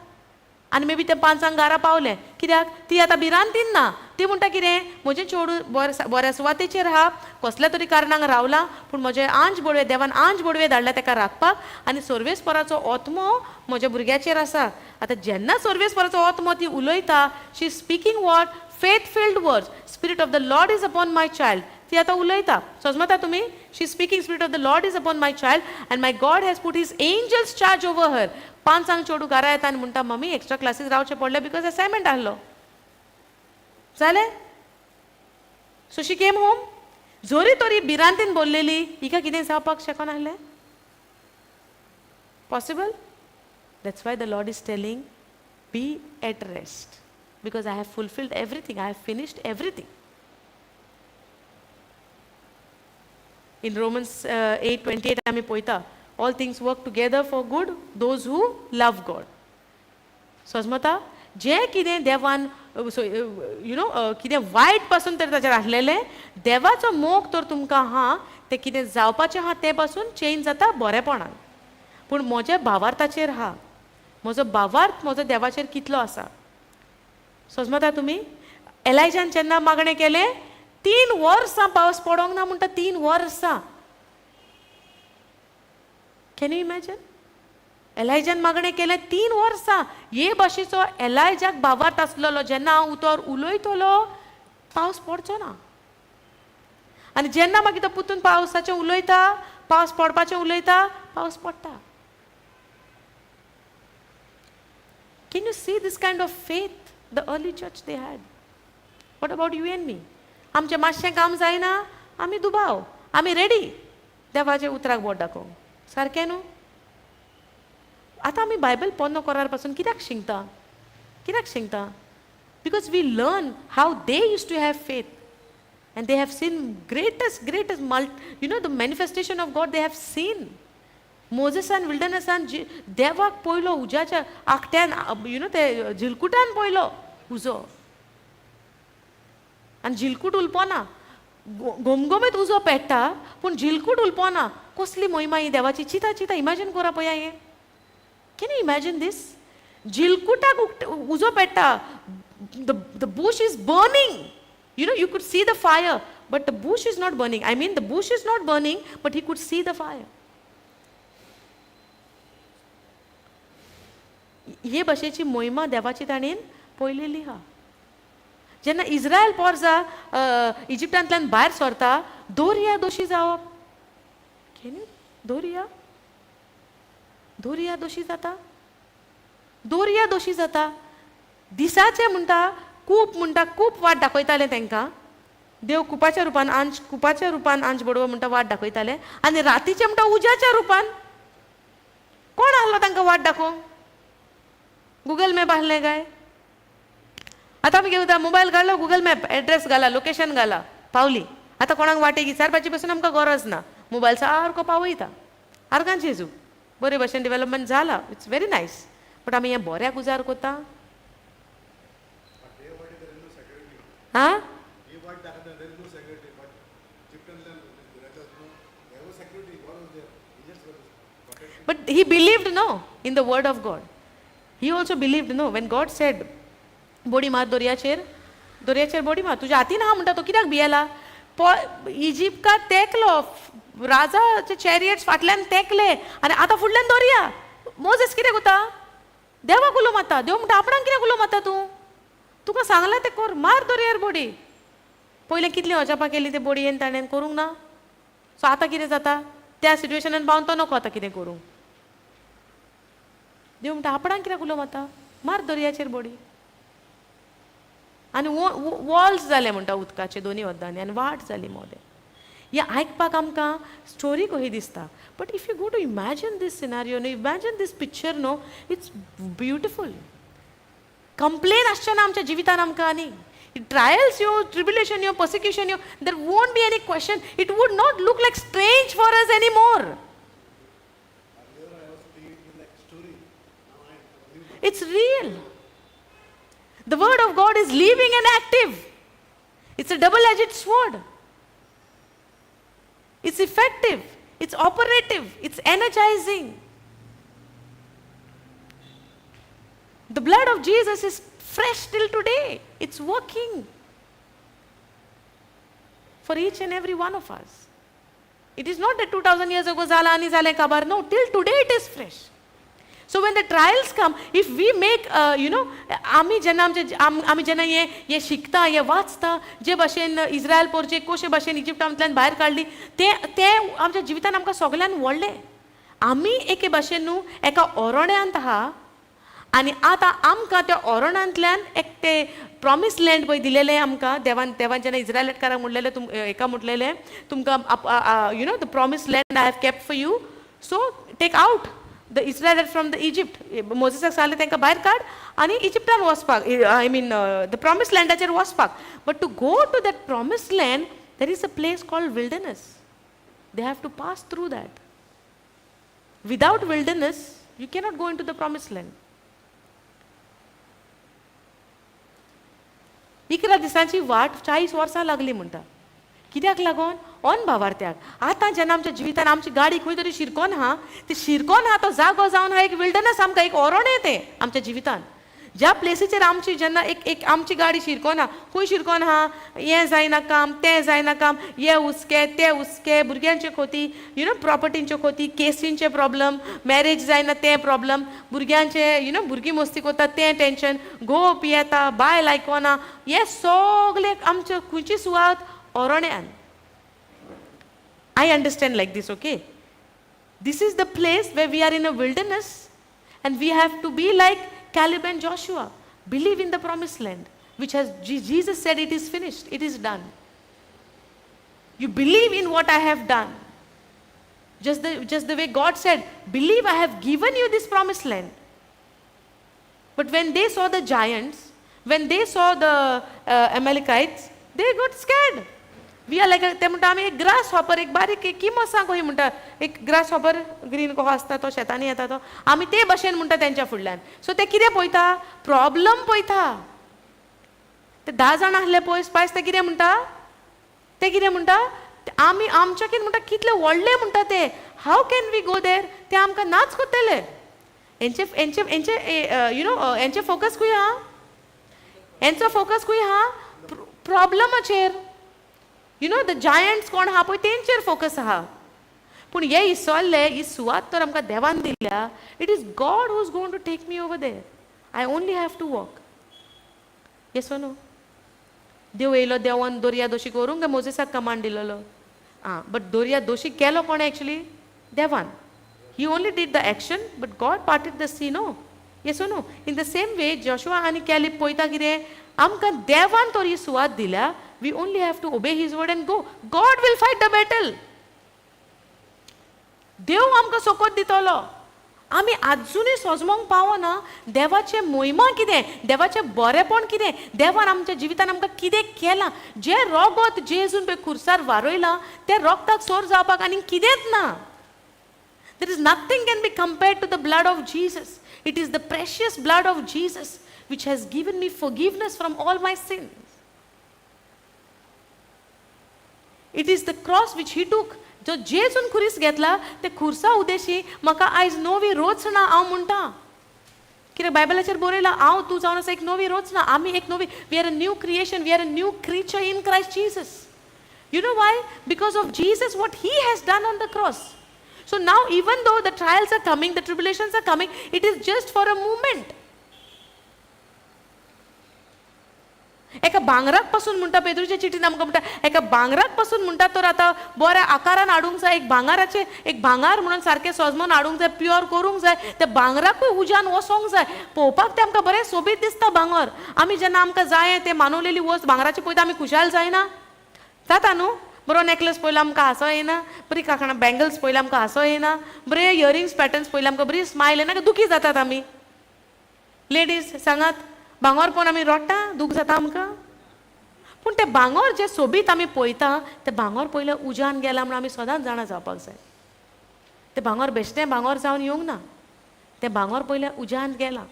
आनी मे बी ते 5 घरा पावले. कित्याक? ती आतां भिरांतीन ना. ती म्हणटा कितें? म्हजें चेडूं बऱ्या सुवातेचेर आहा, कसल्या तरी कारणांक रावला, पूण म्हजे आंज बोडवे देवान आंज बोडवे धाडल्या ताका राखपाक, आनी सर्वेस्पराचो आत्मो म्हज्या भुरग्याचेर आसा. आतां जेन्ना सर्वेस्पराचो आत्मो ती उलयता, she is speaking what? Faith filled words. Spirit of the Lord is upon my child. ती आतां उलयता. समजता तुमी? She is speaking spirit of the Lord is upon my child and my God has put his angels charge over her. 5 चेडूं घरा येता आनी म्हणटा मम्मी एक्स्ट्रा क्लासीस रावचें पडलें बिकॉज असायनमेंट आहलो. जालें? सो शी केम होम. जोरी तोरी भिरांतीन बोललेली, हिका कितें जावपाक शकनासलें? Possible? That's why the Lord is telling, be at rest because I have fulfilled everything. I have finished everything. In Romans 8:28 आमी पळयता, all things work together for good, those who love God. समजता? जें कितें देवान कितें वायट पासून तर ताचेर आसलेलें, देवाचो मोग तर तुमकां आहा, तें कितें जावपाचें आहा तें पासून चेंज जाता बरेपणान. पूण म्हज्या भावार्थाचेर आहा. म्हजो भावार्थ म्हजो देवाचेर कितलो आसा. समजता तुमी? एलायजान जेन्ना मागणें केलें, 3 वर्सां पावस पडोंक ना म्हणटा. 3 वर्सां. Can you imagine? एलायजान मागणें केलें 3 वर्सां. हे भाशेचो एलायजाक भावार्थ आसलेलो. जेन्ना हांव उतर उलयतलो, पावस पडचो ना. आनी जेन्ना मागीर तो पुतून पावसाचें उलयता, पावस पडपाचें उलयता, पावस पडटा. Can you see this kind of faith the early church they had? What about you and me? आमचें मातशें काम जायना, आमी दुबाव, आमी रेडी देवाचे उतराक बोट दाखोवंक. सारकें न्हू? आतां आमी बायबल पोन्नो कोरार पासून कित्याक शिंकता? कित्याक शिंकता? Because we learn how they use to have faith and they have seen greatest the manifestation of God they have seen. मोजेसान विल्डरनेसान देवाक पयलो उज्याच्या आकट्यान ते झिलकुटान पयलो उजो. आनी झिलकूट उलपना. घोमघोमेत उजो पेट्टा पूण झिलकूट उलपना कसली मोहिमा ही देवाची चिता चिता इमॅजिन करा पळया हें कॅन यू इमॅजिन दीस झिलकुटाक उजो पेट्टा the bush is burning. You know, you could see the fire, but the bush is not burning. I mean, the bush is not burning, but he could see the fire. हे भाशेची मोहिमा देवाची ताणेन पळयलेली हा जेन्ना इस्रायल पोरजा इजिप्टांतल्यान भायर सरता दोर्या दोशी जावप can you दोर्या दोशी जाता दोर्या दोशी जाता दिसाचे म्हणटा खूप वाट दाखयताले तांकां देव कुपाच्या रुपान अंश बडवो म्हणटा वाट दाखयताले आनी रातीचे म्हणटा उज्याच्या रुपान कोण आहलो तांकां वाट दाखोवंक गुगल मॅप आहले काय आतां आमी घेवता मोबायल घालो गुगल मॅप एड्रेस घाला लोकेशन घाला पावली आतां कोणाक वाटेक विचारपाची पासून आमकां गरज ना मोबायल सारको पावयता आर्गांची जेजू बरे भशेन डेव्हलपमेंट जाला इट्स व्हेरी नायस बट आमी हें बऱ्याक उजार करता हां But he believed no in the word of God. He also believed no when God said, "Bodi मार दोरयाचेर bodi मार." तुझ्या हातीन हा म्हणटा तो कित्याक भियेला इजिप्त का तेकलो राजाचे चॅरियट्स फाटल्यान तेकले आनी आतां फुडल्यान दोरया मोजेस कितें कोता देवाक उलो मारता देव म्हणटा आपणाक कित्याक उलो मारता तूं तुका सांगलां तें कर मार दोरयार बोडी पयलें कितलीं अजापां केली ते बोडयेन ताणें करूंक ना सो आतां कितें जाता त्या सिट्युएशनान पावन तो नको आतां कितें करूंक देव म्हणटा आपणाक कित्याक उलो मारता मार दोरयाचेर बोडी आनी वॉल्स जाले म्हणटा उदकाचे दोनी वद्दांनी आनी वाट जाली मोदें हें आयकपाक आमकां स्टोरी कशी दिसता but if you go to imagine these scenario न्हू इमॅजीन दीस पिक्चर न्हू इट्स ब्युटिफूल कंप्लेन आसचें ना आमच्या जिवितान आमकां आनी ट्रायल्स यो ट्रिब्युलेशन यो पर्सिक्युशन यो there won't be any question it would not look like strange for us any more it's real The word of God is living and active. It's a double-edged sword. It's effective. It's operative. It's energizing. The blood of Jesus is fresh till today. It's working for each and every one of us. It is not that 2000 years ago zala ani zale kabar. No, till today it is fresh. So when the trials come, if we make, आमी जेन्ना ये शिकता ये वाचता जे भाशेन इस्रायल पोरचे कशे भाशेन इजिप्टांतल्यान भायर काडली ते आमच्या जिवितान आमकां सगळ्यान व्हडलें आमी एके भाशेन न्हू एका ओरोण्यांत आहा आनी आतां आमकां त्या ओरोण्यांतल्यान एक ते प्रॉमीस लँड पळय दिलेलें आमकां देवान जेन्ना इस्रायलेटकारांक म्हणलेलें एका म्हटलेलें तुमकां the promise land I have kept for you so take out the Israelites from the Egypt. Moses सांगलें तांकां भायर काड आनी इजिप्टान वचपाक I mean the promised landaचेर वचपाक but to go to that promised land there is a place called wilderness. They have to pass through that. Without wilderness you cannot go into the promised land. 11 दिसांची वाट 40 वर्सां लागली म्हणटा कित्याक लागून on भावार्थ्याक आतां जेन्ना आमच्या जिवितान आमची गाडी खंय तरी शिरकोन आहा ती शिरकोन आहा तो जागो जावन आहा एक विल्डरनस आमकां एक ओरोणें तें आमच्या जिवितान ज्या प्लेसीचेर आमची जेन्ना एक आमची गाडी शिरकोन आहा खंय शिरकोन आहा हें जायना काम तें जायना काम हें हुस्कें तें हुस्कें भुरग्यांचे खोती प्रॉपर्टींच्यो खोती केसींचे प्रॉब्लम मॅरेज जायना तें प्रॉब्लम भुरग्यांचे भुरगीं मस्ती करता तें टेंशन घोप येता बायल आयकोना हें सगलें आमचे खंयची सुवात ओरोण्यान I understand like this, okay? This is the place where we are in a wilderness and we have to be like Caleb and Joshua. Believe in the promised land, which has Jesus said it is finished, it is done. You believe in what I have done. Just the way God said, believe I have given you this promised land. But when they saw the giants, when they saw the Amalekites, they got scared. We are like ते म्हणटा आमी एक grass hopper एक बारीक एक किमोसा कही म्हणटा एक ग्रास हॉपर ग्रीन कहो आसता तो शेतांनी येता तो आमी ते भशेन म्हणटा तेंच्या फुडल्यान सो ते कितें पळयता प्रॉब्लम पळयता ते 10 जाण आहले पळय स्पायस ते कितें म्हणटा ते कितें म्हणटा आमी आमच्या कितें म्हणटा कितले व्हडले म्हणटा ते हाव कॅन वी गो देर ते आमकां नाच कोत्तेले हेंचे हेंचे हेंचे यू नो हेंचे फोकस खूंय आहा हेंचो फोकस खूंय आहा प्रॉब्लमाचेर यू नो द जायंट्स कोण आहा पळय तेंचेर फोकस आहा पूण हे इसोल्ले ही सुवात तर आमकां देवान दिल्या it is God who is going to take me over there I only have to walk yes no देव येयलो देवान दर्या दोशी करूंक मोजेसाक कमांड दिलोलो आं बट दर्या दोशी केलो कोणें एक्चुली देवान he only did the action but God parted the sea no yes no in the same way Joshua आनी कॅलेब पळयता कितें आमकां देवान तर ही सुवात दिल्या we only have to obey his word and go God will fight the battle देव आमकां सोकोत दितलो आमी आजुनूय सोजमोंक पावना देवाचें महिमा कितें देवाचें बरेंपण कितें देवान आमच्या जिवितान आमकां कितें केलां जें रोगत जेजून पळय खुर्सार वारोयलां तें रोगताक सोर जावपाक आनी कितेंच ना there is nothing can be compared to the blood of Jesus it is the precious blood of Jesus which has given me forgiveness from all my sins. It is the cross which he took. जो जेजून खुरीस घेतला ते खुर्सा उदेशी म्हाका आयज नवी रोचना हांव म्हणटा कित्याक बायबलाचेर बरयलां हांव तूं जावन आसा एक नवी रोचना आमी एक नवी we are a new creation we are a new creature in Christ Jesus you know why because of Jesus what he has done on the cross so now even though the trials are coming the tribulations are coming it is just for a moment एका भांगराक पासून म्हणटा पेद्रूच्या चिठीन आमकां म्हणटा एका भांगराक पासून म्हणटा तर आतां बऱ्या आकारान हाडूंक जाय एक भांगाराचे एक भांगार म्हणून सारकें सोजमोन हाडूंक जाय प्युअर करूंक जाय ते भांगराकूय उज्यान वसोंक जाय पळोवपाक ते आमकां बरें सोबीत दिसता भांगर आमी जेन्ना आमकां जाय ते मानवलेली वस्त भांगराची पळयता आमी खुशाल जायना जाता न्हू बरो नेकलेस पयलो आमकां हांसो येना बरी कांकणां बँगल्स पयले आमकां हांसो येना बरे इयरिंग्स पॅटर्न्स पयले आमकां बरी स्मायल येना दुखी जातात आमी लेडीज सांगात भांगर पळोवन आमी रोडटा दूख जाता आमकां पूण ते भांगर जे सोबीत आमी पळयता ते भांगर पयले उज्यान गेला म्हणून आमी सदांच जाणा जावपाक जाय ते भांगर बेश्टें भांगर जावन येवंक ना ते भांगर पयले उज्यान गेला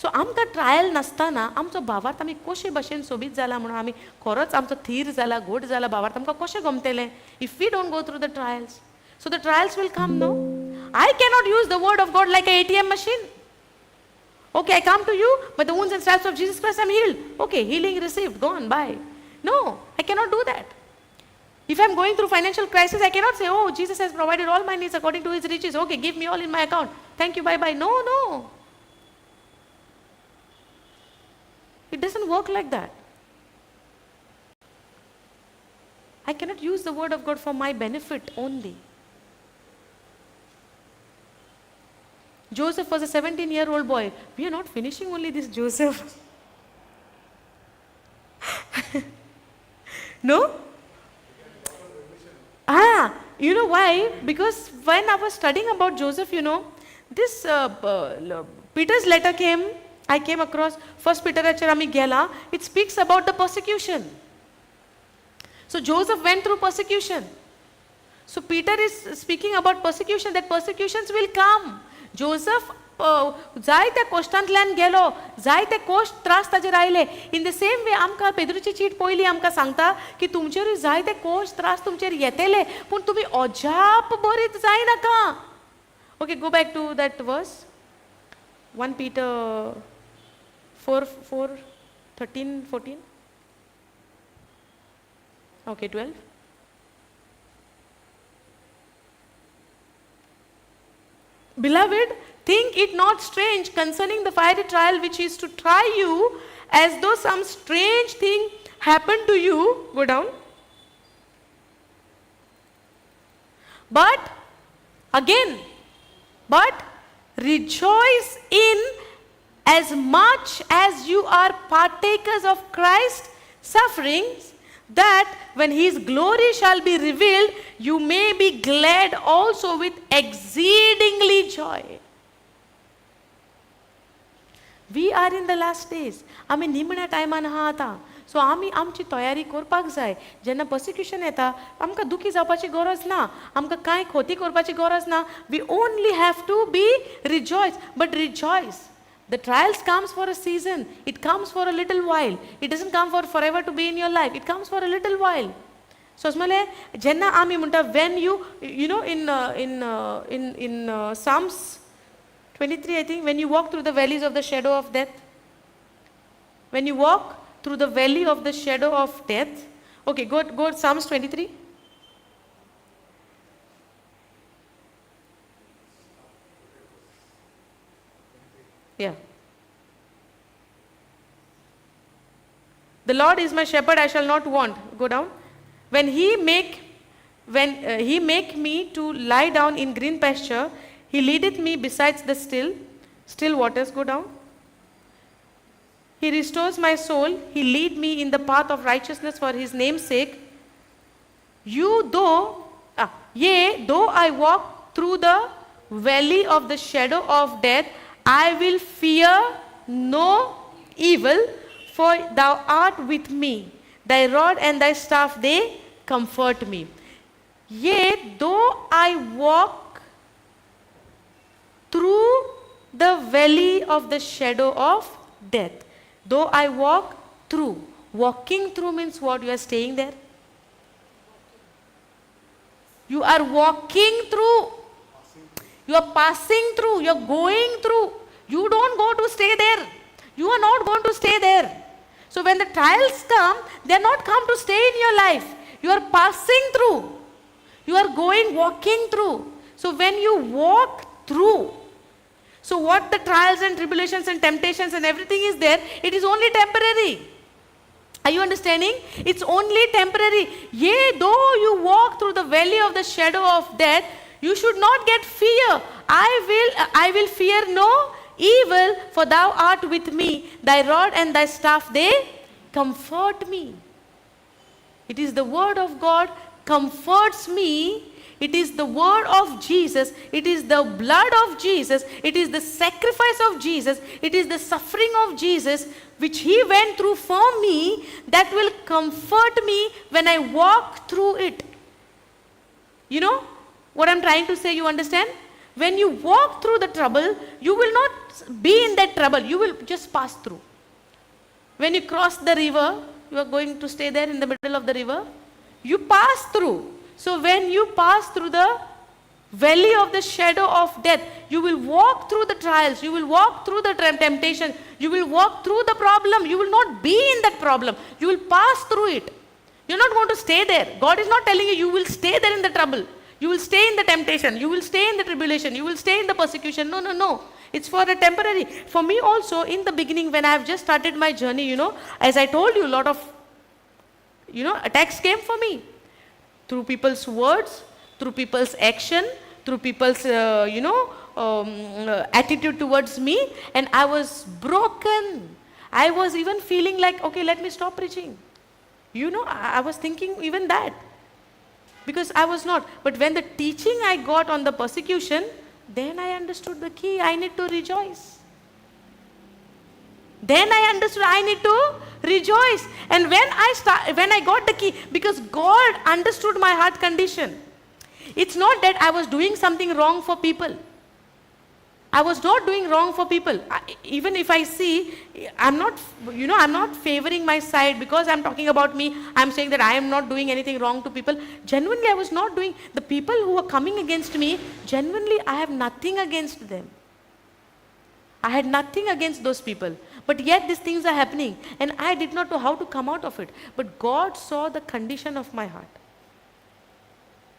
सो आमकां ट्रायल नासतना आमचो भावार्थ आमी कशे भशेन सोबीत जाला म्हणून आमी खरोच आमचो थीर जाला घोट जाला भावार्थ आमकां कशें गमतलें if we don't go through the trials so the trials will come no I cannot use the word of God like a ATM machine. Okay, I come to you, but the wounds and stripes of Jesus Christ, I'm healed. Okay, healing received, gone, bye. No, I cannot do that. If I'm going through financial crisis, I cannot say, oh, Jesus has provided all my needs according to his riches. Okay, give me all in my account. Thank you, bye-bye. No, no. It doesn't work like that. I cannot use the word of God for my benefit only. Joseph was a 17-year-old boy. We are not finishing only this Joseph. No? You know why? Because when I was studying about Joseph, you know, this Peter's letter came, I came across, First Peter Acharami Gela, it speaks about the persecution. So Joseph went through persecution. So Peter is speaking about persecution, that persecutions will come. Joseph जायत्या कोश्टांतल्यान गेलो जायते cost त्रास ताचेर आयले इन the same वे आमकां पेद्रूची cheat पयली आमकां सांगता की तुमचेरूय जायते कोश्ट त्रास तुमचेर येतेले पूण तुमी अजाप बरीत जायनाका okay go back to that verse 1 Peter 4:13-14 okay 12 Beloved, think it not strange concerning the fiery trial which is to try you, as though some strange thing happened to you. Go down. But rejoice in as much as you are partakers of Christ's sufferings, that when his glory shall be revealed, you may be glad also with exceedingly joy. We are in the last days. आमी निमण्या टायमान आहा आतां सो आमी आमची तयारी करपाक जाय जेन्ना पर्सिक्युशन येता आमकां दुखी जावपाची गरज ना आमकां कांय खोती करपाची गरज ना we only have to be rejoice but rejoice The trials comes for a season. It comes for a little while. It doesn't come for forever to be in your life. It comes for a little while. So smale jenna ami munta when you know in Psalms 23 I think, when you walk through the valleys of the shadow of death, when you walk through the valley of the shadow of death. Okay, go Psalms 23. Yeah. The Lord is my shepherd, I shall not want. Go down. When he make me to lie down in green pasture, he leadeth me besides the still waters. Go down. He restores my soul. He lead me in the path of righteousness for his name's sake. Though I walk through the valley of the shadow of death, I will fear no evil, for thou art with me. Thy rod and thy staff, they comfort me. Yea, though I walk through the valley of the shadow of death. Though I walk through. Walking through means what? You are staying there. You are walking through. You are passing through. You are going through. You don't go to stay there. You are not going to stay there. So when the trials come, they are not come to stay in your life. You are passing through. You are walking through. So when you walk through, so what the trials and tribulations and temptations and everything is there, it is only temporary. Are you understanding? It's only temporary. Yea, though you walk through the valley of the shadow of death, you should not get fear. I will fear no evil, for thou art with me. Thy rod and thy staff, they comfort me. It is the word of God comforts me. It is the word of Jesus. It is the blood of Jesus. It is the sacrifice of Jesus. It is the suffering of Jesus which he went through for me that will comfort me when I walk through it. You know what I'm trying to say? You understand? When you walk through the trouble, you will not be in that trouble. You will just pass through. When you cross the river, you are going to stay there in the middle of the river. You pass through. So when you pass through the valley of the shadow of death, you will walk through the trials. You will walk through the temptation. You will walk through the problem. You will not be in that problem. You will pass through it. You're not going to stay there. God is not telling you you will stay there in the trouble. You will stay in the temptation. You will stay in the tribulation. You will stay in the persecution. No. It's for a temporary. For me also, in the beginning, when I have just started my journey, as I told you, a lot of, attacks came for me. Through people's words, through people's action, through people's, attitude towards me. And I was broken. I was even feeling like, okay, let me stop preaching. I was thinking even that. Because I was not. But when the teaching I got on the persecution, then I understood the key. I need to rejoice. Then I understood I need to rejoice. And when I got the key, because God understood my heart condition. It's not that I was doing something wrong for people. I was not doing wrong for people. Even if I see, I'm not favoring my side because I'm talking about me. I'm saying that I am not doing anything wrong to people. Genuinely, I was not doing. The people who are coming against me, genuinely, I have nothing against them. I had nothing against those people. But yet these things are happening. And I did not know how to come out of it. But God saw the condition of my heart.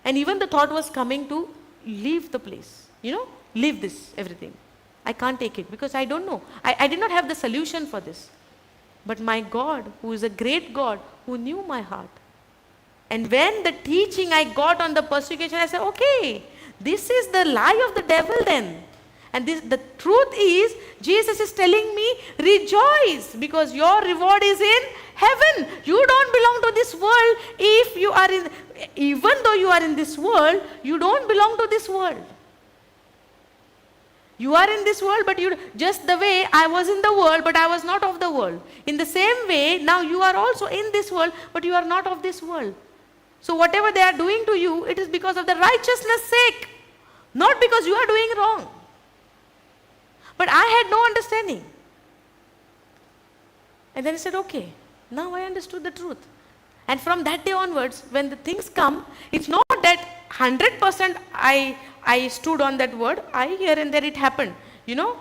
And even the thought was coming to leave the place. Leave this, everything. I can't take it because I don't know. I did not have the solution for this. But my God, who is a great God, who knew my heart. And when the teaching I got on the persecution, I said, okay, this is the lie of the devil then. And the truth is, Jesus is telling me, rejoice because your reward is in heaven. You don't belong to this world. Even though you are in this world, you don't belong to this world. You are in this world, but just the way I was in the world, but I was not of the world. In the same way, now you are also in this world, but you are not of this world. So whatever they are doing to you, it is because of the righteousness' sake, not because you are doing wrong. But I had no understanding. And then I said, okay, now I understood the truth. And from that day onwards, when the things come, it's not that 100% I stood on that word. Here and there it happened. You know,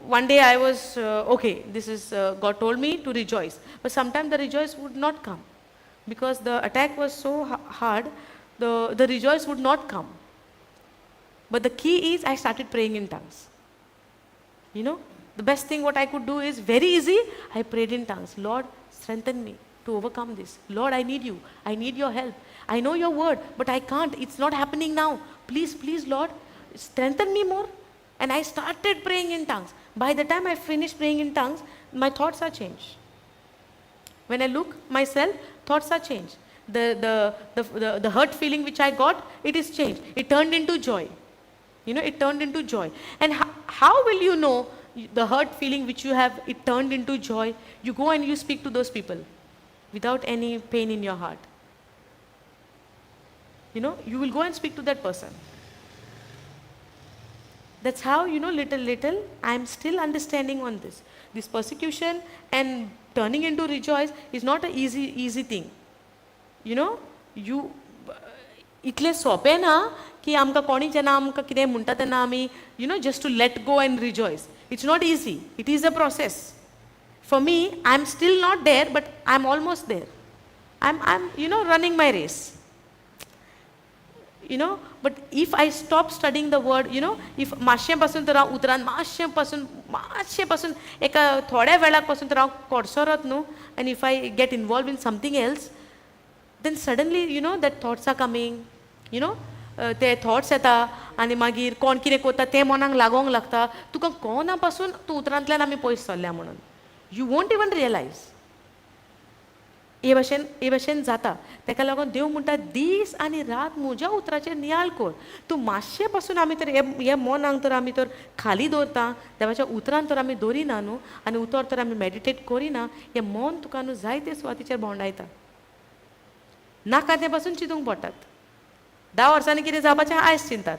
one day I was, okay, this is, God told me to rejoice. But sometimes the rejoice would not come. Because the attack was so hard, the rejoice would not come. But the key is I started praying in tongues. You know, the best thing what I could do is very easy. I prayed in tongues. Lord, strengthen me to overcome this. Lord, I need you. I need your help. I know your word, but I can't. It's not happening now. Please, please, Lord, strengthen me more. And I started praying in tongues. By the time I finished praying in tongues, my thoughts are changed. When I look myself, thoughts are changed. The hurt feeling which I got, it is changed. It turned into joy. You know, it turned into joy. And how will you know the hurt feeling which you have, it turned into joy? You go and you speak to those people without any pain in your heart. You know, you will go and speak to that person. That's how, you know, little, I'm still understanding on this. This persecution and turning into rejoice is not an easy thing. You know, इतले सोपे ना की आमकां कोणी जेन्ना आमकां कितें म्हणटा तेन्ना आमी just to let go and rejoice. It's not easy. It is a process. For me, I'm still not there, but I'm almost there. I'm running my race. But if I stop studying the word, if मातशें पासून तर हांव उतरान मातशें पासून एका थोड्या वेळाक पासून तर हांव कोडसोरत न्हू, and if I get involved in something else, then suddenly, that thoughts are coming, ते thoughts येता आनी मागीर कोण कितें कोत्ता तें मनाक लागोंक लागता. तुका कोना पासून तूं उतरांतल्यान आमी पयस सरल्या म्हणून. You won't even realize. हे भाशेन जाता. तेका लागून देव म्हणटा दीस आनी रात म्हज्या उतराचेर नियाळ कर. तूं मातशें पासून आमी तर हे मनाक तर आमी तर खाली दवरता, देवाच्या उतरान तर आमी दवरिना न्हू, आनी उतर तर आमी मेडिटेट करिना. हें मन तुका न्हू जायते सुवातीचेर भोंवडायता. नाका ते पासून चिंतूंक पडटात. 10 वर्सांनी कितें जावपाचें आयज चिंतात.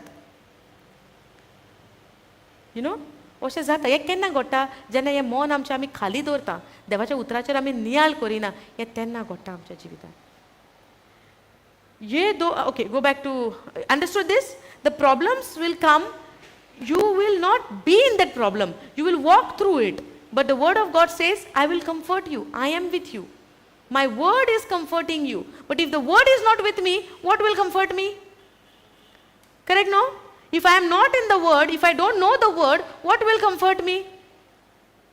अशें जाता. हें केन्ना घडटा? जेन्ना हें मन आमचें आमी खाली दवरता, देवाच्या उतराचेर आमी नियाळ करिना, हें तेन्ना घडटा आमच्या जिवितांत. Okay, go back to, understood this? The problems will come. You will not be in that problem. You will walk through it. But the word of God says, I will comfort you. I am with you. My word is comforting you. But if the word is not with me, what will comfort me? Correct, no? If I am not in the word, if I don't know the word, what will comfort me?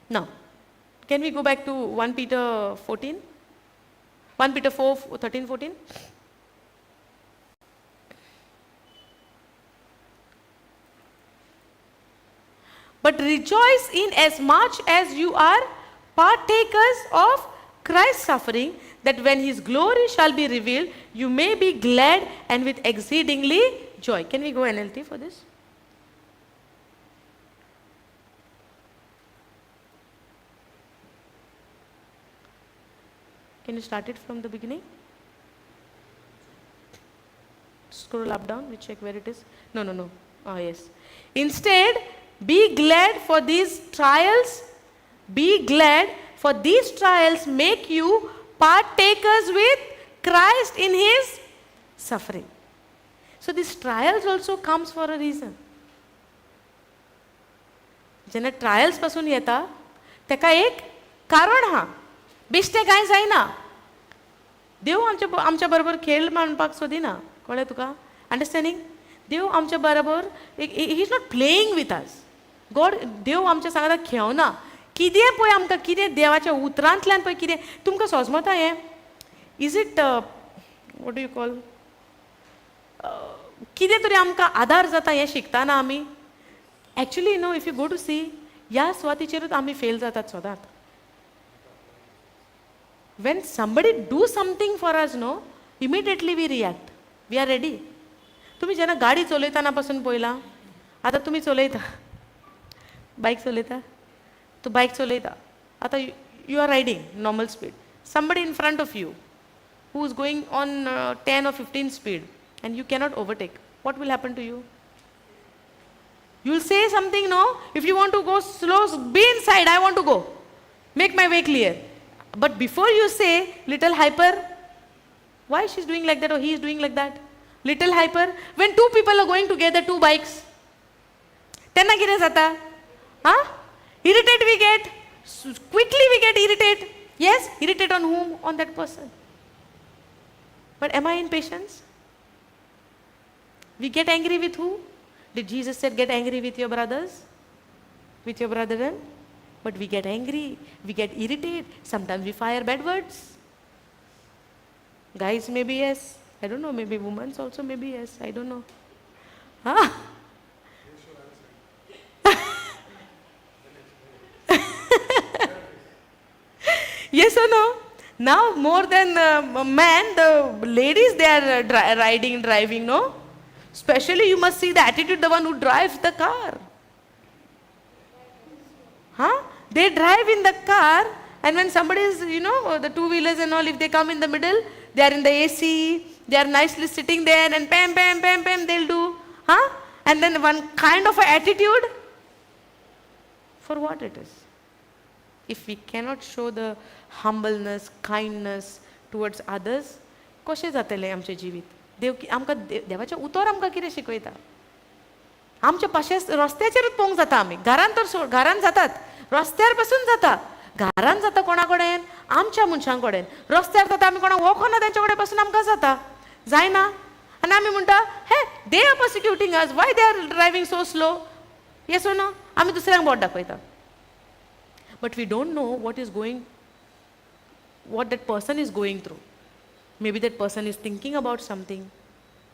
Now, can we go back to 1 Peter 14? 1 Peter 4, 13, 14? But rejoice in as much as you are partakers of Christ's suffering, that when his glory shall be revealed, you may be glad and with exceedingly joy. Can we go NLT for this? Can you start it from the beginning? Scroll up, down, we check where it is. No. Oh, yes. Instead, be glad for these trials. Be glad, for these trials make you partakers with Christ in his suffering. So these trials also comes for a reason. जेन्ना trials पासून येता तेका एक कारण हा. बेश्टें कांय जायना. देव आमच्या बरोबर खेळ मांडपाक सोदिना. कळ्ळें तुका? अंडरस्टँडिंग? देव आमच्या बरोबर he is not playing with us. देव आमच्या सांगता खेळना. कितें पळय आमकां कितें देवाच्या उतरांतल्यान पळय कितें तुमकां सोजमता हें? Is it what do you call, कितें तरी आमकां आदार जाता हें शिकताना आमी. Actually if you go to see, ह्या सुवातीचेरूच आमी फेल जातात सदांच. When somebody do something for us immediately we react. We are ready. तुमी जेन्ना गाडी चलयतना पासून पळयलां, आतां तुमी चलयता, बायक चलयता, तूं बायक चलयता, आतां you are riding normal speed. Somebody in front of you who is going on 10 or 15 speed and you cannot overtake, what will happen to you? You'll say something, no? If you want to go slow, be inside, I want to go. Make my way clear. But before you say, little hyper, why she's doing like that or he is doing like that? Little hyper. When two people are going together, two bikes, tenna kire jata? Huh? Irritate we get. Quickly we get irritated. Yes? Irritate on whom? On that person. But am I in patience? We get angry with who? Did Jesus said get angry with your brothers? With your brethren? But we get angry. We get irritated. Sometimes we fire bad words. Guys maybe yes. I don't know. Maybe women also maybe yes. I don't know. Huh? Yes or no? Now more than man, the ladies they are driving, no? Especially you must see the attitude, the one who drives the car. Huh? They drive in the car and when somebody is, the two-wheelers and all, if they come in the middle, they are in the AC, they are nicely sitting there and pam, pam, pam, pam, they'll do. Huh? And then one kind of a attitude. For what it is? If we cannot show the humbleness, kindness towards others, कशें जातलें आमचें जिवीत? आमकां देवाचें उतर आमकां कितें शिकयता? आमच्या पाशें रस्त्याचेरूच पळोवंक जाता आमी. घरान तर सोड, घरान जातात. रस्त्यार पासून जाता. घरान जाता कोणा कडेन? आमच्या मनशां कडेन. रस्त्यार जाता आमी कोणाक वळखना तेंच्या कडेन पासून आमकां जाता. जायना? आनी आमी म्हणटा, हे they are persecuting us, why they are driving so slow? Yes O no? आमी दुसऱ्यांक बोट दाखयता. But we don't know what that person is going through. Maybe that person is thinking about something.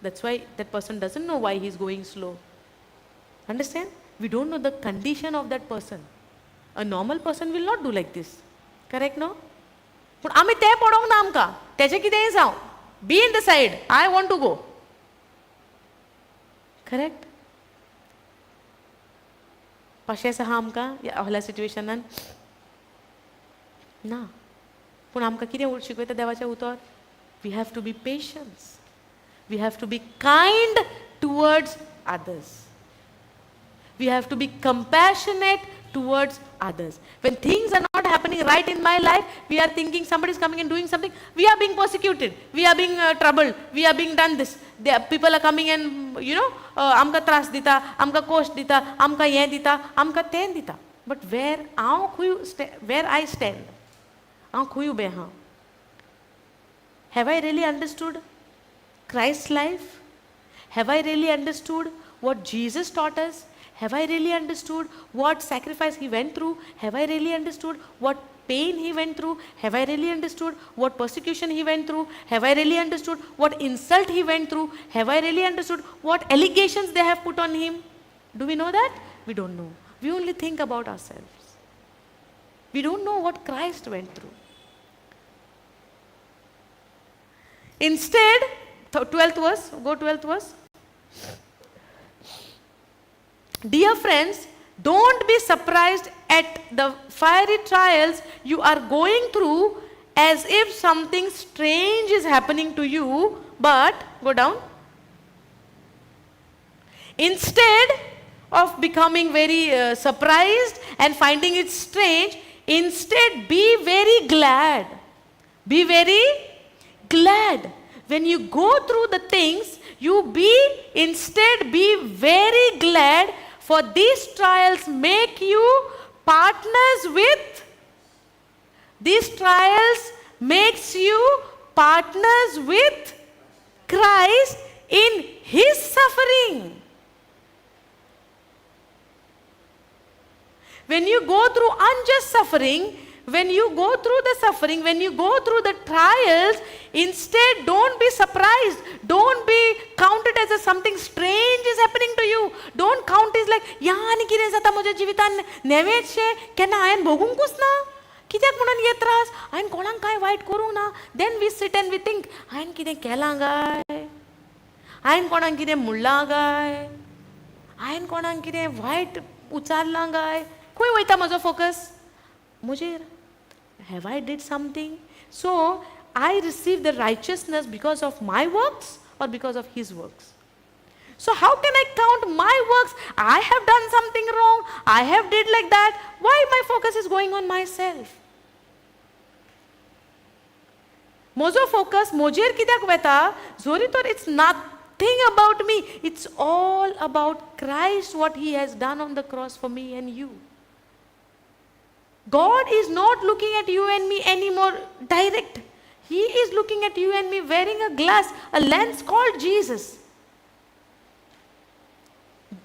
That's why that person doesn't know why he's going slow. Understand? We don't know the condition of that person. A normal person will not do like this. Correct, no? But आमी ते पडोंक ना आमकां. तेजें कितेंय जावं. Be in the side. I want to go. Correct? पाशेंस आहा आमकां ह्या सिट्युएशनान? ना. पूण आमकां कितें शिकयता देवाचें उतर? We have to be patience. We have to be kind towards others. We have to be compassionate towards others. When things are not happening right in my life, we are thinking somebody is coming and doing something. We are being persecuted. We are being troubled. We are being done this. People are coming and, आमकां त्रास दिता, आमकां cost दिता, आमकां हें दिता, आमकां तें दिता. But where I stand? हांव खंय उबें आहा? Have I really understood Christ's life? Have I really understood what Jesus taught us? Have I really understood what sacrifice he went through? Have I really understood what pain he went through? Have I really understood what persecution he went through? Have I really understood what insult he went through? Have I really understood what allegations they have put on him? Do we know that? We don't know. We only think about ourselves. We don't know what Christ went through. Instead, 12th verse, go 12th verse. Dear friends, don't be surprised at the fiery trials you are going through as if something strange is happening to you, but, go down. Instead of becoming very surprised and finding it strange, instead be very glad. Be very glad. When you go through the things, instead be very glad, for these trials make you partners with Christ in his suffering. When you go through unjust suffering, when you go through the suffering, when you go through the trials, instead don't be surprised. Don't be counted as something strange is happening to you. Don't count it like, या आनी कितें जाता म्हज्या जिवितान नेवेचशें केन्ना हांवें भोगूंकूच ना. कित्याक म्हणून हे त्रास? हांवें कोणाक कांय वायट करूंक ना. Then we sit and we think, हांवें कितें केलां गाय? हांवें कोणाक कितें म्हणलां गाय? हांवें कोणाक कितें वायट उचारलां गाय? खंय वयता म्हजो फोकस? मुझे have I did something? So I receive the righteousness because of my works or because of his works? So how can I count my works? I have done something wrong. I have did like that. Why my focus is going on myself? Mojo focus mojer kidak veta zori tor it's nothing about me. It's all about Christ, what he has done on the cross for me and you. God is not looking at you and me anymore direct. He is looking at you and me wearing a glass, a lens called Jesus.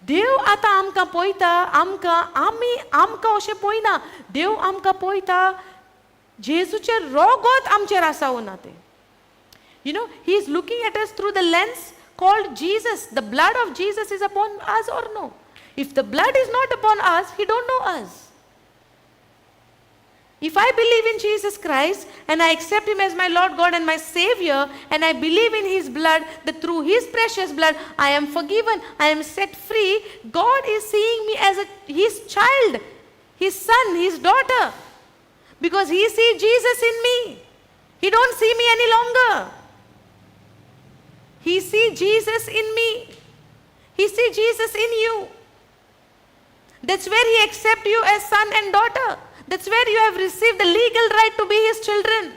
देव आता आमकां पळयता, आमकां अशें पळयना. देव आमकां पळयता जेजूचें रोगोत आमचेर आसा वो ना तें. You know, he is looking at us through the lens called Jesus. The blood of Jesus is upon us or no? If the blood is not upon us, he don't know us. If I believe in Jesus Christ and I accept him as my Lord God and my Savior, and I believe in his blood, that through his precious blood I am forgiven, I am set free, God is seeing me as his child, his son, his daughter. Because he sees Jesus in me. He don't see me any longer. He sees Jesus in me. He sees Jesus in you. That's where he accepts you as son and daughter. That's where you have received the legal right to be his children.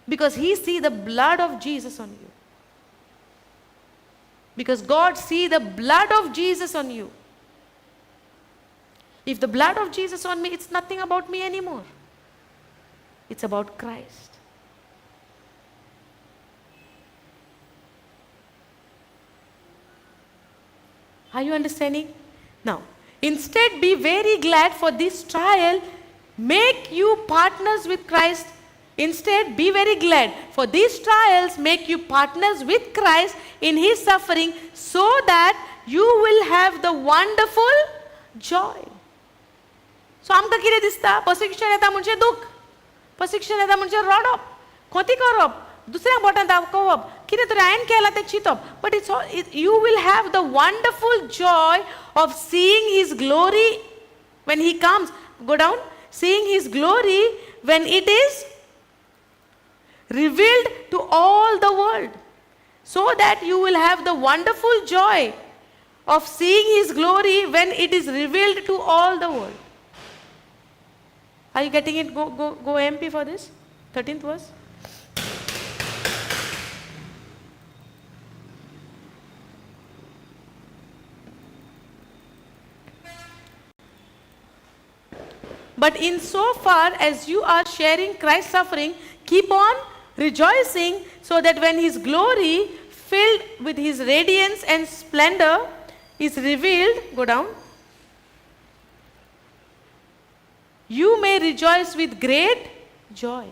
Because he sees the blood of Jesus on you. Because God sees the blood of Jesus on you. If the blood of Jesus on me, it's nothing about me anymore. It's about Christ. Are you understanding? Now, instead, be very glad, for this trial make you partners with Christ. Instead, be very glad, for these trials make you partners with Christ in his suffering, so that you will have the wonderful joy. So, आमकां कितें दिसता? पर्सिक्युशन येता म्हणजे दूख, पर्सिक्युशन येता म्हणजे रडप, खोती करप, दुसऱ्यांक बोटां दाखोवप, कितें तरी हांवें केलां तें चिंतप. But you will have the wonderful joy of seeing his glory when he comes. Go down. Seeing his glory when it is revealed to all the world. So that you will have the wonderful joy of seeing his glory when it is revealed to all the world. Are you getting it? Go MP for this. 13th verse. But in so far as you are sharing Christ's suffering, keep on rejoicing, so that when his glory, filled with his radiance and splendor, is revealed, go down, you may rejoice with great joy.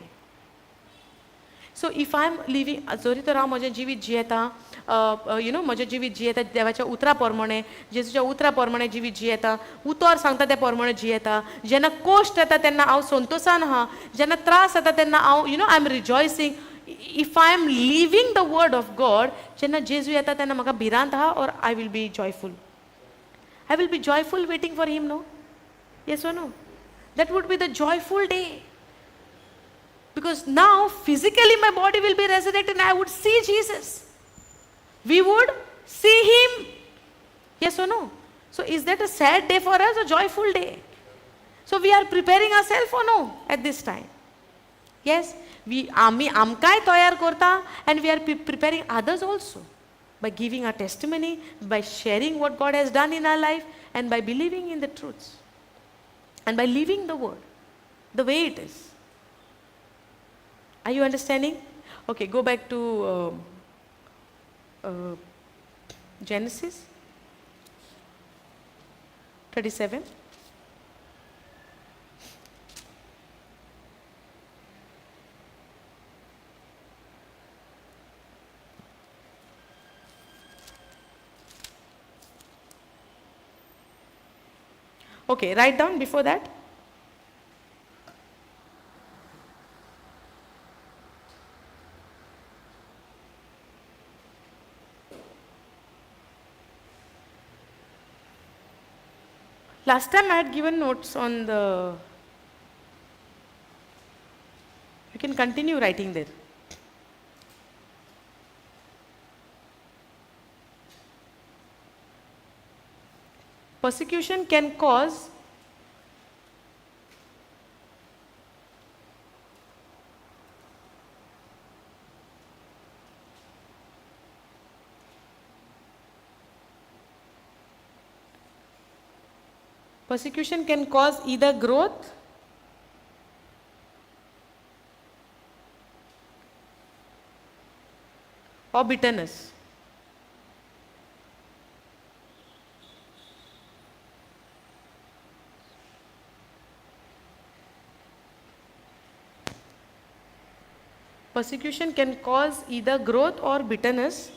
So if I'm living, जोरी तर हांव म्हजें जिवीत जियेतां, म्हजें जिवीत जियेता देवाच्या उतरा प्रमाणे, जेजूच्या उतरा प्रमाणे जिवीत जियेता, उतर सांगता त्या प्रमाणे जियेता. जेन्ना कोश्ट येता तेन्ना हांव संतोशान आहा, जेन्ना त्रास येता तेन्ना हांव I am rejoicing. If I am living the word of God, जेन्ना जेजू येता तेन्ना म्हाका भिरांत आहा, और I will be joyful. I will be joyful waiting for him, no? Yes और no? That would be the joyful day. Because now physically my body will be resurrected and I would see Jesus. We would see him. Yes or no? So is that a sad day for us or joyful day? So we are preparing ourselves or no at this time? Yes, आमी आमकांय तयार करता, and we are preparing others also by giving our testimony, by sharing what God has done in our life, and by believing in the truths, and by living the word the way it is. Are you understanding? Okay, go back to Genesis 37. Okay, write down before that. Last time I had given notes on the, you can continue writing there. persecution can cause either growth or bitterness. Persecution can cause either growth or bitterness.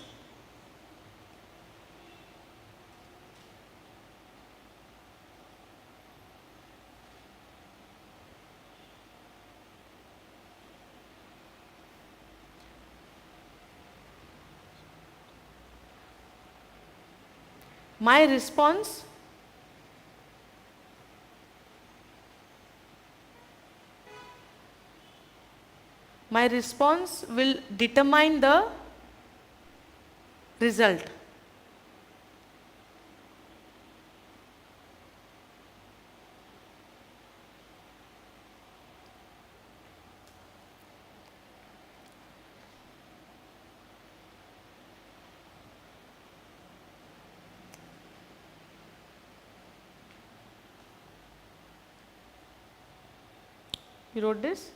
My response will determine the result. You wrote this?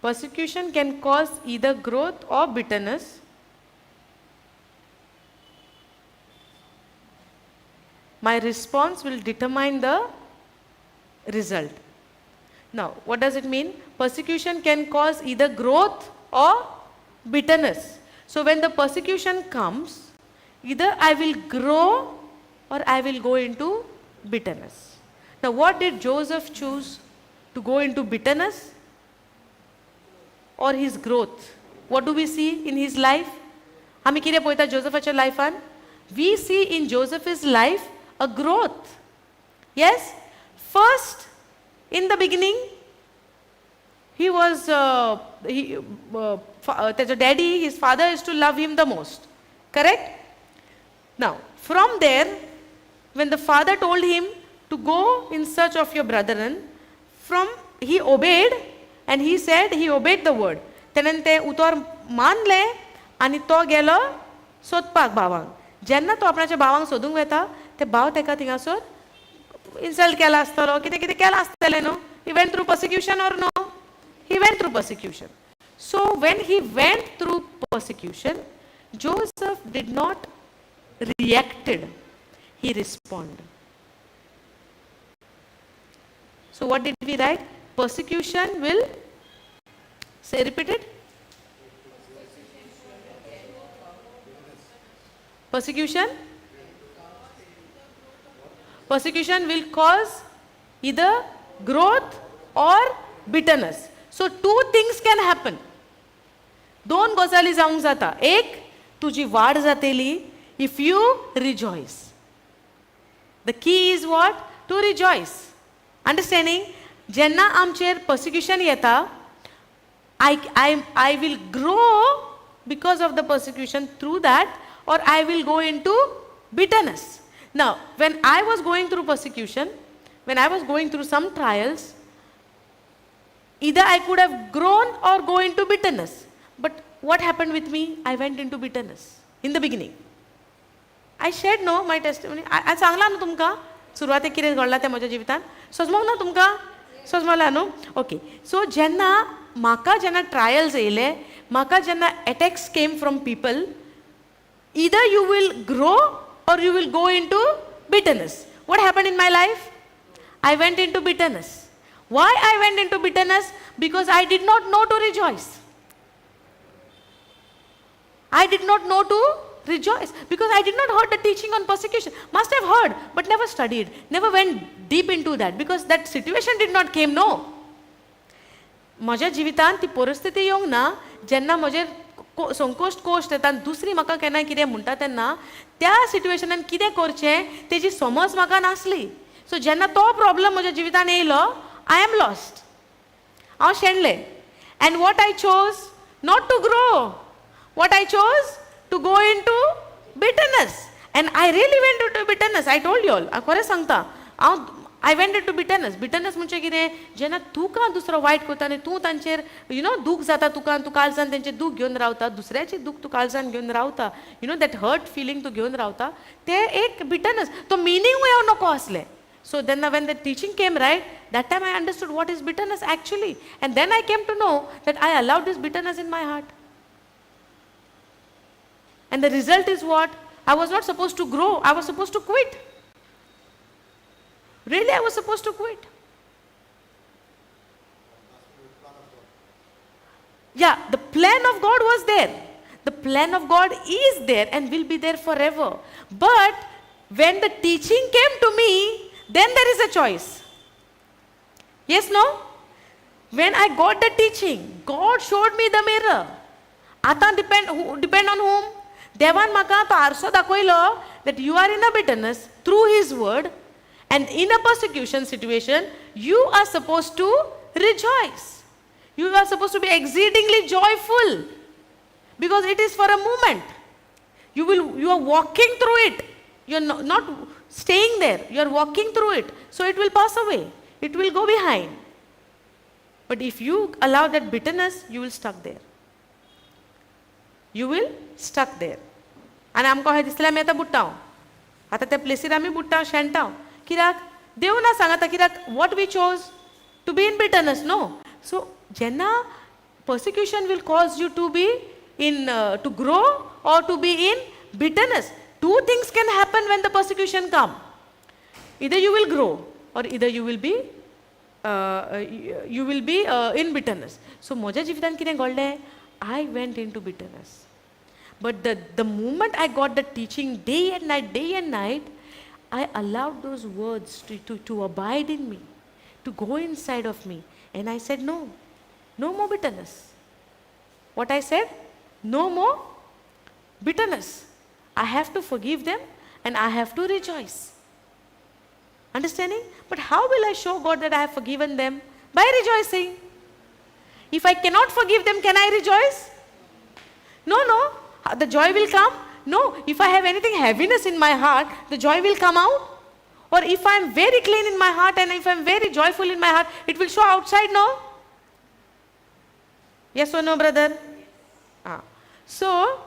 Persecution can cause either growth or bitterness. My response will determine the result. Now, what does it mean? Persecution can cause either growth or bitterness. So, when the persecution comes, either I will grow or I will go into bitterness. Now, what did Joseph choose? To go into bitterness or his growth? What do we see in his life? आमी कितें पळयता जोसेफाच्या लायफान? We see in Joseph's life a growth. Yes? First, in the beginning, he was, his daddy, his father used to love him the most. Correct? Now, from there, when the father told him to go in search of your brethren, he obeyed, and he said he obeyed the word. तेणेन ते उतर मानले आनी तो गेलो सोदपाक भावांक. जेन्ना तो आपणाच्या भावांक सोदूंक वता, ते भाव तेका थिंगासर इन्सल्ट केला आसतलो, कितें कितें केलां आसतलें न्हू. He went through persecution or no? He went through persecution. So when he went through persecution, Joseph did not reacted. He responded. So what did we write? Persecution will, say, repeat it. Persecution will cause either growth or bitterness. So two things can happen. दोन गजाली जावंक जाता. एक, तुजी वाड जातली if you rejoice. The key is what? To rejoice. Understanding? जेन्ना आमचेर persecution येता, I will grow because of the persecution through that, or I will go into bitterness. Now, when I was going through persecution, when I was going through some trials, either I could have grown or go into bitterness. But what happened with me? I went into bitterness in the beginning. I shared no my testimony. I Sangla न्हू तुमकां सुरवातेक कितें घडलां तें म्हज्या जिवितांत. समजूंक ना तुमकां? समजला न्हू? ओके. सो जेन्ना ट्रायल्स येयले, म्हाका जेन्ना attacks came from people, either you will grow or you will go into bitterness. What happened in my life? I went into bitterness. Why I went into bitterness? Because I did not know to rejoice. I did not know to rejoice because I did not heard the teaching on persecution. Must have heard, but never studied, never went deep into that because that situation did not came, no. म्हज्या जिवितांत ती परिस्थिती येवंक ना जेन्ना म्हजेर संकोश्ट cost येता आनी दुसरी म्हाका केन्ना कितें म्हणटा तेन्ना त्या सिट्युएशनान कितें करचें तेजी समज म्हाका नासली. सो जेन्ना तो प्रॉब्लम म्हज्या जिवितांत येयलो, आय एम लॉस्ट. हांव शेणलें. And what I chose? Not to grow. What I chose? To go into bitterness. And I really went into bitterness. I told you all. खरें सांगता I went into bitterness. Bitterness म्हणजे कितें जेन्ना तुका दुसरो वायट करता आनी तूं तांचेर दूख जाता तुका आनी तूं काळजान तेंचें दूख घेवन रावता, दुसऱ्याचें दूख तूं काळजान घेवन रावता, दॅट हर्ट फिलींग तूं घेवन रावता, तें एक बिटरनस. तो मिनींग येवं नको आसलें. So then when the teaching came, right, that time I understood what is bitterness actually. And then I came to know that I allowed this bitterness in my heart. And the result is what? I was not supposed to grow. I was supposed to quit. Really, I was supposed to quit. Yeah, the plan of God was there. The plan of God is there and will be there forever. But when the teaching came to me, then there is a choice. Yes, no? When I got the teaching, God showed me the mirror. आता depend on whom? देवान म्हाका तो आरसो दाखयलो that you are in a bitterness through His word, and in a persecution situation, you are supposed to rejoice. You are supposed to be exceedingly joyful because it is for a moment. You are walking through it. You are not staying there. You are walking through it. So it will pass away. It will go behind. But if you allow that bitterness, you will stuck there. You will stuck there. आनी आमकां अशें दिसलें आमी आतां बुडटांव. आतां त्या प्लेसीर आमी बुडटांव, शेणटांव. कित्याक? देव ना सांगाता कित्याक? What we chose? To be in bitterness, no. So जेन्ना persecution will cause you to be in, to grow or to be in bitterness. Two things can happen when the persecution come. Either you will grow or either you will be in bitterness. So म्हज्या जिवितांत कितें घडलें? I went into bitterness. But the moment I got the teaching day and night, I allowed those words to abide in me, to go inside of me. And I said, no more bitterness. What I said? No more bitterness. I have to forgive them and I have to rejoice. Understanding? But how will I show God that I have forgiven them? By rejoicing. If I cannot forgive them, can I rejoice? No. The joy will come? No. If I have anything heaviness in my heart, the joy will come out? Or if I am very clean in my heart and if I am very joyful in my heart, it will show outside, no? Yes or no, brother? So,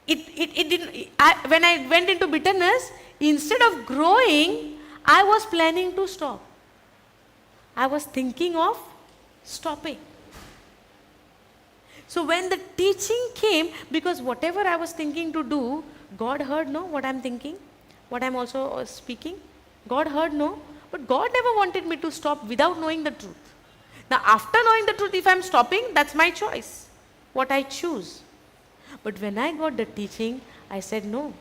it didn't. When I went into bitterness, instead of growing, I was planning to stop. I was thinking of stopping. So when the teaching came, because whatever I was thinking to do, God heard, no, what I'm thinking, what I'm also speaking. God heard, no, but God never wanted me to stop without knowing the truth. Now after knowing the truth, if I'm stopping, that's my choice, what I choose. But when I got the teaching, I said, no,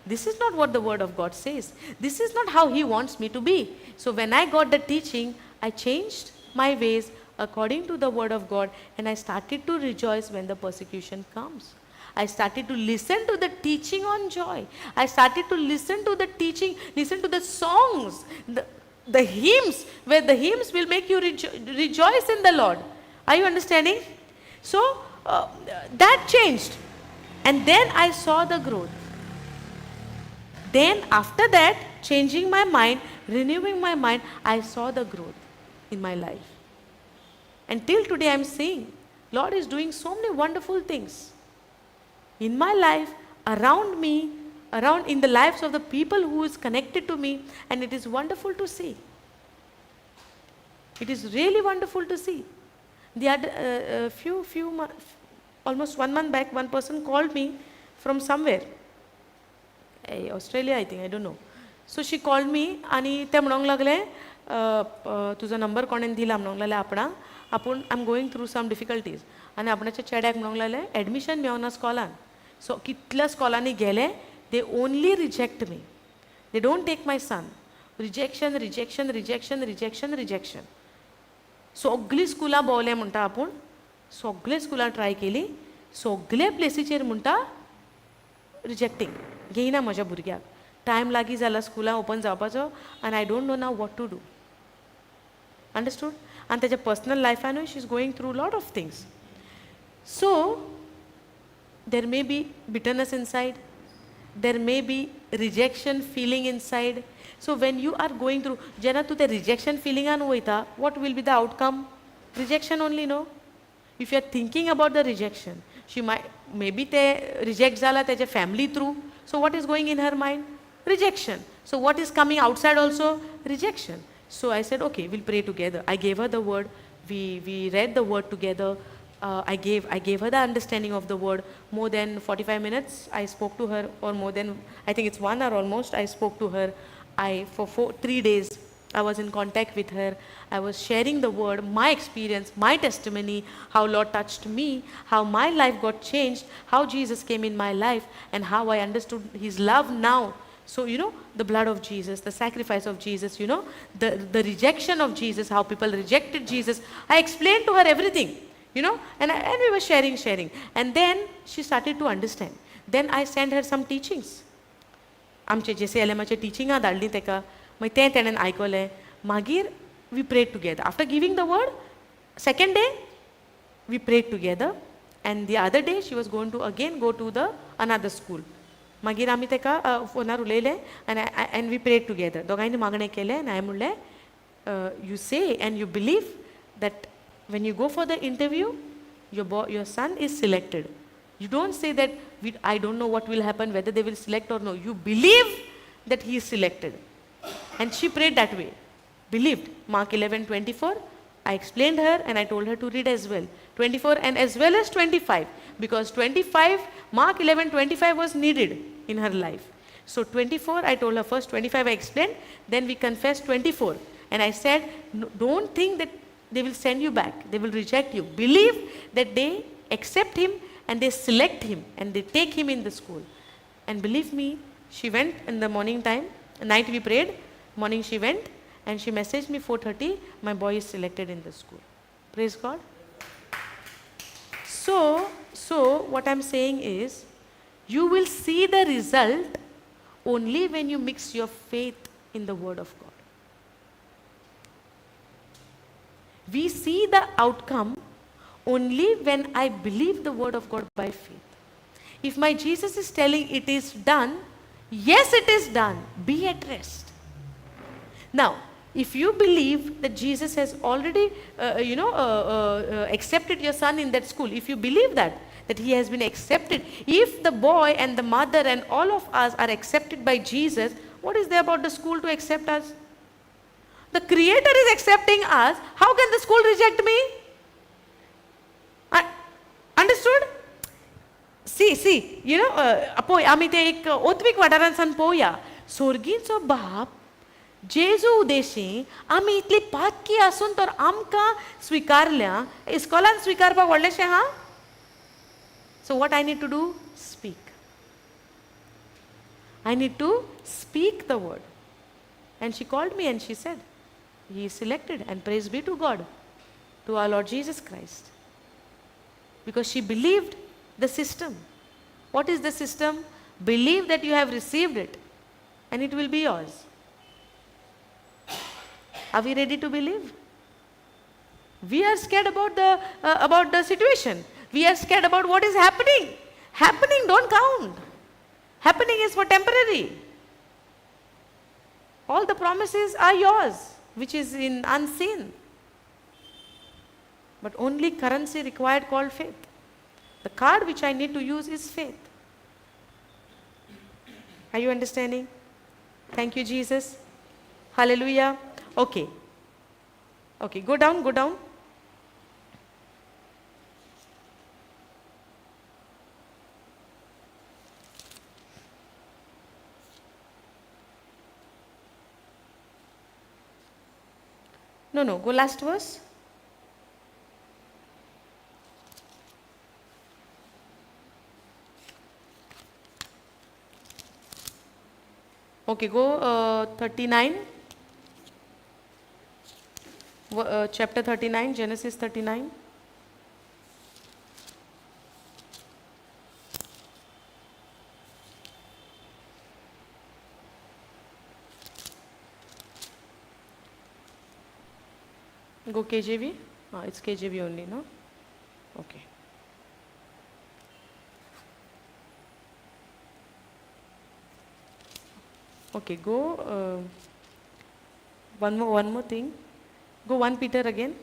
this is not what the word of God says. This is not how He wants me to be. So when I got the teaching, I changed my ways according to the word of God, and I started to rejoice when the persecution comes. I started to listen to the teaching on joy. I started to listen to the teaching, listen to the songs, the hymns, where the hymns will make you rejoice in the Lord. Are you understanding? So that changed. And then I saw the growth. Then after that, changing my mind, renewing my mind, I saw the growth in my life. And till today I am seeing, Lord is doing so many wonderful things in my life, around me, around in the lives of the people who is connected to me, and it is wonderful to see. It is really wonderful to see. The other few months, almost 1 month back, one person called me from somewhere, Australia I think, I don't know. So she called me आणि ते म्हणूंक लागले तुजो number कोणें दिला म्हणूंक लागले आपणाक आपूण I am going through some difficulties आनी आपणाच्या चेड्याक म्हणूंक लागले एडमिशन मेळना स्कॉलान सो कितल्या स्कॉलांनी गेले they only reject me they don't take my son rejection rejection rejection rejection rejection सगळीं स्कुलां भोंवले म्हणटा आपूण सगळे स्कुलां ट्राय केली सगळे प्लेसीचेर म्हणटा रिजेक्टींग घेयना म्हज्या भुरग्याक टायम लागीं जाला स्कुलां ओपन जावपाचो आनी I don't know now what to do understood आनी तेज्या पर्सनल लायफानूय she is going through lot of things so there may be bitterness inside, there may be rejection feeling inside. So when you are going through, जेन्ना तूं तें rejection feeling आन वयता, what will be the outcome? Rejection only, no? If you are thinking about the rejection, she might, maybe te reject zala teje family through. So what is going in her mind? Rejection. So what is coming outside also? Rejection. So I said, okay, we'll pray together. I gave her the word. We read the word together. I gave her the understanding of the word. More than 45 minutes I spoke to her, or more than, I think it's 1 hour almost, I spoke to her. For 3 days I was in contact with her. I was sharing the word, my experience, my testimony, how Lord touched me, how my life got changed, how Jesus came in my life, and how I understood his love now. So, the blood of Jesus, the sacrifice of Jesus, the rejection of Jesus, how people rejected Jesus. I explained to her everything, and we were sharing. And then she started to understand. Then I sent her some teachings. आमचे JCLMचे टिचिंगां धाडली तेका, मागीर तें तेणेन आयकलें. मागीर we prayed together. After giving the word, second day we prayed together, and the other day she was going to again go to the another school. मागीर आमी तेका फोनार उलयलें, एंड वी प्रेड टुगेदर. दोगांयनी मागणें केलें, आनी हांवें म्हणलें, यू से and you believe that when you go for the interview, your son is selected. You don't say that I don't know what will happen, whether they will select or no. You believe that he is selected. And she prayed that way. Believed. Mark 11:24. I explained her and I told her to read as well. 24 and as well as 25. Because 25, Mark 11:25 was needed in her life. So 24, I told her first, 25 I explained. Then we confessed 24. And I said, no, don't think that they will send you back. They will reject you. Believe that they accept him and they select him and they take him in the school. And believe me, she went in the morning time. Night we prayed. Morning she went and she messaged me 4:30. My boy is selected in the school. Praise God. So what I'm saying is, you will see the result only when you mix your faith in the word of God. We see the outcome only when I believe the word of God by faith. If my Jesus is telling it is done, yes, it is done. Be at rest. Now, if you believe that Jesus has already, accepted your son in that school, if you believe that he has been accepted, if the boy and the mother and all of us are accepted by Jesus, what is there about the school to accept us? The Creator is accepting us. How can the school reject me? Understood? See, आमी ते एक ओत्वीक वाठारांत सान पळोवया. सोर्गीचो बाप जेजू उदेशी आमी इतली पातकी आसून तर आमकां स्विकारल्या. इस्कॉलान स्विकारपाक व्हडलेशें हा. So what I need to do? Speak. I need to speak the word. And she called me and she said, he is selected, and praise be to God, to our Lord Jesus Christ. Because she believed the system. What is the system? Believe that you have received it and it will be yours. Are we ready to believe? We are scared about the situation. We are scared about what is happening. Happening don't count. Happening is for temporary. All the promises are yours, which is in unseen. But only currency required called faith. The card which I need to use is faith. Are you understanding? Thank you, Jesus. Hallelujah. Okay, go down. No, go last verse. Okay, go 39. Chapter 39, Genesis 39. Go KJV? It's KJV only, no? Okay. Okay, go one more thing. Go 1 Peter again.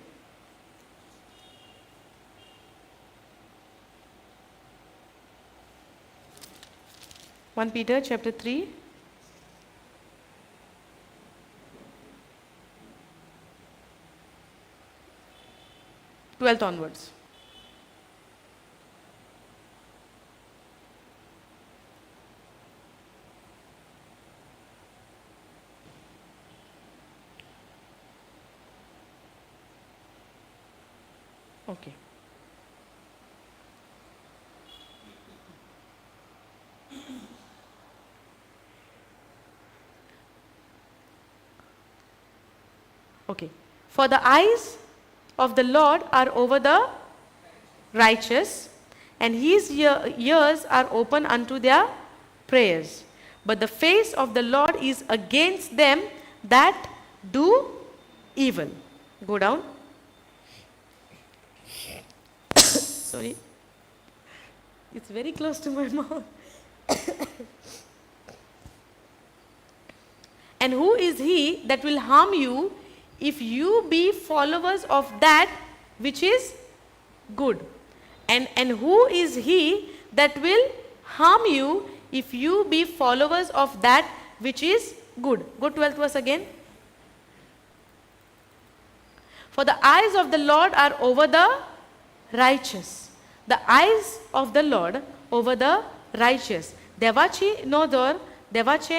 One Peter chapter 3. Twelfth onwards. Okay. Okay. For the eyes of the Lord are over the righteous, and his ears are open unto their prayers. But the face of the Lord is against them that do evil. Go down. Sorry. It's very close to my mouth. And who is he that will harm you if you be followers of that which is good? And who is he that will harm you if you be followers of that which is good? Go 12th verse again. For the eyes of the Lord are over the righteous. The eyes of the Lord over the righteous. देवाची नोदर, देवाचे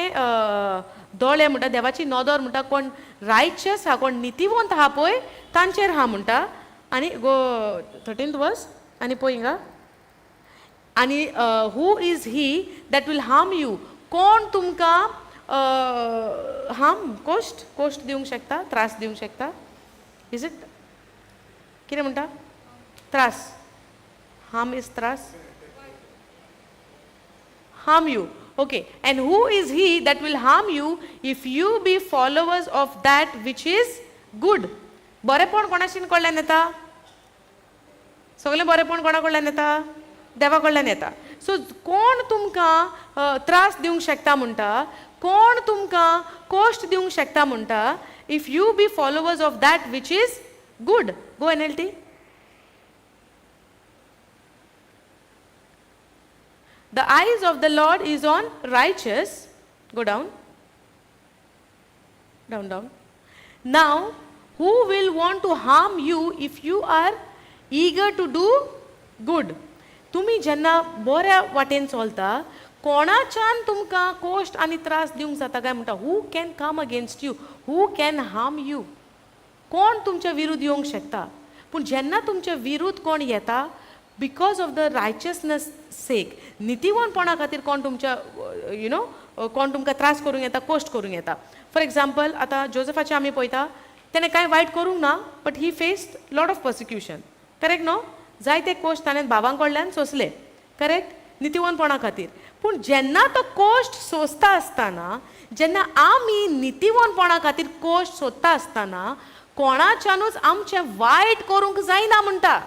दोळे म्हणटा, देवाची नोदर म्हणटा कोण रायचस हा, कोण नितीवंत हा पळय तांचेर हा म्हणटा. आनी गो 13th वर्स आनी पळय हिंगा. आनी who is he that will harm you? कोण तुमकां हार्म, कोश्ट दिवंक शकता, त्रास दिवंक शकता? इज इट कितें म्हणटा? त्रास. Harm is tras. Harm you. Okay. And who is he that will harm you if you be followers of that which is good? बरेपण कोणाशीन कडल्यान येता? सगळें बरेपण कोणा कडल्यान येता? देवा कडल्यान येता. सो कोण तुमकां त्रास दिवंक शकता म्हणटा, कोण तुमकां कोश्ट दिवंक शकता म्हणटा, if you be followers of that which is good. Go NLT. The eyes of the Lord is on righteous. Go down. Down. Now, who will want to harm you if you are eager to do good? तुम्ही जेन्ना बऱ्या वाटेन चलता, कोणाच्यान तुमकां cost आनी त्रास दिवंक जाता काय म्हणटा? Who can come against you? Who can harm you? कोण तुमच्या विरुद्ध येवंक शकता? पूण जेन्ना तुमच्या विरुद्ध कोण येता, बिकॉज ऑफ द रायचसनेस सेक, नितीवनपणा खातीर कोण तुमच्या कोण तुमकां त्रास करूंक येता, कोश्ट करूंक येता. फॉर एग्जाम्पल आतां जोसेफाचें आमी पळयता, तेणें कांय वायट करूंक ना, but he faced lot of persecution. Correct न्हू? जायते कोश्ट ताणें बाबां कडल्यान सोंसले. करेक्ट? नितीवनपणा खातीर. पूण जेन्ना तो कोश्ट सोंसता आसतना, जेन्ना आमी नितीवनपणा खातीर कोश्ट सोदता आसतना, कोणाच्यानूच आमचें वायट करूंक जायना म्हणटा.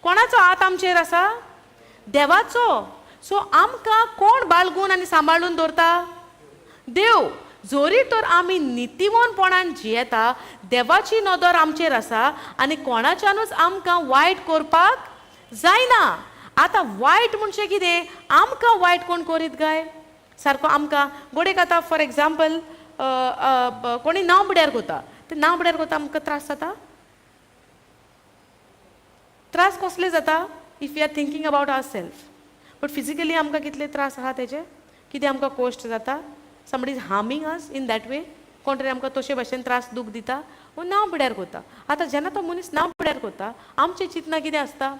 कोणाचो हात आमचेर आसा? देवाचो. सो आमकां कोण बाळगून आनी सांबाळून दवरता? देव. जोरी तर आमी नितीवनपणान जियेता, देवाची नदर आमचेर आसा आनी कोणाच्यानूच आमकां वायट करपाक जायना. आतां वायट म्हणजे कितें? आमकां वायट कोण करीत काय? सारको आमकां गोडेक आतां फॉर एग्जाम्पल कोणी नांव बिड्यार कोता, ते नांव बिड्यार कोता आमकां त्रास जाता? त्रास कसले जाता? If we are thinking about our self. But physically आमकां कितले त्रास आहा तेजे? कितें आमकां कोश्ट जाता? Somebody is harming us in that way. कोण तरी आमकां तशे भशेन त्रास दूख दिता, वो नांव पिड्यार कोता. आतां जेन्ना तो मनीस नांव पिड्यार कोता, आमचें चिंतना कितें आसता?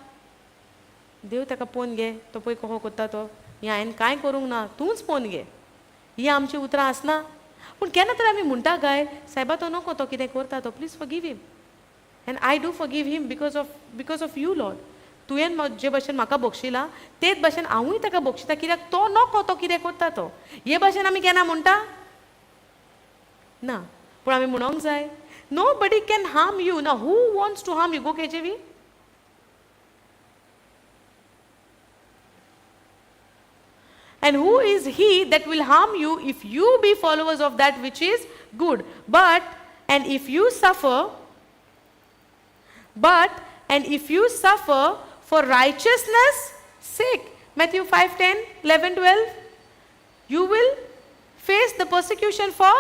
देव ताका पळोवन घे, तो पळय कहो कोता तो, हें हांवें कांय करूंक ना, तूंच पळोवन घे. ही आमची उतरां आसना. पूण केन्ना तरी आमी म्हणटा काय, सायबा तो नको, तो कितें करता तो, please forgive him. And I do forgive him because of you, Lord. तुवें जे भशेन म्हाका बक्षिला, तेच भशेन हांवूय ताका बक्षिता, कित्याक तो नको, तो कितें करता तो. हे भशेन आमी केन्ना म्हणटा? ना. पूण आमी म्हणोंक जाय, nobody can harm you. ना, who wants to harm you? Go KJV. And who is he that will harm you if you be followers of that which is good? And if you suffer for righteousness' sake, Matthew 5:10, 11, 12, you will face the persecution for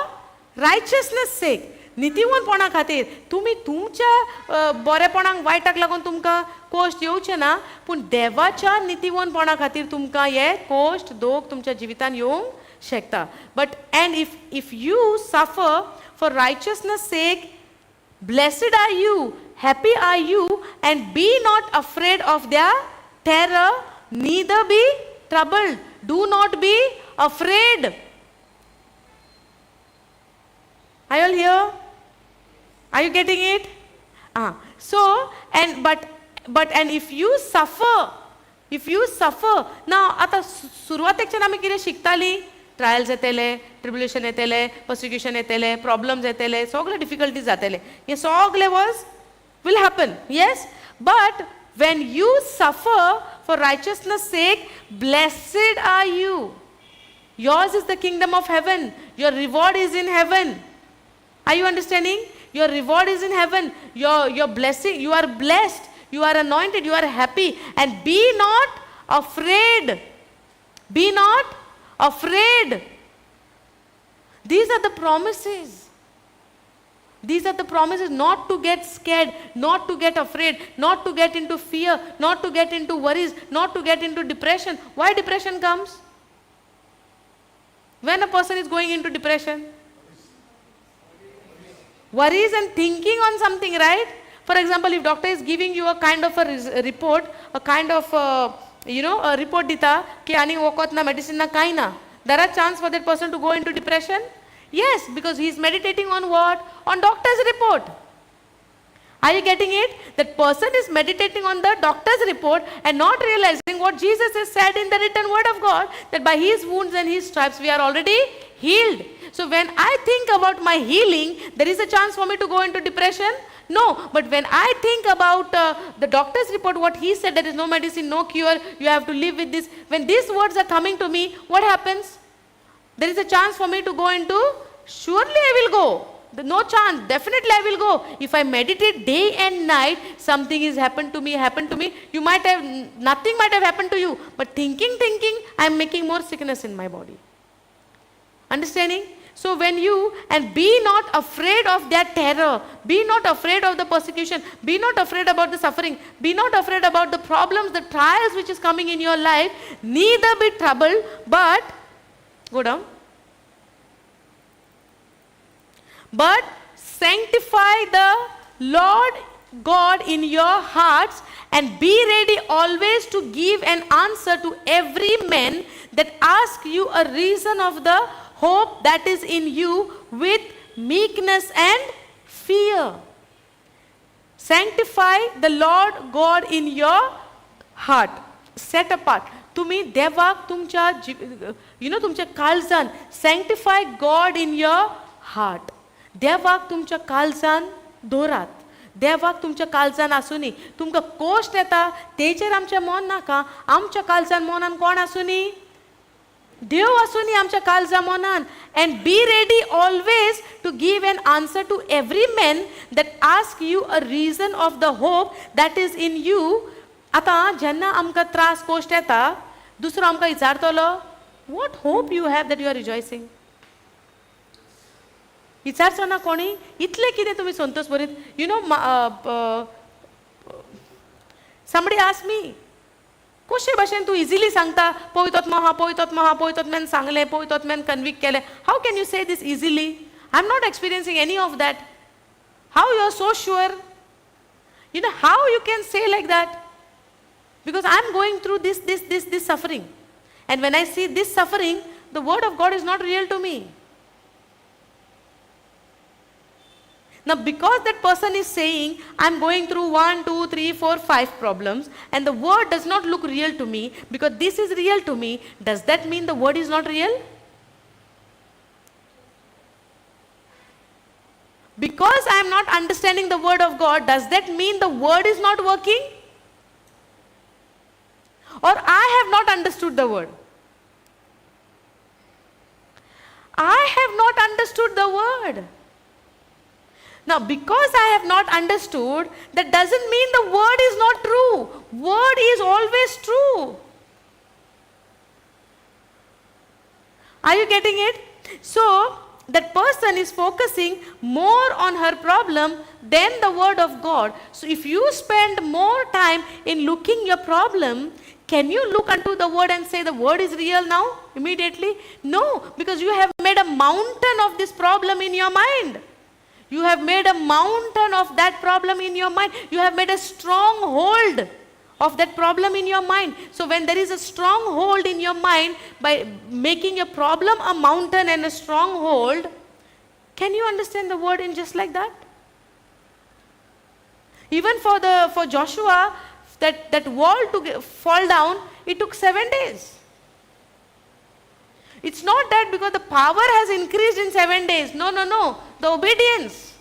righteousness' sake. नितीवनपणा खातीर तुम्ही तुमच्या बरेपणाक वायटाक लागून तुमकां cost येवचे ना, पूण देवाच्या नितीवनपणा खातीर तुमकां हे कोश्ट दोग तुमच्या जिवितान येवंक शकता. But and if you suffer for righteousness sake, blessed are you, happy are you, and be not afraid of their terror, neither be troubled. Do not be afraid. Are you all here? Are you getting it? And if you suffer, now आता सुरवातेच्यान आमी कितें शिकतालीं? Trials येतले, tribulation येतले, पर्सिक्युशन येतले, problems येतले, सगळे difficulties जातले. हे सगळे will happen. Yes? But when you suffer for righteousness' sake, blessed are you. Yours is the kingdom of heaven. Your reward is in heaven. Are you understanding? Your reward is in heaven. Your blessing, you are blessed. You are anointed. You are happy. And be not afraid. Be not afraid. These are the promises. These are the promises, not to get scared, not to get afraid, not to get into fear, not to get into worries, not to get into depression. Why depression comes? When a person is going into depression? Worries and thinking on something, right? For example, if doctor is giving you a kind of a report, a kind of, a report dita, ki ani wokot na medicine na kai na. There are chance for that person to go into depression? Yes, because he is meditating on what? On doctor's report. Are you getting it? That person is meditating on the doctor's report and not realizing what Jesus has said in the written word of God, that by his wounds and his stripes we are already healed. So when I think about my healing, there is a chance for me to go into depression? No. But when I think about the doctor's report, what he said, there is no medicine, no cure, you have to live with this. When these words are coming to me, what happens? There is a chance for me to go into, surely I will go. No chance, definitely I will go. If I meditate day and night, something is happened to me. You might have, nothing might have happened to you. But thinking, I am making more sickness in my body. Understanding? So when and be not afraid of their terror. Be not afraid of the persecution. Be not afraid about the suffering. Be not afraid about the problems, the trials which is coming in your life. Neither be troubled, but go down. But sanctify the Lord God in your hearts, and be ready always to give an answer to every man that asks you a reason of the hope that is in you with meekness and fear. Sanctify the Lord God in your heart. Set apart. तुम्ही देवाक तुमच्या तुमच्या काळजान, sanctify God in your heart. देवाक तुमच्या काळजान दवरात. देवाक तुमच्या काळजान आसुनी. तुमकां कोश्ट येता तेचेर आमचें मन नाका. आमच्या काळजान मनान कोण आसुनी? देव आसुनी आमच्या काळजा मनान. And be ready always to give an answer to every man that asks you a reason of the hope that is in you. आता जेन्ना आमकां त्रास कोश्ट येता, दुसरो आमकां विचारतलो, what hope you have that you are rejoicing? विचारचो ना कोणी? इतले कितें तुमी संतोष भरीत? somebody asked me, कशे भाशेन तूं इजिली सांगता, पवित्रात्म्यान सांगलें, पवित्रात्म्यान कन्विक्ट केलें. How can you say this easily? I'm not experiencing any of that. How you are so sure? How you can say like that? Because I'm going through this suffering. And when I see this suffering, the word of God is not real to me. Now, because that person is saying, I'm going through 1, 2, 3, 4, 5 problems, and the word does not look real to me, because this is real to me, does that mean the word is not real? Because I am not understanding the word of God, does that mean the word is not working? Or I have not understood the word? have not understood the word. Now, because I have not understood, that doesn't mean the word is not true. Word is always true. Are you getting it? So, that person is focusing more on her problem than the word of God. So, if you spend more time in looking your problem, can you look unto the word and say the word is real now immediately? No, because you have made a mountain of this problem in your mind. You have made a mountain of that problem in your mind. You have made a stronghold of that problem in your mind. So when there is a stronghold in your mind, by making a problem a mountain and a stronghold, can you understand the word in just like that? Even for Joshua, that wall to fall down, it took 7 days. It's not that because the power has increased in 7 days. No. The obedience.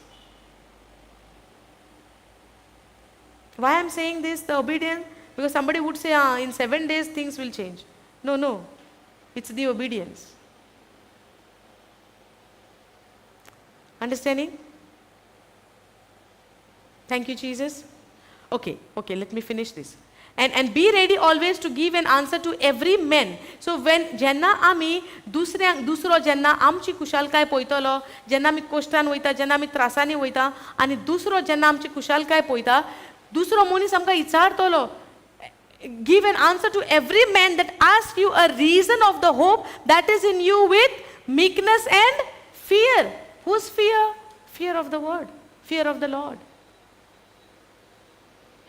Why I'm saying this, the obedience? Because somebody would say, in 7 days things will change. No. It's the obedience. Understanding? Thank you, Jesus. Okay, let me finish this. And be ready always to give an answer to every man. So when जेन्ना आमी दुसरो जेन्ना आमची कुशलकाय पळयतलो, जेन्ना आमी कश्टान वयता, जेन्ना आमी त्रासांनी वयता, आनी दुसरो जेन्ना आमची कुशलकाय पळयता, दुसरो मनीस आमकां विचारतलो, give an answer to every man that asks you a reason of the hope that is in you with meekness and fear. Whose fear? Fear of the word, fear of the Lord.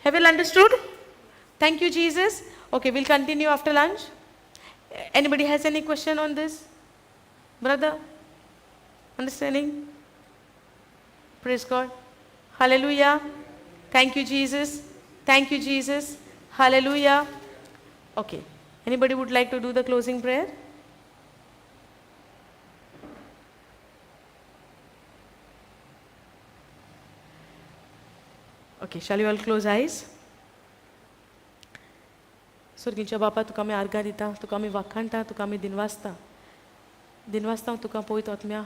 Have you understood? Thank you, Jesus. Okay, we'll continue after lunch. Anybody has any question on this? Brother? Understanding? Praise God. Hallelujah. Thank you, Jesus. Thank you, Jesus. Hallelujah. Okay. Anybody would like to do the closing prayer? Okay, shall you all close eyes? स्वर्गीच्या बापा तुका आमी आर्गां दिता, तुका आमी वाखाणटा, तुका आमी दिनवासता हांव तुका पळयत आत्म्या,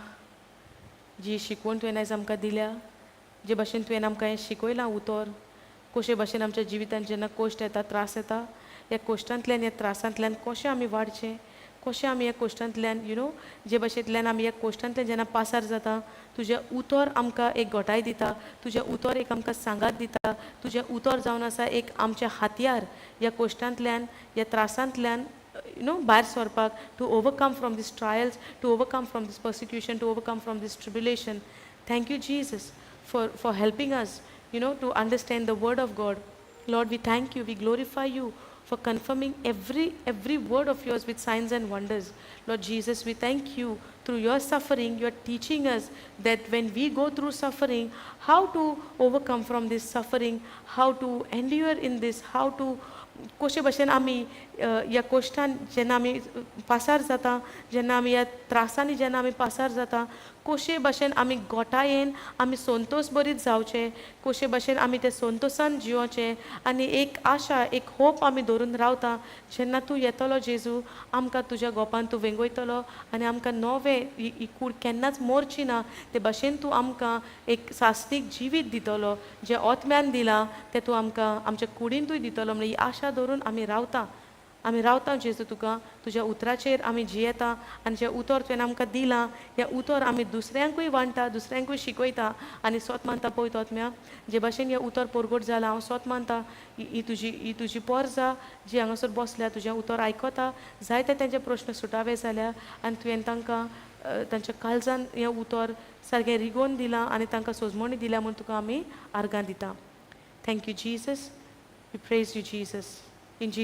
जी शिकवण तुवें आयज आमकां दिल्या, जे भाशेन तुवें आमकां हें शिकयलां उतर, कशे भाशेन आमच्या जिवितांत जेन्ना कोश्ट येता, त्रास येता, ह्या कोश्टांतल्यान, ह्या त्रासांतल्यान कशें आमी वाडचें, कशें आमी ह्या कोश्टांतल्यान जे भाशेंतल्यान आमी ह्या कोश्टांतल्यान जेन्ना पासार जाता, तुजें उतर आमकां एक घोटाय दिता, तुजें उतर एक आमकां सांगात दिता, तुजें उतर जावन आसा एक आमचें हातयार ह्या कोश्टांतल्यान, ह्या त्रासांतल्यान भायर सरपाक, to overcome from these trials, to overcome from these persecution, to overcome from these tribulation. Thank you, Jesus, for helping us, to understand the word of God. Lord, we thank you, we glorify you for confirming every word of yours with signs and wonders. Lord Jesus, we thank you through your suffering, you are teaching us that when we go through suffering, how to overcome from this suffering, how to endure in this, how to कशे भाशेन आमी ह्या कोश्टान जेन्ना आमी पासार जाता, जेन्ना आमी ह्या त्रासांनी जेन्ना आमी पासार जाता, कशे भाशेन आमी गोठायेन आमी संतोश भरीत जावचे, कशे भाशेन आमी ते संतोशान जिवचे, आनी एक आशा, एक होप आमी धरून रावता, जेन्ना तूं येतलो जेजू, आमकां तुज्या गोपान तूं वेंगयतलो आनी आमकां नवें ही कूड केन्नाच मोरची ना, ते भाशेन तूं आमकां एक सासणीक जिवीत दितलो, जे ओतम्यान दिलां तें तूं आमकां आमच्या कुडींतूय दितलो, म्हणल्यार ही आशा धरून आमी रावता जेजू तुका, तुज्या उतराचेर आमी जियेता, आनी जें उतर तुवें आमकां दिलां, हें उतर आमी दुसऱ्यांकूय वांडटा, दुसऱ्यांकूय शिकयता, आनी स्वत मानता पळय आत्म्या, जे भाशेन हें उतर परगट जालां, हांव स्वत मानता ही तुजी पोरजां जी हांगासर बसल्या, तुजें उतर आयकता, जायते तेंचे प्रश्न सुटावे जाल्या, आनी तुवें तांकां तांच्या काळजान हें उतर सारकें रिगोवन दिलां, आनी तांकां सोजमणी दिल्या म्हूण तुका आमी आर्गां दिता. Thank you Jesus, we praise you Jesus, in Jesus